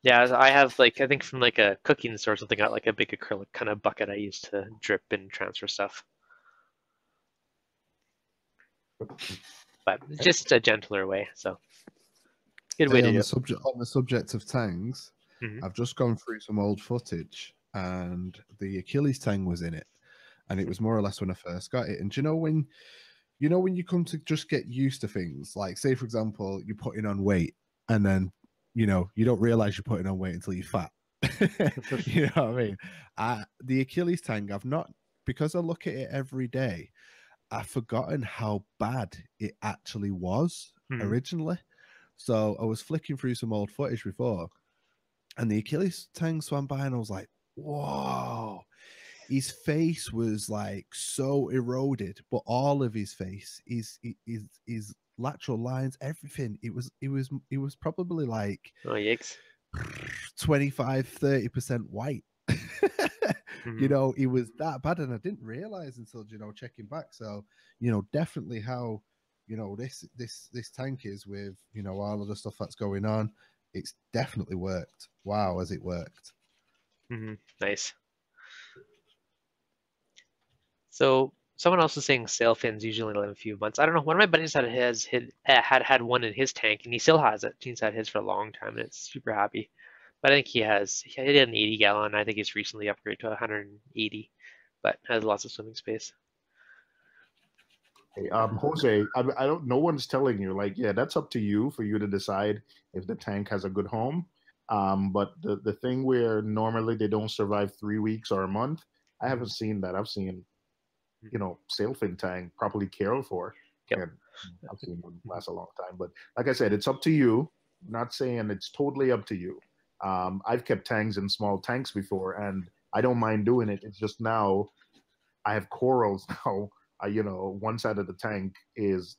Yeah, I have like I think from like a cooking store or something, got like a big acrylic kind of bucket I use to drip and transfer stuff. But it's just a gentler way, so good way to do it. On the subject of tangs, I've just gone through some old footage, and the Achilles tang was in it, and it was more or less when I first got it. And do you know when you come to just get used to things, like say for example, you're putting on weight, and then you don't realize you're putting on weight until you're fat. You know what I mean? The Achilles tang, because I look at it every day, I've forgotten how bad it actually was originally. So I was flicking through some old footage before, and the Achilles tang swam by, and I was like, whoa. His face was like so eroded, but all of his face, his lateral lines, everything, it was probably like 25-30% white. It was that bad, and I didn't realize until checking back. So definitely how this tank is with all of the stuff that's going on. It's definitely worked. Wow, has it worked? Nice. So someone else is saying sail fins usually live a few months. I don't know. One of my buddies had one in his tank, and he still has it. He's had his for a long time, and it's super happy. But I think he had an 80-gallon. I think he's recently upgraded to 180, but has lots of swimming space. Hey, Jose, I don't. No one's telling you. Like, yeah, that's up to you for you to decide if the tank has a good home. But the thing where normally they don't survive 3 weeks or a month, I haven't seen that. I've seen, sail fin tank properly cared for, and I've seen them last a long time. But like I said, it's up to you. I'm not saying it's totally up to you. I've kept tangs in small tanks before, and I don't mind doing it. It's just now I have corals now. One side of the tank is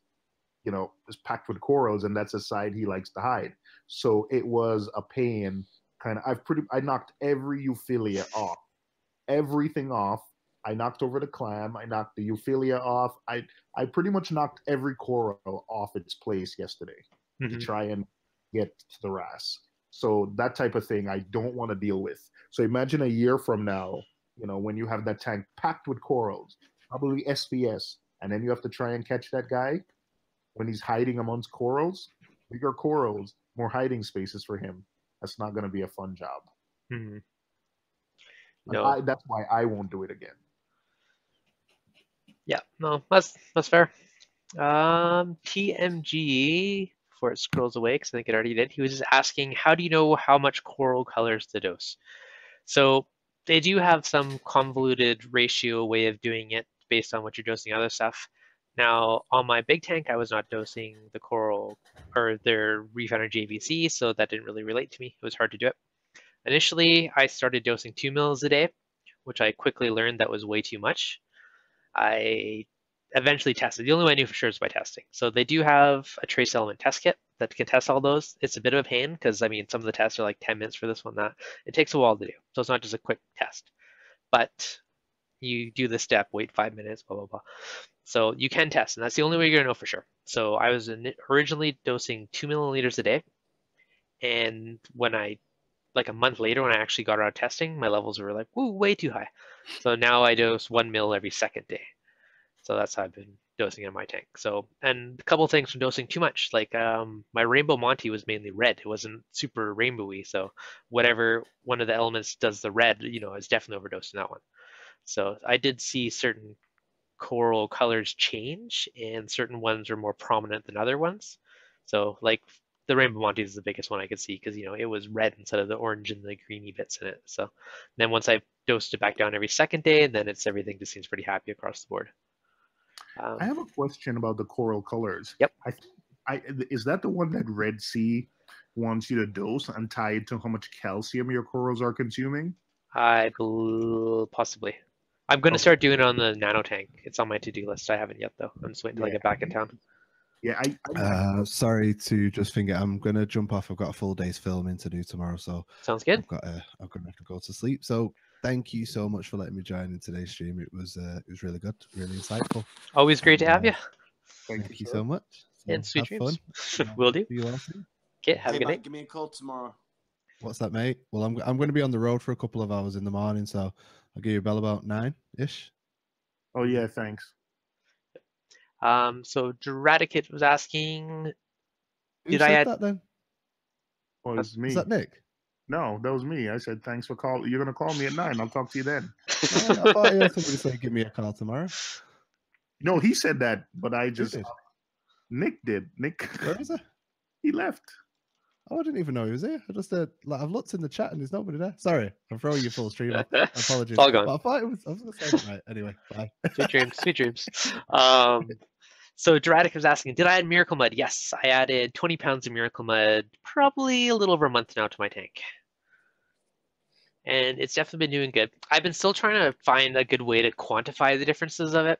packed with corals, and that's a side he likes to hide. So it was a pain. I knocked every euphilia off, everything off. I knocked over the clam. I knocked the euphilia off. I pretty much knocked every coral off its place yesterday to try and get to the wrasse. So that type of thing I don't want to deal with. So imagine a year from now, when you have that tank packed with corals, probably SPS, and then you have to try and catch that guy when he's hiding amongst corals. Bigger corals, more hiding spaces for him. That's not going to be a fun job. No. That's why I won't do it again. Yeah, no, that's fair. TMG, before it scrolls away, because I think it already did, he was just asking, how do you know how much coral colors to dose? So they do have some convoluted ratio way of doing it based on what you're dosing other stuff. Now, on my big tank, I was not dosing the coral or their Reef Energy ABC, so that didn't really relate to me. It was hard to do it. Initially, I started dosing 2 mils a day, which I quickly learned that was way too much. I eventually tested. The only way I knew for sure is by testing. So they do have a trace element test kit that can test all those. It's a bit of a pain because, some of the tests are like 10 minutes for this one. That it takes a while to do. So it's not just a quick test. But you do the step, wait 5 minutes, blah, blah, blah. So you can test, and that's the only way you're going to know for sure. So I was originally dosing 2 milliliters a day. And when like a month later, when I actually got around testing, my levels were like, woo, way too high. So now I dose 1 mil every second day. So that's how I've been dosing in my tank. So, and a couple things from dosing too much, like my Rainbow Monty was mainly red. It wasn't super rainbowy. So whatever one of the elements does the red, is definitely overdosing that one. So I did see certain coral colors change, and certain ones are more prominent than other ones. So like the Rainbow Monty is the biggest one I could see because it was red instead of the orange and the greeny bits in it. So then once I dosed it back down every second day, and then everything just seems pretty happy across the board. I have a question about the coral colors. Yep. Is that the one that Red Sea wants you to dose and tie it to how much calcium your corals are consuming? Possibly. I'm going to start doing it on the nano tank. It's on my to-do list. I haven't yet, though. I'm just waiting until I get back in town. Yeah, sorry to just finger. I'm gonna jump off. I've got a full day's filming to do tomorrow, so sounds good. I'm gonna have to go to sleep. So thank you so much for letting me join in today's stream. It was really good, really insightful. Always great to have you. Thank you so much. So and sweet dreams. Fun. Will do. See you all soon. Okay, have a good night. Give me a call tomorrow. What's that, mate? Well, I'm going to be on the road for a couple of hours in the morning, so I'll give you a bell about 9-ish. Oh yeah, thanks. So Dradicate was asking, Who said I add that then? Oh, it's me. Is that Nick? No, that was me. I said thanks for calling. You're gonna call me at 9. I'll talk to you then. I thought you had somebody say give me a call tomorrow. No, he said that, but I just Nick did. Nick, where is he? He left. Oh, I didn't even know he was here. I just I've looked in the chat and there's nobody there. Sorry, I'm throwing you full stream off. Apologies. All gone. But I thought it was. I was gonna say it right. Anyway, bye. Sweet dreams. Sweet dreams. So Dradicate was asking, did I add Miracle Mud? Yes, I added 20 pounds of Miracle Mud probably a little over a month now to my tank. And it's definitely been doing good. I've been still trying to find a good way to quantify the differences of it.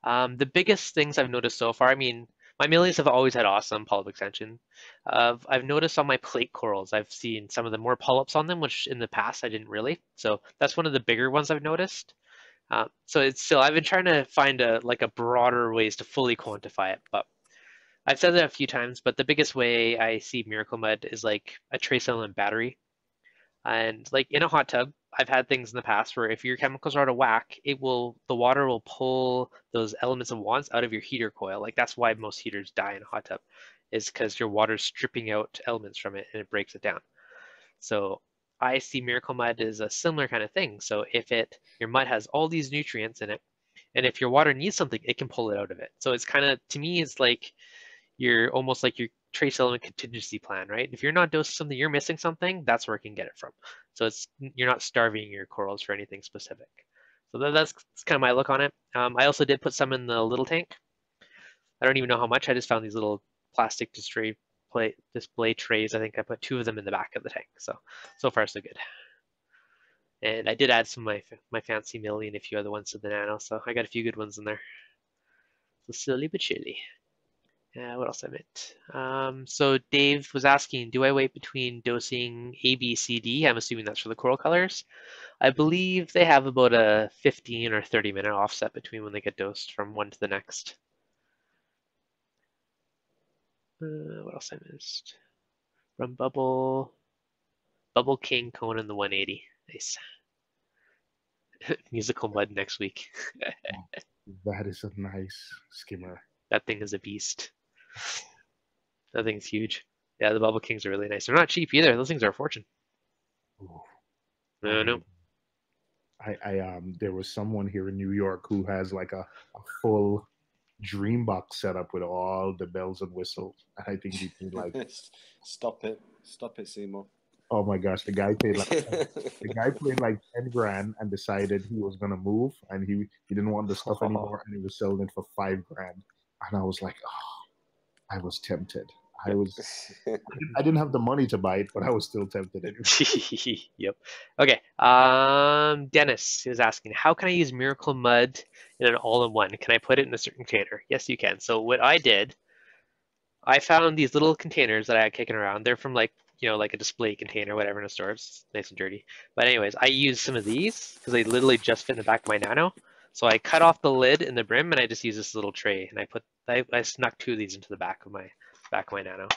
The biggest things I've noticed so far, I mean, my millies have always had awesome polyp extension. I've noticed on my plate corals, I've seen some of the more polyps on them, which in the past I didn't really. So that's one of the bigger ones I've noticed. So it's still, I've been trying to find a broader ways to fully quantify it, but I've said that a few times, but the biggest way I see Miracle Mud is like a trace element battery. And like in a hot tub, I've had things in the past where if your chemicals are out of whack, the water will pull those elements of wands out of your heater coil. Like that's why most heaters die in a hot tub, is because your water's stripping out elements from it and it breaks it down. So I see Miracle Mud as a similar kind of thing. So if your mud has all these nutrients in it, and if your water needs something, it can pull it out of it. So it's kind of, to me, it's like you're almost like your trace element contingency plan, right? If you're not dosing something, you're missing something, that's where it can get it from. So you're not starving your corals for anything specific. So that's kind of my look on it. I also did put some in the little tank. I don't even know how much. I just found these little plastic display trays. I think I put 2 of them in the back of the tank. So far so good. And I did add some of my fancy millie and a few other ones to the nano, so I got a few good ones in there. So slowly but surely. What else I meant? So Dave was asking, do I wait between dosing A, B, C, D? I'm assuming that's for the coral colors. I believe they have about a 15 or 30-minute offset between when they get dosed from one to the next. What else I missed? From Bubble King, Conan the 180. Nice. Musical mud next week. That is a nice skimmer. That thing is a beast. That thing's huge. Yeah, the Bubble Kings are really nice. They're not cheap either. Those things are a fortune. Ooh. No. There was someone here in New York who has like a full dream box set up with all the bells and whistles. I think he paid like Stop it, Seymour. Oh my gosh, the guy paid like 10 grand and decided he was gonna move and he didn't want the stuff anymore and he was selling it for 5 grand. And I was like, oh, I was tempted. I didn't have the money to buy it, but I was still tempted anyway. Yep. Okay. Dennis is asking, how can I use Miracle Mud in an all-in-one? Can I put it in a certain container? Yes, you can. So what I did, I found these little containers that I had kicking around. They're from like a display container, whatever, in a store. It's nice and dirty. But anyways, I used some of these because they literally just fit in the back of my nano. So I cut off the lid and the brim, and I just used this little tray, and I snuck 2 of these into the back of my nano.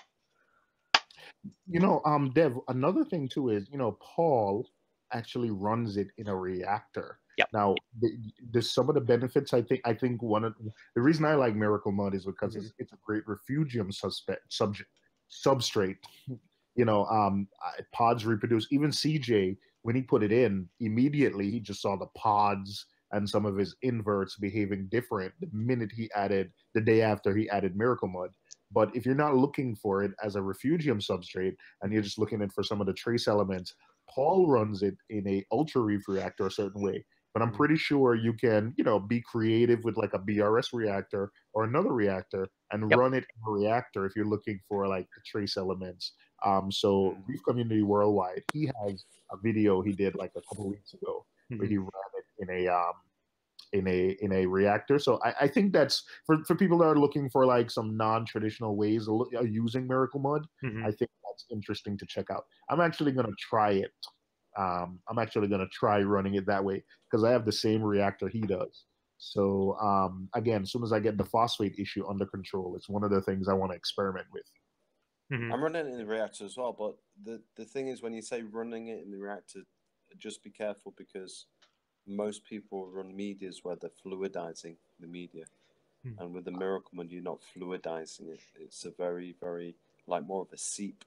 Dev, another thing too is, Paul actually runs it in a reactor. Yep. Now, there's some of the benefits. I think one of the reason I like Miracle Mud is because it's a great refugium substrate. Pods reproduce. Even CJ, when he put it in, immediately he just saw the pods and some of his inverts behaving different the day after he added Miracle Mud. But if you're not looking for it as a refugium substrate and you're just looking for some of the trace elements, Paul runs it in a ultra reef reactor a certain way. But I'm pretty sure you can, be creative with like a BRS reactor or another reactor and run it in a reactor if you're looking for like the trace elements So Reef Community Worldwide, he has a video he did like a couple weeks ago where he ran it in a reactor. So I think that's for people that are looking for like some non-traditional ways of using Miracle Mud. I think that's interesting to check out. I'm actually going to try it. I'm actually going to try running it that way because I have the same reactor he does. So again, as soon as I get the phosphate issue under control, it's one of the things I want to experiment with. I'm running it in the reactor as well, but the thing is, when you say running it in the reactor, just be careful because most people run medias where they're fluidizing the media, and with the Miracle Mud, you're not fluidizing it. It's a very, very like more of a seep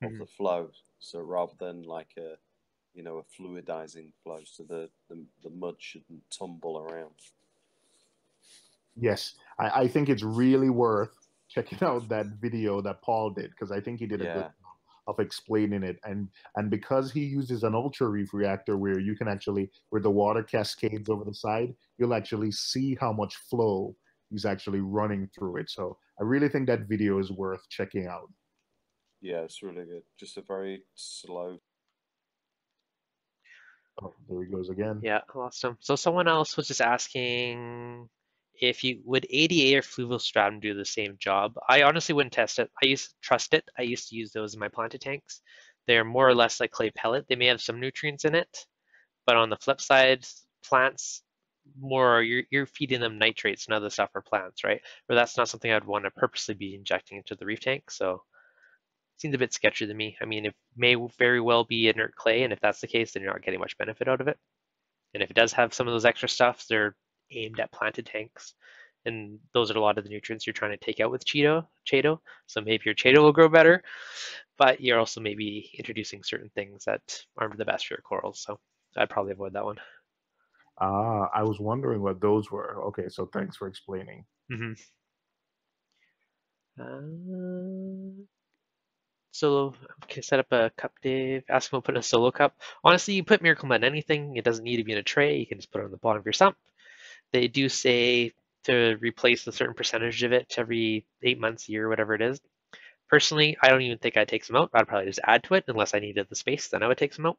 of the flow. So rather than like a fluidizing flow, so the mud shouldn't tumble around. Yes, I think it's really worth checking out that video that Paul did because I think he did a good job of explaining it. And because he uses an ultra reef reactor where you can actually, where the water cascades over the side, you'll actually see how much flow he's actually running through it. So I really think that video is worth checking out. Yeah, it's really good. Just a very slow. Oh, there he goes again. Yeah, I lost him. So someone else was just asking if you would ADA or fluvial stratum do the same job. I honestly wouldn't test it. I used to trust it. I used to use those in my planted tanks. They're more or less like clay pellet. They may have some nutrients in it, but on the flip side, plants more you're feeding them nitrates and other stuff for plants, right? Or that's not something I'd want to purposely be injecting into the reef tank. So it seems a bit sketchy to me. I mean, it may very well be inert clay, and if that's the case, then you're not getting much benefit out of it. And if it does have some of those extra stuff, they're aimed at planted tanks. And those are a lot of the nutrients you're trying to take out with Chaeto. So maybe your Chaeto will grow better, but you're also maybe introducing certain things that aren't the best for your corals. So I'd probably avoid that one. I was wondering what those were. Okay, so thanks for explaining. So can set up a cup, Dave. Ask him to put in a solo cup. Honestly, you put Miracle Mud in anything. It doesn't need to be in a tray. You can just put it on the bottom of your sump. They do say to replace a certain percentage of it every 8 months, a year, whatever it is. Personally, I don't even think I'd take some out. I'd probably just add to it unless I needed the space. Then I would take some out.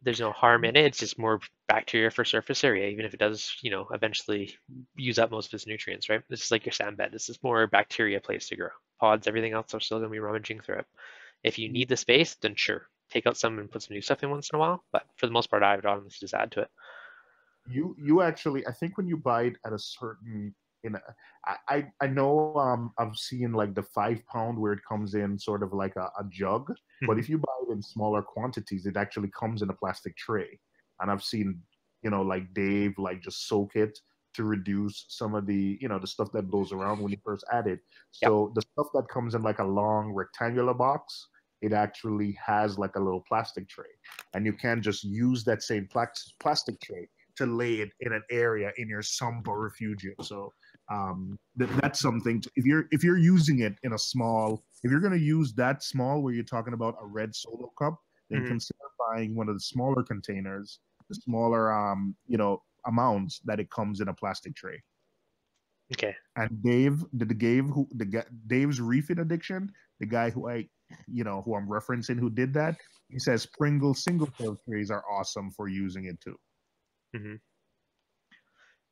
There's no harm in it. It's just more bacteria for surface area, even if it does, eventually use up most of its nutrients, right? This is like your sand bed. This is more bacteria place to grow. Pods, everything else are still going to be rummaging through it. If you need the space, then sure, take out some and put some new stuff in once in a while. But for the most part, I would honestly just add to it. You actually, I think when you buy it at a certain, I know I've seen like the 5 pound where it comes in sort of like a jug, but if you buy it in smaller quantities, it actually comes in a plastic tray. And I've seen, like Dave like just soak it to reduce some of the, the stuff that blows around when you first add it. So the stuff that comes in like a long rectangular box, it actually has like a little plastic tray, and you can just use that same plastic tray to lay it in an area in your sump or refugium. So that's something if you're using it in a small, if you're going to use that small where you're talking about a red solo cup, then consider buying one of the smaller containers, the smaller amounts that it comes in a plastic tray. Okay. And Dave's reefing addiction, the guy who who I'm referencing who did that, he says Pringles single serve trays are awesome for using it too.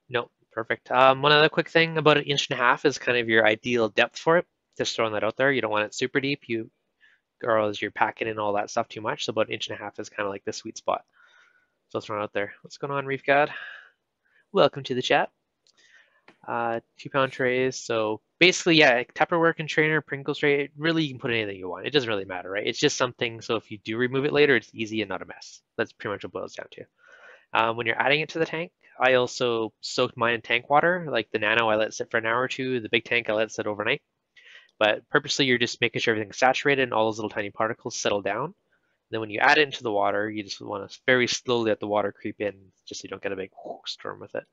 No, perfect. One other quick thing, about 1.5 inches is kind of your ideal depth for it. Just throwing that out there. You don't want it super deep. Or else you're packing in all that stuff too much. So about 1.5 inches is kind of like the sweet spot. So throw it out there. What's going on, Reef God? Welcome to the chat. 2-pound trays. So basically, yeah, Tupperware container, Pringles tray. Really, you can put anything you want. It doesn't really matter, right? It's just something. So if you do remove it later, it's easy and not a mess. That's pretty much what it boils down to. When you're adding it to the tank, I also soaked mine in tank water. Like the nano, I let it sit for an hour or two. The big tank, I let it sit overnight. But purposely, you're just making sure everything's saturated and all those little tiny particles settle down. Then when you add it into the water, you just want to very slowly let the water creep in, just so you don't get a big storm with it.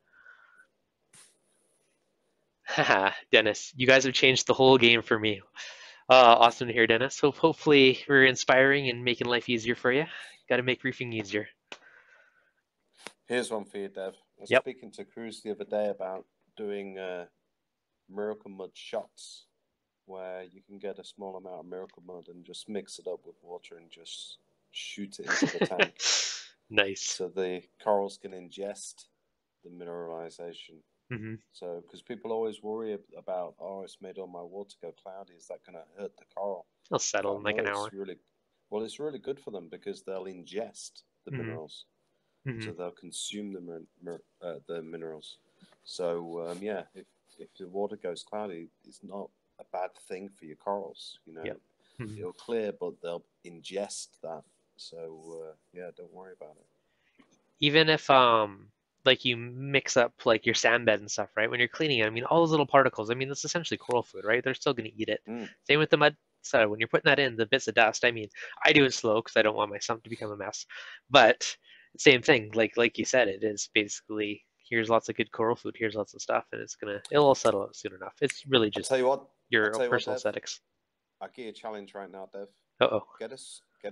Haha, Dennis, you guys have changed the whole game for me. Awesome to hear, Dennis. Hopefully we're inspiring and making life easier for you. Got to make reefing easier. Here's one for you, Dev. I was speaking to Cruz the other day about doing Miracle Mud shots. where you can get a small amount of miracle mud and just mix it up with water and just shoot it into the tank. Nice. So the corals can ingest the mineralization. Mm-hmm. So, because people always worry about, oh, it's made all my water go cloudy. Is that going to hurt the coral? It'll settle in like an hour. It's really good for them because they'll ingest the minerals. So they'll consume the minerals. So yeah, if the water goes cloudy, it's not a bad thing for your corals. You know, it'll clear, but they'll ingest that. So yeah, don't worry about it. Even if like you mix up like your sand bed and stuff, right? When you're cleaning it, I mean, all those little particles, I mean, that's essentially coral food, right? They're still going to eat it. Same with the mud. So when you're putting that in, the bits of dust, I mean, I do it slow because I don't want my sump to become a mess. But same thing, like you said, it is basically here's lots of good coral food, here's lots of stuff, and it'll all settle out soon enough. It's really just your personal aesthetics. I'll give you a challenge right now, Dev. Uh-oh. Get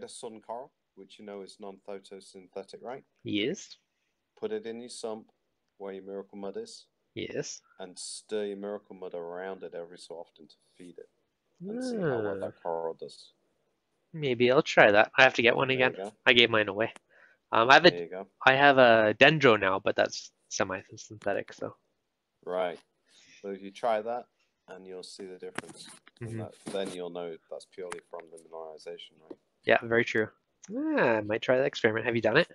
a sun coral, which you know is non-photosynthetic, right? Yes. Put it in your sump where your miracle mud is. Yes. And stir your miracle mud around it every so often to feed it. And see how well that coral does. Maybe I'll try that. I have to get one again. I gave mine away. I have a dendro now, but that's semi-synthetic, so. Right. So if you try that, and you'll see the difference. And then you'll know that's purely from the mineralization, right? Yeah, very true. I might try that experiment. Have you done it?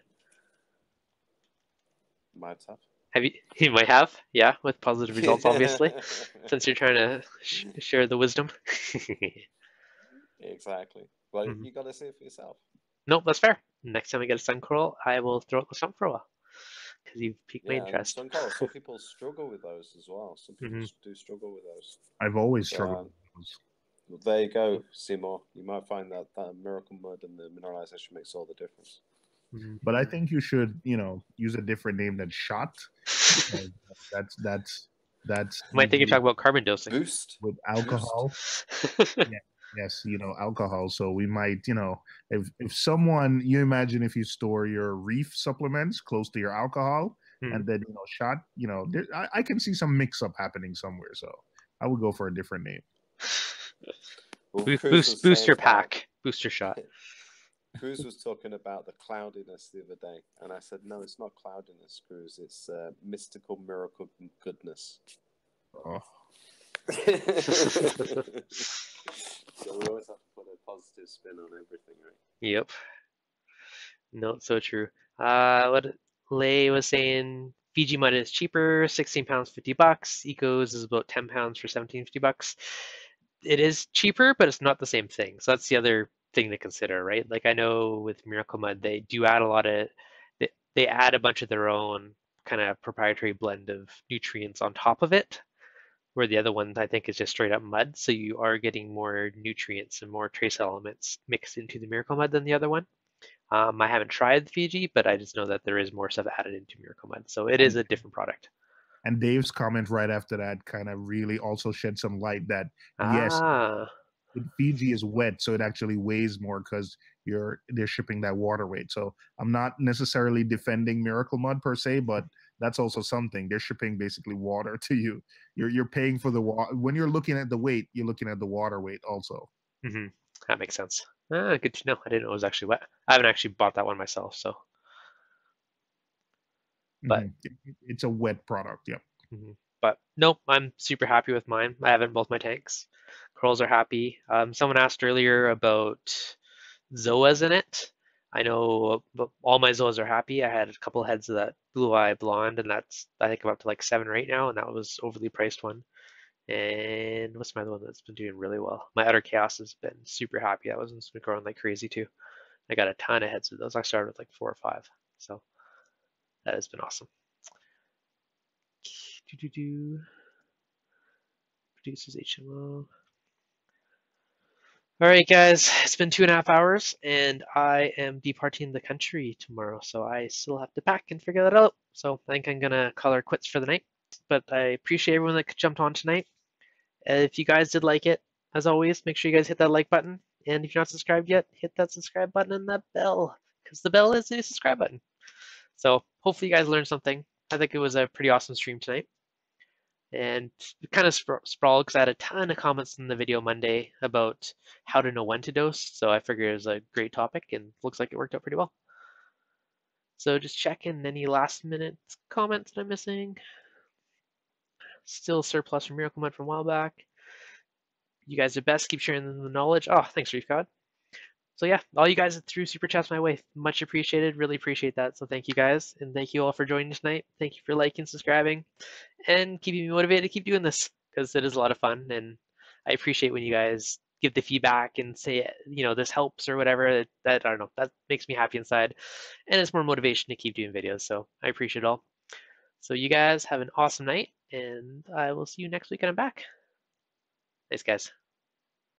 Might have. You might have, yeah, with positive results, obviously, since you're trying to share the wisdom. Exactly. Well, you got to see it for yourself. Nope, that's fair. Next time I get a sun coral, I will throw it the sump for a while because you've piqued my interest. Sun corals, some people struggle with those as well. Some people do struggle with those. I've always struggled with those. Well, there you go, Seymour. You might find that miracle mud and the mineralization makes all the difference. But I think you should, use a different name than shot. That's. You might think you're talking about carbon dosing. Boost with alcohol. Yes, alcohol. So we might, if someone, you imagine if you store your Reef supplements close to your alcohol, and then shot, I can see some mix-up happening somewhere. So I would go for a different name. Well, booster pack, booster shot. Cruz was talking about the cloudiness the other day, and I said, no, it's not cloudiness, Cruz. It's mystical miracle goodness. Oh. So we always have to put a positive spin on everything, right? Yep. No, so true. What Lay was saying, Fiji mud is cheaper, 16 pounds, $50. Ecos is about 10 pounds for $17.50. It is cheaper, but it's not the same thing. So that's the other thing to consider, right? Like I know with Miracle Mud, they do add a lot of, they add a bunch of their own kind of proprietary blend of nutrients on top of it, where the other one I think is just straight up mud. So you are getting more nutrients and more trace elements mixed into the Miracle Mud than the other one. I haven't tried the Fiji, but I just know that there is more stuff added into Miracle Mud. So it is a different product. And Dave's comment right after that kind of really also shed some light that, yes, Fiji is wet, so it actually weighs more because they're shipping that water weight. So I'm not necessarily defending Miracle Mud per se, but that's also something. They're shipping basically water to you. You're paying for the water. When you're looking at the weight, you're looking at the water weight also. That makes sense. Good to know. I didn't know it was actually wet. I haven't actually bought that one myself, so. But it's a wet product, yep. But no, I'm super happy with mine. I have it in both my tanks. Corals are happy. Someone asked earlier about zoas in it. I know all my zoas are happy. I had a couple heads of that blue eye blonde, and that's I think I'm up to like 7 or 8 now, and that was overly priced one. And what's my other one that's been doing really well? My Utter Chaos has been super happy. That one's been growing like crazy too. I got a ton of heads of those. I started with like 4 or 5, so that has been awesome. Produces HMO. All right, guys, it's been 2.5 hours, and I am departing the country tomorrow, so I still have to pack and figure that out. So I think I'm gonna call her quits for the night. But I appreciate everyone that jumped on tonight. If you guys did like it, as always, make sure you guys hit that like button. And if you're not subscribed yet, hit that subscribe button and that bell, because the bell is the subscribe button. So hopefully you guys learned something. I think it was a pretty awesome stream tonight. And it kind of sprawled because I had a ton of comments in the video Monday about how to know when to dose. So I figured it was a great topic and looks like it worked out pretty well. So just checking any last minute comments that I'm missing. Still surplus from Miracle Mud from a while back. You guys are best. Keep sharing the knowledge. Oh, thanks, ReefGod. So yeah, all you guys that threw super chats my way, much appreciated. Really appreciate that. So thank you guys, and thank you all for joining tonight. Thank you for liking, subscribing, and keeping me motivated to keep doing this because it is a lot of fun. And I appreciate when you guys give the feedback and say, you know, this helps or whatever. That I don't know, that makes me happy inside, and it's more motivation to keep doing videos. So I appreciate it all. So you guys have an awesome night, and I will see you next week when I'm back. Thanks, guys.